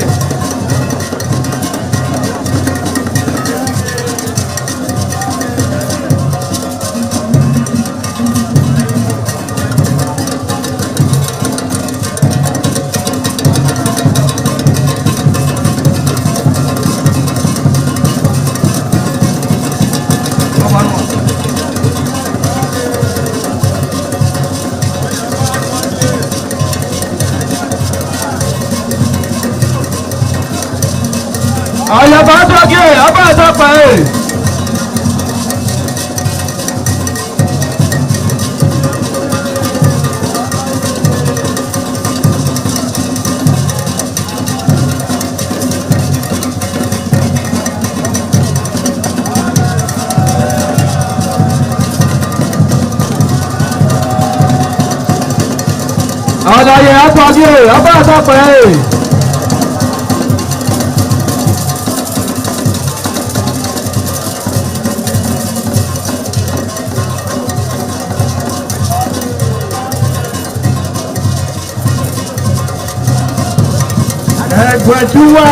Àyàbá sọ́kè abẹ́rẹ́ tó pẹ́ ẹ̀. Àdàyè àtọ́jú abẹ́rẹ́ tó pẹ́ ẹ̀. Ẹgbẹ̀júwà.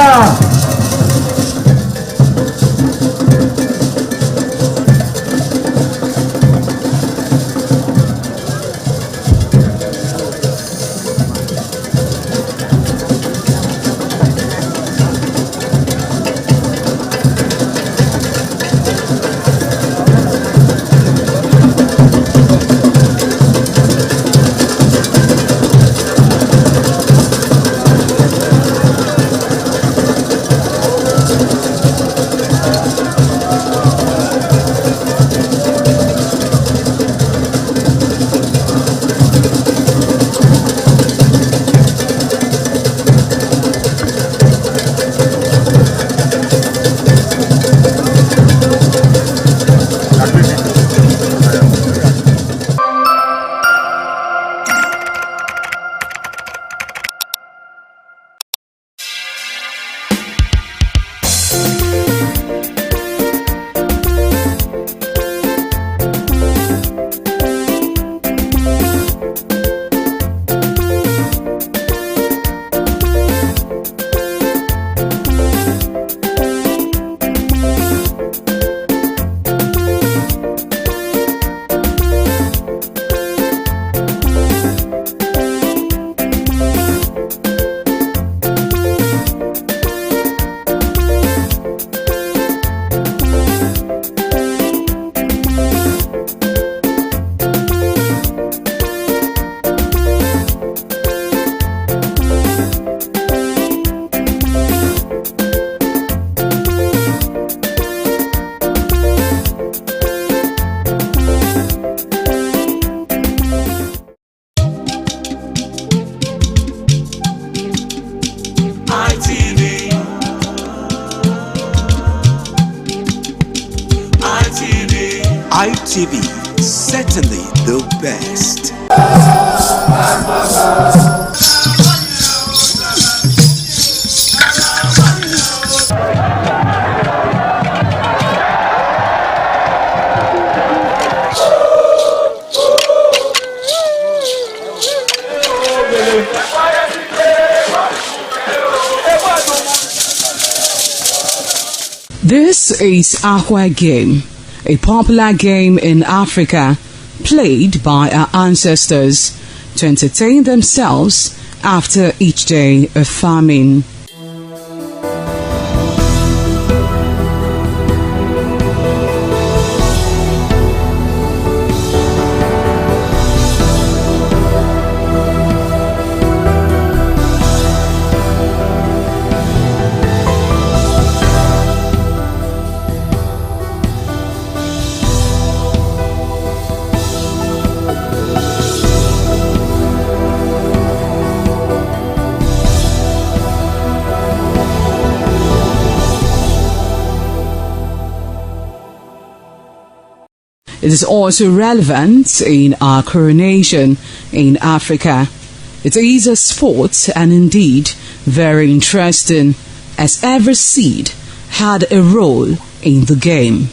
ITV, certainly the best. This is Aqua Game, a popular game in Africa played by our ancestors to entertain themselves after each day of farming. It is also relevant in our coronation in Africa. It is a sport and indeed very interesting, as every seed had a role in the game.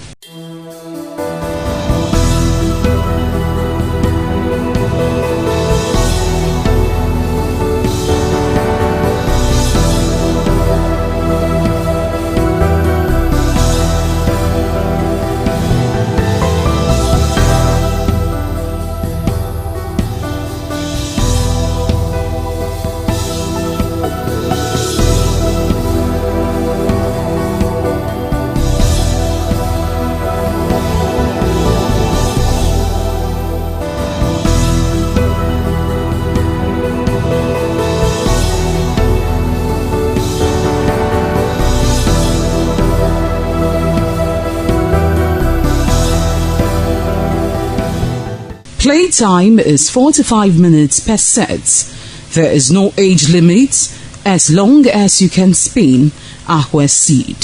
Playtime is 45 minutes per set. There is no age limit as long as you can spin Akwe seed.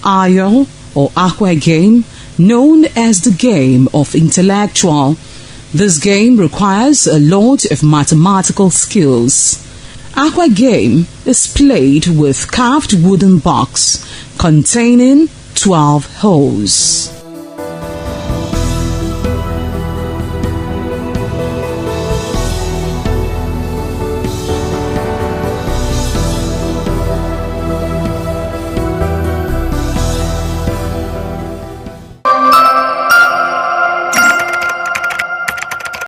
Ayo or Akwe game, known as the game of intellectual. This game requires a lot of mathematical skills. Akwe game is played with carved wooden box containing 12 holes.